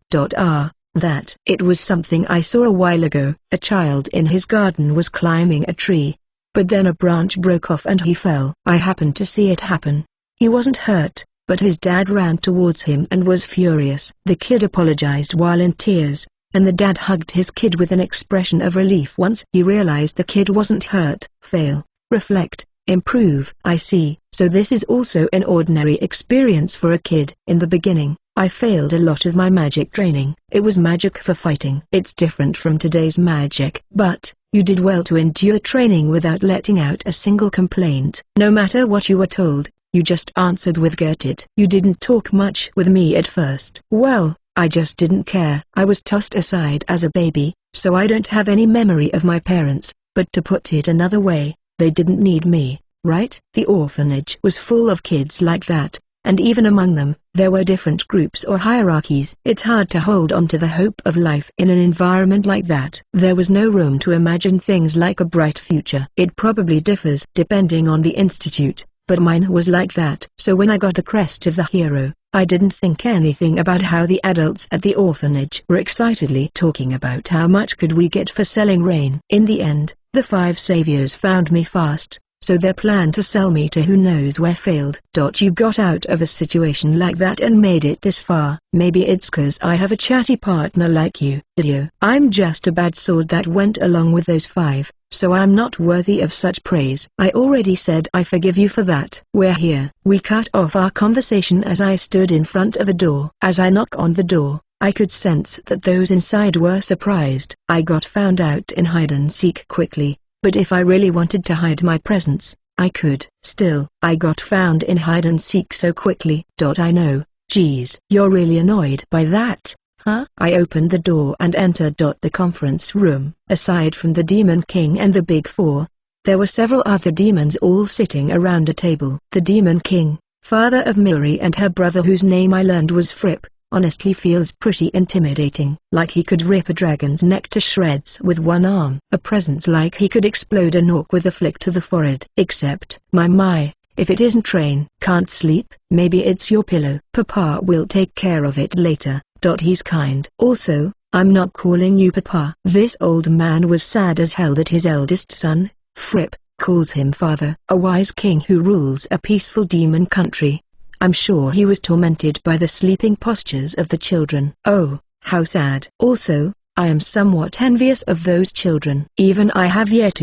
That. It was something I saw a while ago. A child in his garden was climbing a tree, but then a branch broke off and he fell. I happened to see it happen. He wasn't hurt, but his dad ran towards him and was furious. The kid apologized while in tears, and the dad hugged his kid with an expression of relief once he realized the kid wasn't hurt. Fail, reflect, improve. I see. So this is also an ordinary experience for a kid. In the beginning, I failed a lot of my magic training. It was magic for fighting. It's different from today's magic. But you did well to endure training without letting out a single complaint. No matter what you were told, you just answered with "get it." You didn't talk much with me at first. Well, I just didn't care. I was tossed aside as a baby, so I don't have any memory of my parents, but to put it another way, they didn't need me, right? The orphanage was full of kids like that, and even among them, there were different groups or hierarchies. It's hard to hold on to the hope of life in an environment like that. There was no room to imagine things like a bright future. It probably differs depending on the institute, but mine was like that. So when I got the crest of the hero, I didn't think anything about how the adults at the orphanage were excitedly talking about how much could we get for selling rain. In the end, the 5 saviors found me fast, so their plan to sell me to who knows where failed. You got out of a situation like that and made it this far. Maybe it's 'cause I have a chatty partner like you. I'm just a bad sword that went along with those 5. So I'm not worthy of such praise. I already said I forgive you for that. We're here. We cut off our conversation as I stood in front of a door. As I knock on the door, I could sense that those inside were surprised. I got found out in hide-and-seek quickly, but if I really wanted to hide my presence, I could. Still, I got found in hide-and-seek so quickly. I know. Geez. You're really annoyed by that, huh? I opened the door and entered the conference room. Aside from the Demon King and the Big Four, there were several other demons all sitting around a table. The Demon King, father of Miri and her brother whose name I learned was Fripp, honestly feels pretty intimidating. Like he could rip a dragon's neck to shreds with one arm. A presence like he could explode an orc with a flick to the forehead. Except, my, if it isn't Rain. Can't sleep? Maybe it's your pillow. Papa will take care of it later. He's kind. Also, I'm not calling you Papa. This old man was sad as hell that his eldest son, Fripp, calls him father. A wise king who rules a peaceful demon country. I'm sure he was tormented by the sleeping postures of the children. Oh, how sad. Also, I am somewhat envious of those children. Even I have yet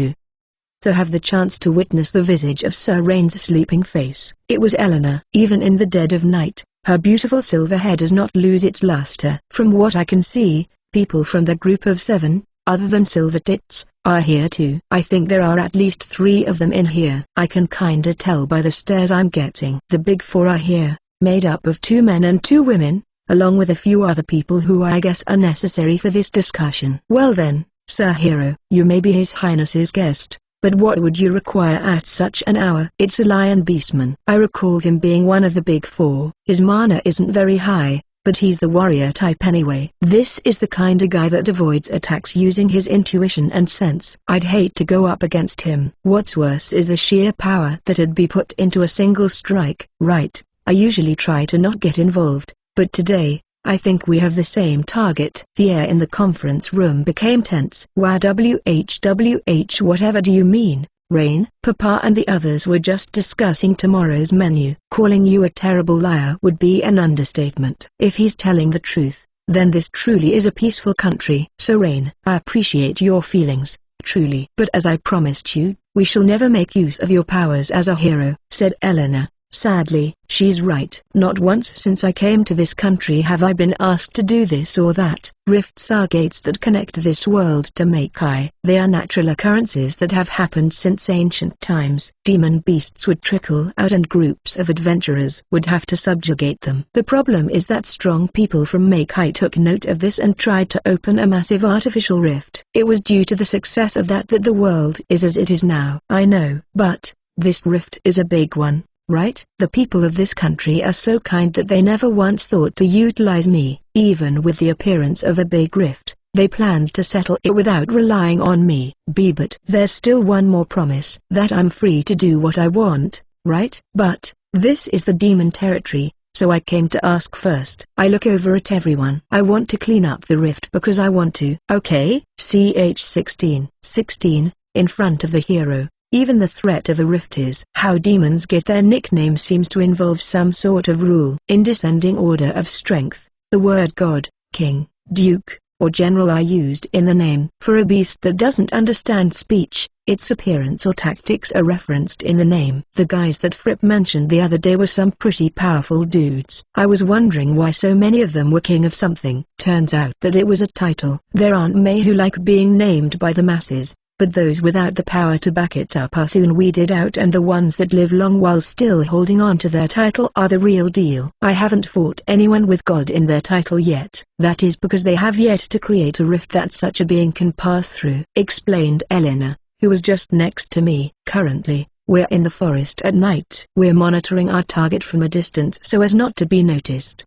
to have the chance to witness the visage of Sir Rain's sleeping face. It was Eleanor. Even in the dead of night, her beautiful silver hair does not lose its luster. From what I can see, people from the group of 7, other than Silver Tits, are here too. I think there are at least 3 of them in here. I can kinda tell by the stares I'm getting. The Big Four are here, made up of 2 men and 2 women, along with a few other people who I guess are necessary for this discussion. Well then, Sir Hero, you may be His Highness's guest, but what would you require at such an hour? It's a lion beastman. I recall him being one of the Big Four. His mana isn't very high, but he's the warrior type anyway. This is the kinda guy that avoids attacks using his intuition and sense. I'd hate to go up against him. What's worse is the sheer power that'd be put into a single strike. Right, I usually try to not get involved, but today, I think we have the same target. The air in the conference room became tense. WHWH, whatever do you mean, Rain? Papa and the others were just discussing tomorrow's menu. Calling you a terrible liar would be an understatement. If he's telling the truth, then this truly is a peaceful country. So Rain, I appreciate your feelings, truly. But as I promised you, we shall never make use of your powers as a hero, said Eleanor. Sadly, she's right. Not once since I came to this country have I been asked to do this or that. Rifts are gates that connect this world to Makai. They are natural occurrences that have happened since ancient times. Demon beasts would trickle out and groups of adventurers would have to subjugate them. The problem is that strong people from Makai took note of this and tried to open a massive artificial rift. It was due to the success of that the world is as it is now. I know, but this rift is a big one. Right? The people of this country are so kind that they never once thought to utilize me. Even with the appearance of a big rift, they planned to settle it without relying on me. But there's still one more promise, that I'm free to do what I want, right? But this is the demon territory, so I came to ask first. I look over at everyone. I want to clean up the rift because I want to. Okay? CH16. 16, in front of the hero. Even the threat of a rift is. How demons get their nickname seems to involve some sort of rule. In descending order of strength, the word god, king, duke, or general are used in the name. For a beast that doesn't understand speech, its appearance or tactics are referenced in the name. The guys that Fripp mentioned the other day were some pretty powerful dudes. I was wondering why so many of them were king of something. Turns out that it was a title. There aren't many who like being named by the masses, but those without the power to back it up are soon weeded out, and the ones that live long while still holding on to their title are the real deal. I haven't fought anyone with God in their title yet. That is because they have yet to create a rift that such a being can pass through, explained Elena, who was just next to me. Currently, we're in the forest at night. We're monitoring our target from a distance so as not to be noticed.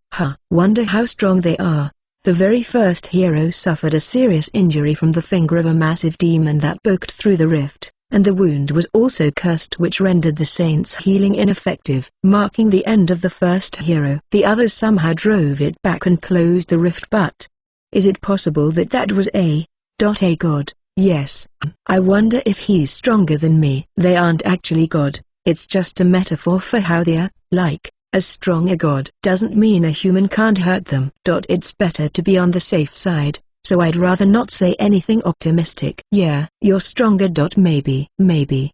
Wonder how strong they are. The very first hero suffered a serious injury from the finger of a massive demon that poked through the rift, and the wound was also cursed, which rendered the saint's healing ineffective, marking the end of the first hero. The others somehow drove it back and closed the rift, but is it possible that that was a god? Yes. I wonder if he's stronger than me. They aren't actually God, it's just a metaphor for how they are, like. As strong a god doesn't mean a human can't hurt them. It's better to be on the safe side, so I'd rather not say anything optimistic. Yeah, you're stronger. Maybe.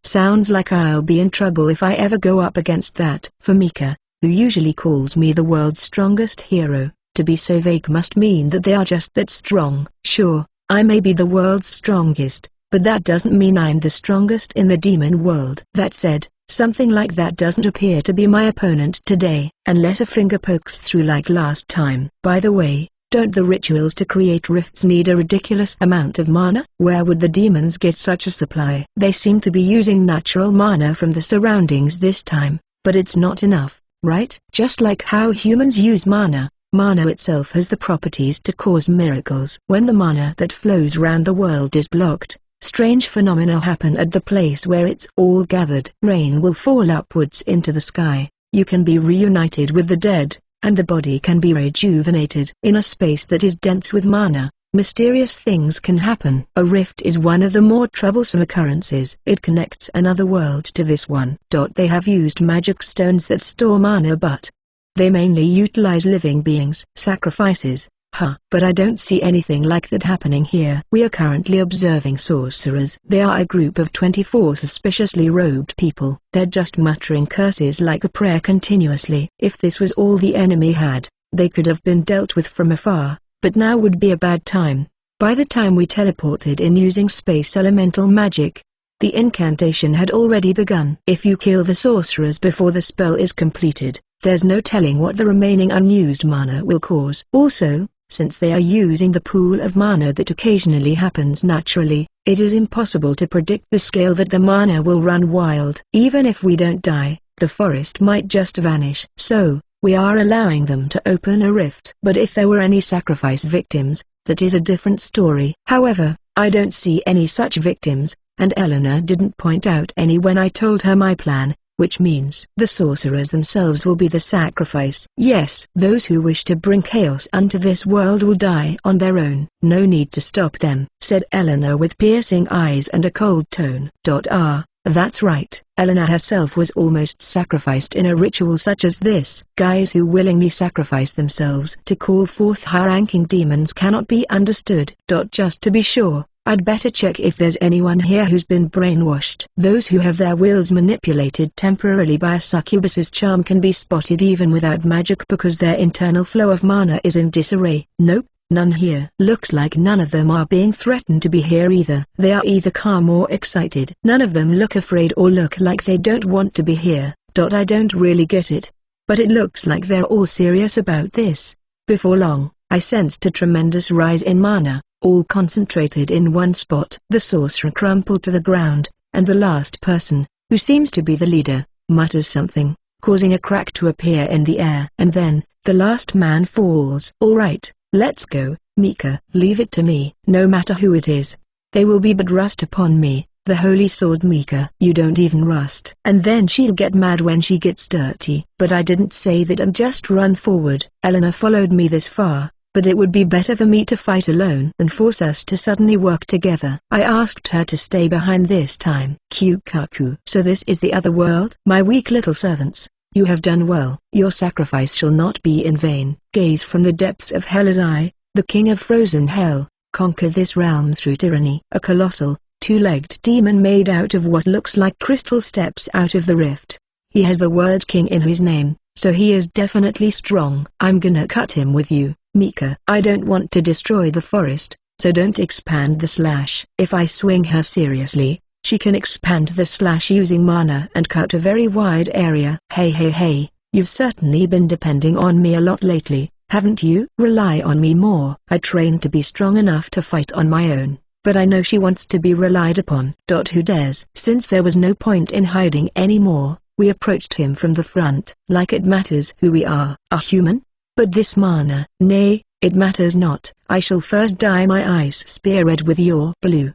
Sounds like I'll be in trouble if I ever go up against that. For Mika, who usually calls me the world's strongest hero, to be so vague must mean that they are just that strong. Sure, I may be the world's strongest, but that doesn't mean I'm the strongest in the demon world. That said, something like that doesn't appear to be my opponent today, unless a finger pokes through like last time. By the way, don't the rituals to create rifts need a ridiculous amount of mana? Where would the demons get such a supply? They seem to be using natural mana from the surroundings this time, but it's not enough, right? Just like how humans use mana, mana itself has the properties to cause miracles. When the mana that flows around the world is blocked, strange phenomena happen at the place where it's all gathered. Rain will fall upwards into the sky, you can be reunited with the dead, and the body can be rejuvenated. In a space that is dense with mana, mysterious things can happen. A rift is one of the more troublesome occurrences. It connects another world to this one. They have used magic stones that store mana, but they mainly utilize living beings. Sacrifices. But I don't see anything like that happening here. We are currently observing sorcerers. They are a group of 24 suspiciously robed people. They're just muttering curses like a prayer continuously. If this was all the enemy had, they could have been dealt with from afar, but now would be a bad time. By the time we teleported in using space elemental magic, the incantation had already begun. If you kill the sorcerers before the spell is completed, there's no telling what the remaining unused mana will cause. Also, since they are using the pool of mana that occasionally happens naturally, it is impossible to predict the scale that the mana will run wild. Even if we don't die, the forest might just vanish. So, we are allowing them to open a rift. But if there were any sacrifice victims, that is a different story. However, I don't see any such victims, and Eleanor didn't point out any when I told her my plan, which means the sorcerers themselves will be the sacrifice. Yes, those who wish to bring chaos unto this world will die on their own. No need to stop them, said Eleanor with piercing eyes and a cold tone. That's right. Eleanor herself was almost sacrificed in a ritual such as this. Guys who willingly sacrifice themselves to call forth high-ranking demons cannot be understood. Just to be sure, I'd better check if there's anyone here who's been brainwashed. Those who have their wills manipulated temporarily by a succubus's charm can be spotted even without magic because their internal flow of mana is in disarray. Nope, none here. Looks like none of them are being threatened to be here either. They are either calm or excited. None of them look afraid or look like they don't want to be here. I don't really get it. But it looks like they're all serious about this. Before long, I sensed a tremendous rise in mana, all concentrated in one spot. The sorcerer crumpled to the ground, and the last person, who seems to be the leader, mutters something, causing a crack to appear in the air. And then, the last man falls. Alright, let's go, Mika. Leave it to me. No matter who it is, they will be but rust upon me. The holy sword. Mika. You don't even rust. And then she'll get mad when she gets dirty. But I didn't say that and just run forward. Elena followed me this far, but it would be better for me to fight alone than force us to suddenly work together. I asked her to stay behind this time. Kyukaku. So this is the other world? My weak little servants, you have done well. Your sacrifice shall not be in vain. Gaze from the depths of hell as I, the king of frozen hell, conquer this realm through tyranny. A colossal, two-legged demon made out of what looks like crystal steps out of the rift. He has the word king in his name, so he is definitely strong. I'm gonna cut him with you, Mika. I don't want to destroy the forest, so don't expand the slash. If I swing her seriously, she can expand the slash using mana and cut a very wide area. Hey, you've certainly been depending on me a lot lately, haven't you? Rely on me more. I trained to be strong enough to fight on my own, but I know she wants to be relied upon. Who dares? Since there was no point in hiding anymore, we approached him from the front. Like it matters who we are. A human? But this mana. Nay, it matters not. I shall first dye my eyes spear red with your blue.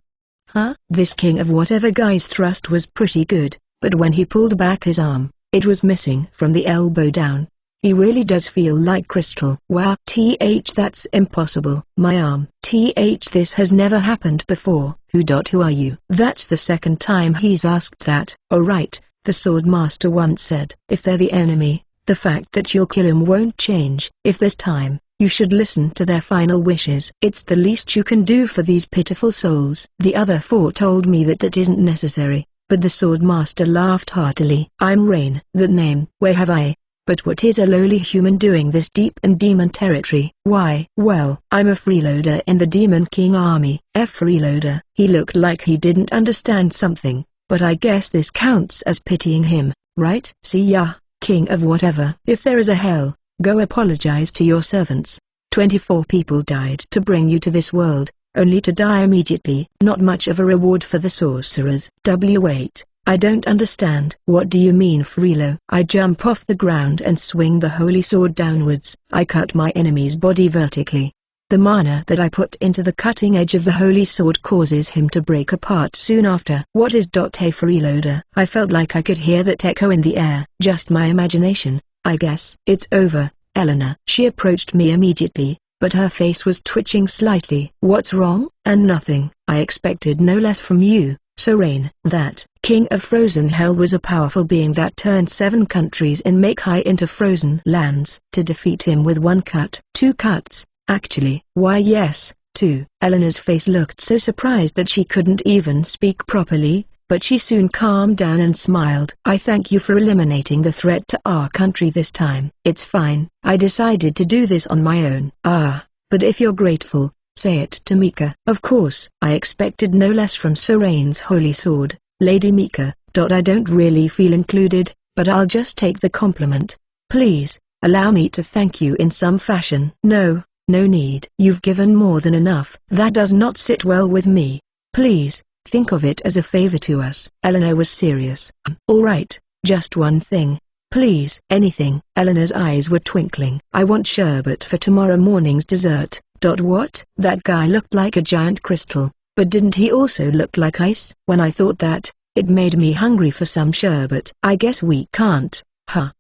Huh? This king of whatever guy's thrust was pretty good, but when he pulled back his arm, it was missing from the elbow down. He really does feel like crystal. Wow. That's impossible. My arm. This has never happened before. Who are you? That's the second time he's asked that. Oh right, the sword master once said, if they're the enemy, the fact that you'll kill him won't change. If there's time, you should listen to their final wishes. It's the least you can do for these pitiful souls. The other four told me that isn't necessary, but the sword master laughed heartily. I'm Rain. That name. Where have I? But what is a lowly human doing this deep in demon territory? Why? Well, I'm a freeloader in the Demon King army. A freeloader. He looked like he didn't understand something, but I guess this counts as pitying him, right? See ya, king of whatever. If there is a hell, go apologize to your servants. 24 people died to bring you to this world, only to die immediately. Not much of a reward for the sorcerers. Wait. I don't understand. What do you mean, Freelo? I jump off the ground and swing the holy sword downwards. I cut my enemy's body vertically. The mana that I put into the cutting edge of the holy sword causes him to break apart soon after. What is a freeloader? I felt like I could hear that echo in the air. Just my imagination, I guess. It's over, Eleanor. She approached me immediately, but her face was twitching slightly. What's wrong? And nothing. I expected no less from you. So Rain. That king of frozen hell was a powerful being that turned 7 countries in Makai into frozen lands. To defeat him with 1 cut. 2 cuts, actually. Why yes, 2. Eleanor's face looked so surprised that she couldn't even speak properly, but she soon calmed down and smiled. I thank you for eliminating the threat to our country this time. It's fine. I decided to do this on my own. Ah, but if you're grateful, say it to Mika. Of course. I expected no less from Sorain's holy sword, Lady Mika. I don't really feel included, but I'll just take the compliment. Please, allow me to thank you in some fashion. No need. You've given more than enough. That does not sit well with me. Please, think of it as a favor to us. Eleanor was serious. Alright, just one thing. Please. Anything. Eleanor's eyes were twinkling. I want sherbet for tomorrow morning's dessert. What? That guy looked like a giant crystal, but didn't he also look like ice? When I thought that, it made me hungry for some sherbet. I guess we can't.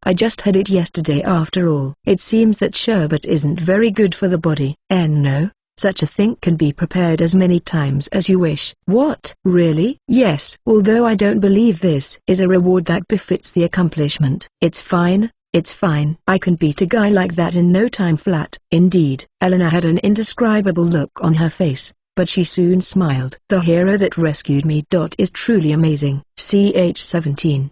I just had it yesterday after all. It seems that sherbet isn't very good for the body. No, such a thing can be prepared as many times as you wish. What? Really? Yes. Although I don't believe this is a reward that befits the accomplishment. It's fine. I can beat a guy like that in no time flat. Indeed. Eleanor had an indescribable look on her face, but she soon smiled. The hero that rescued me. Is truly amazing. Ch 17.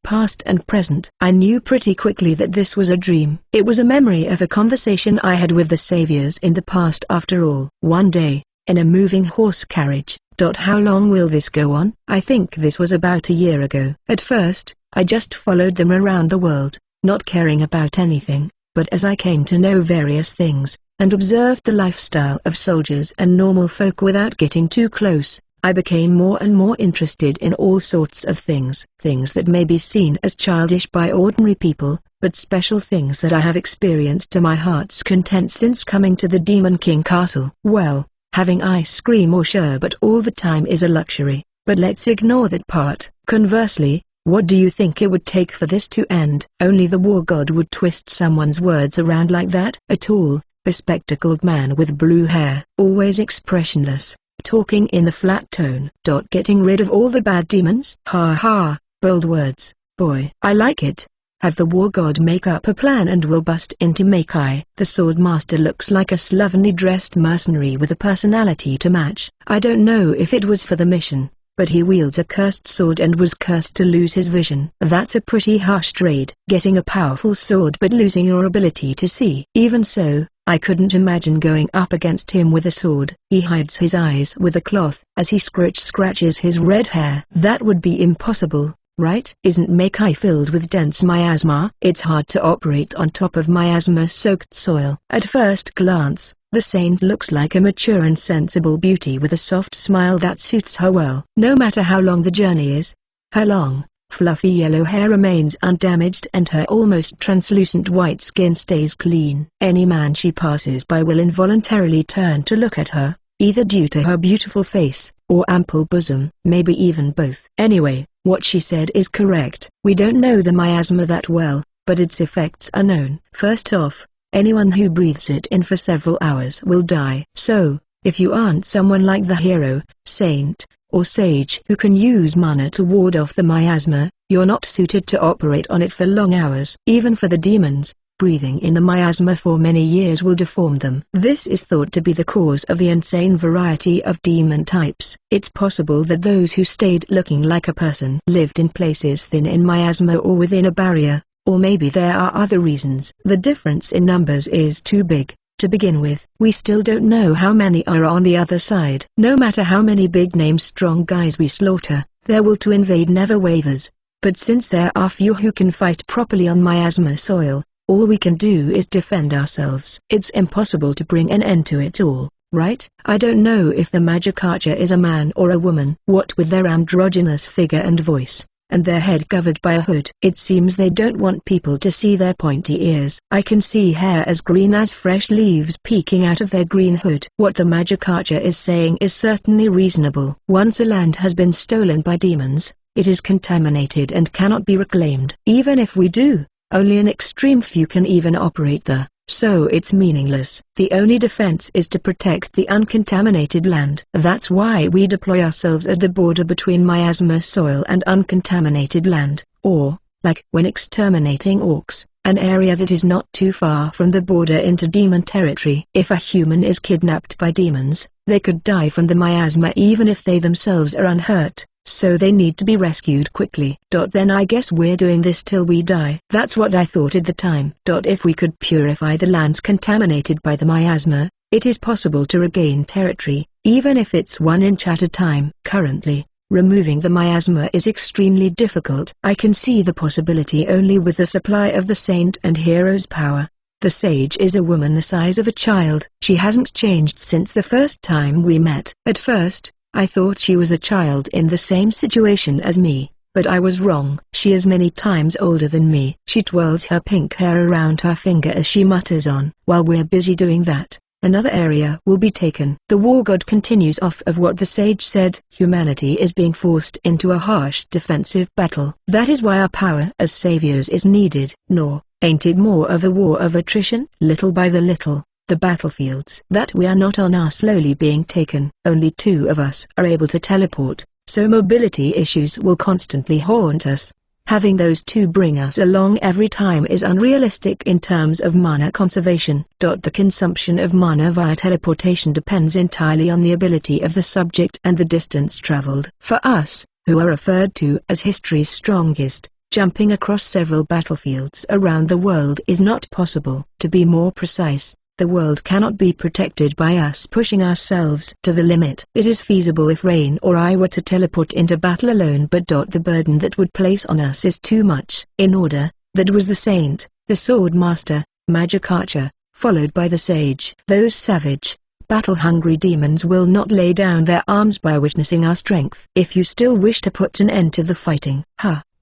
Past and present. I knew pretty quickly that this was a dream. It was a memory of a conversation I had with the saviors in the past after all. One day, in a moving horse carriage. How long will this go on? I think this was about a year ago. At first, I just followed them around the world, not caring about anything, but as I came to know various things, and observed the lifestyle of soldiers and normal folk without getting too close, I became more and more interested in all sorts of things. Things that may be seen as childish by ordinary people, but special things that I have experienced to my heart's content since coming to the Demon King Castle. Well, having ice cream or sherbet all the time is a luxury, but let's ignore that part. Conversely, what do you think it would take for this to end? Only the war god would twist someone's words around like that. A tall, bespectacled man with blue hair, always expressionless, talking in the flat tone. Getting rid of all the bad demons? Ha ha, bold words, boy. I like it. Have the war god make up a plan and we'll bust into Makai. The sword master looks like a slovenly dressed mercenary with a personality to match. I don't know if it was for the mission, but he wields a cursed sword and was cursed to lose his vision. That's a pretty harsh trade. Getting a powerful sword but losing your ability to see. Even so, I couldn't imagine going up against him with a sword. He hides his eyes with a cloth as he scratches his red hair. That would be impossible, right? Isn't Makai filled with dense miasma? It's hard to operate on top of miasma-soaked soil. At first glance, the saint looks like a mature and sensible beauty with a soft smile that suits her well. No matter how long the journey is, her long, fluffy yellow hair remains undamaged and her almost translucent white skin stays clean. Any man she passes by will involuntarily turn to look at her, either due to her beautiful face, or ample bosom, maybe even both. Anyway, what she said is correct. We don't know the miasma that well, but its effects are known. First off, anyone who breathes it in for several hours will die. So, if you aren't someone like the hero, saint, or sage who can use mana to ward off the miasma, you're not suited to operate on it for long hours. Even for the demons, breathing in the miasma for many years will deform them. This is thought to be the cause of the insane variety of demon types. It's possible that those who stayed looking like a person lived in places thin in miasma or within a barrier, or maybe there are other reasons. The difference in numbers is too big. To begin with, we still don't know how many are on the other side. No matter how many big-name strong guys we slaughter, their will to invade never wavers. But since there are few who can fight properly on miasma soil, all we can do is defend ourselves. It's impossible to bring an end to it all, right? I don't know if the magic archer is a man or a woman. What with their androgynous figure and voice, and their head covered by a hood, it seems they don't want people to see their pointy ears. I can see hair as green as fresh leaves peeking out of their green hood. What the magic archer is saying is certainly reasonable. Once a land has been stolen by demons, it is contaminated and cannot be reclaimed. Even if we do, only an extreme few can even operate there, so it's meaningless. The only defense is to protect the uncontaminated land. That's why we deploy ourselves at the border between miasma soil and uncontaminated land, or, like when exterminating orcs, an area that is not too far from the border into demon territory. If a human is kidnapped by demons, they could die from the miasma even if they themselves are unhurt. So they need to be rescued quickly. Then I guess we're doing this till we die. That's what I thought at the time. If we could purify the lands contaminated by the miasma, it is possible to regain territory, even if it's 1 inch at a time. Currently, removing the miasma is extremely difficult. I can see the possibility only with the supply of the saint and hero's power. The sage is a woman the size of a child. She hasn't changed since the first time we met. At first, I thought she was a child in the same situation as me, but I was wrong. She is many times older than me. She twirls her pink hair around her finger as she mutters on. While we're busy doing that, another area will be taken. The war god continues off of what the sage said. Humanity is being forced into a harsh defensive battle. That is why our power as saviors is needed. Nor, ain't it more of a war of attrition? Little by the little, the battlefields that we are not on are slowly being taken. Only 2 of us are able to teleport, so mobility issues will constantly haunt us. Having those two bring us along every time is unrealistic in terms of mana conservation. The consumption of mana via teleportation depends entirely on the ability of the subject and the distance traveled. For us, who are referred to as history's strongest, jumping across several battlefields around the world is not possible. To be more precise, the world cannot be protected by us pushing ourselves to the limit. It is feasible if Rain or I were to teleport into battle alone, but the burden that would place on us is too much. In order, that was the Saint, the Sword Master, Magic Archer, followed by the Sage. Those savage, battle-hungry demons will not lay down their arms by witnessing our strength. If you still wish to put an end to the fighting,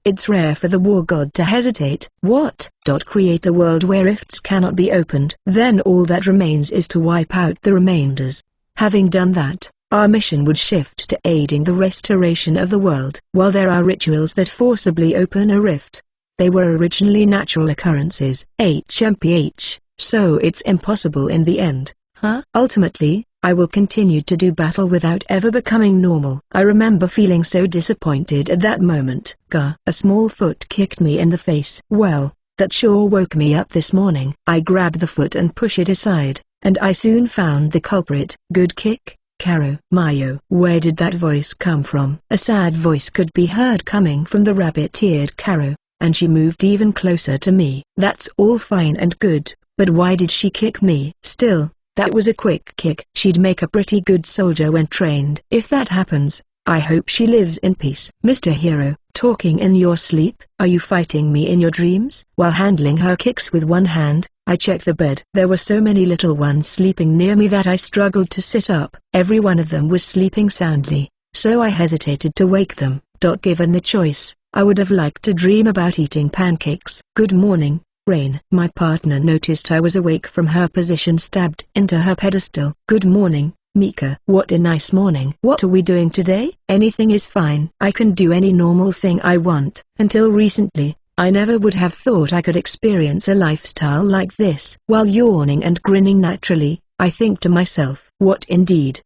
it's rare for the war god to hesitate. What? Create a world where rifts cannot be opened. Then all that remains is to wipe out the remainders. Having done that, our mission would shift to aiding the restoration of the world. While there are rituals that forcibly open a rift, they were originally natural occurrences. HMPH, so it's impossible in the end. Ultimately, I will continue to do battle without ever becoming normal. I remember feeling so disappointed at that moment. A small foot kicked me in the face. Well, that sure woke me up this morning. I grabbed the foot and pushed it aside, and I soon found the culprit. Good kick, Karo. Mayo. Where did that voice come from? A sad voice could be heard coming from the rabbit-eared Karo, and she moved even closer to me. That's all fine and good, but why did she kick me? Still, that was a quick kick. She'd make a pretty good soldier when trained. If that happens, I hope she lives in peace. Mr. Hero, talking in your sleep? Are you fighting me in your dreams? While handling her kicks with one hand, I checked the bed. There were so many little ones sleeping near me that I struggled to sit up. Every one of them was sleeping soundly, so I hesitated to wake them. Given the choice, I would have liked to dream about eating pancakes. Good morning, Rain. My partner noticed I was awake from her position stabbed into her pedestal. Good morning, Mika. What a nice morning. What are we doing today? Anything is fine. I can do any normal thing I want. Until recently, I never would have thought I could experience a lifestyle like this. While yawning and grinning naturally, I think to myself, what indeed?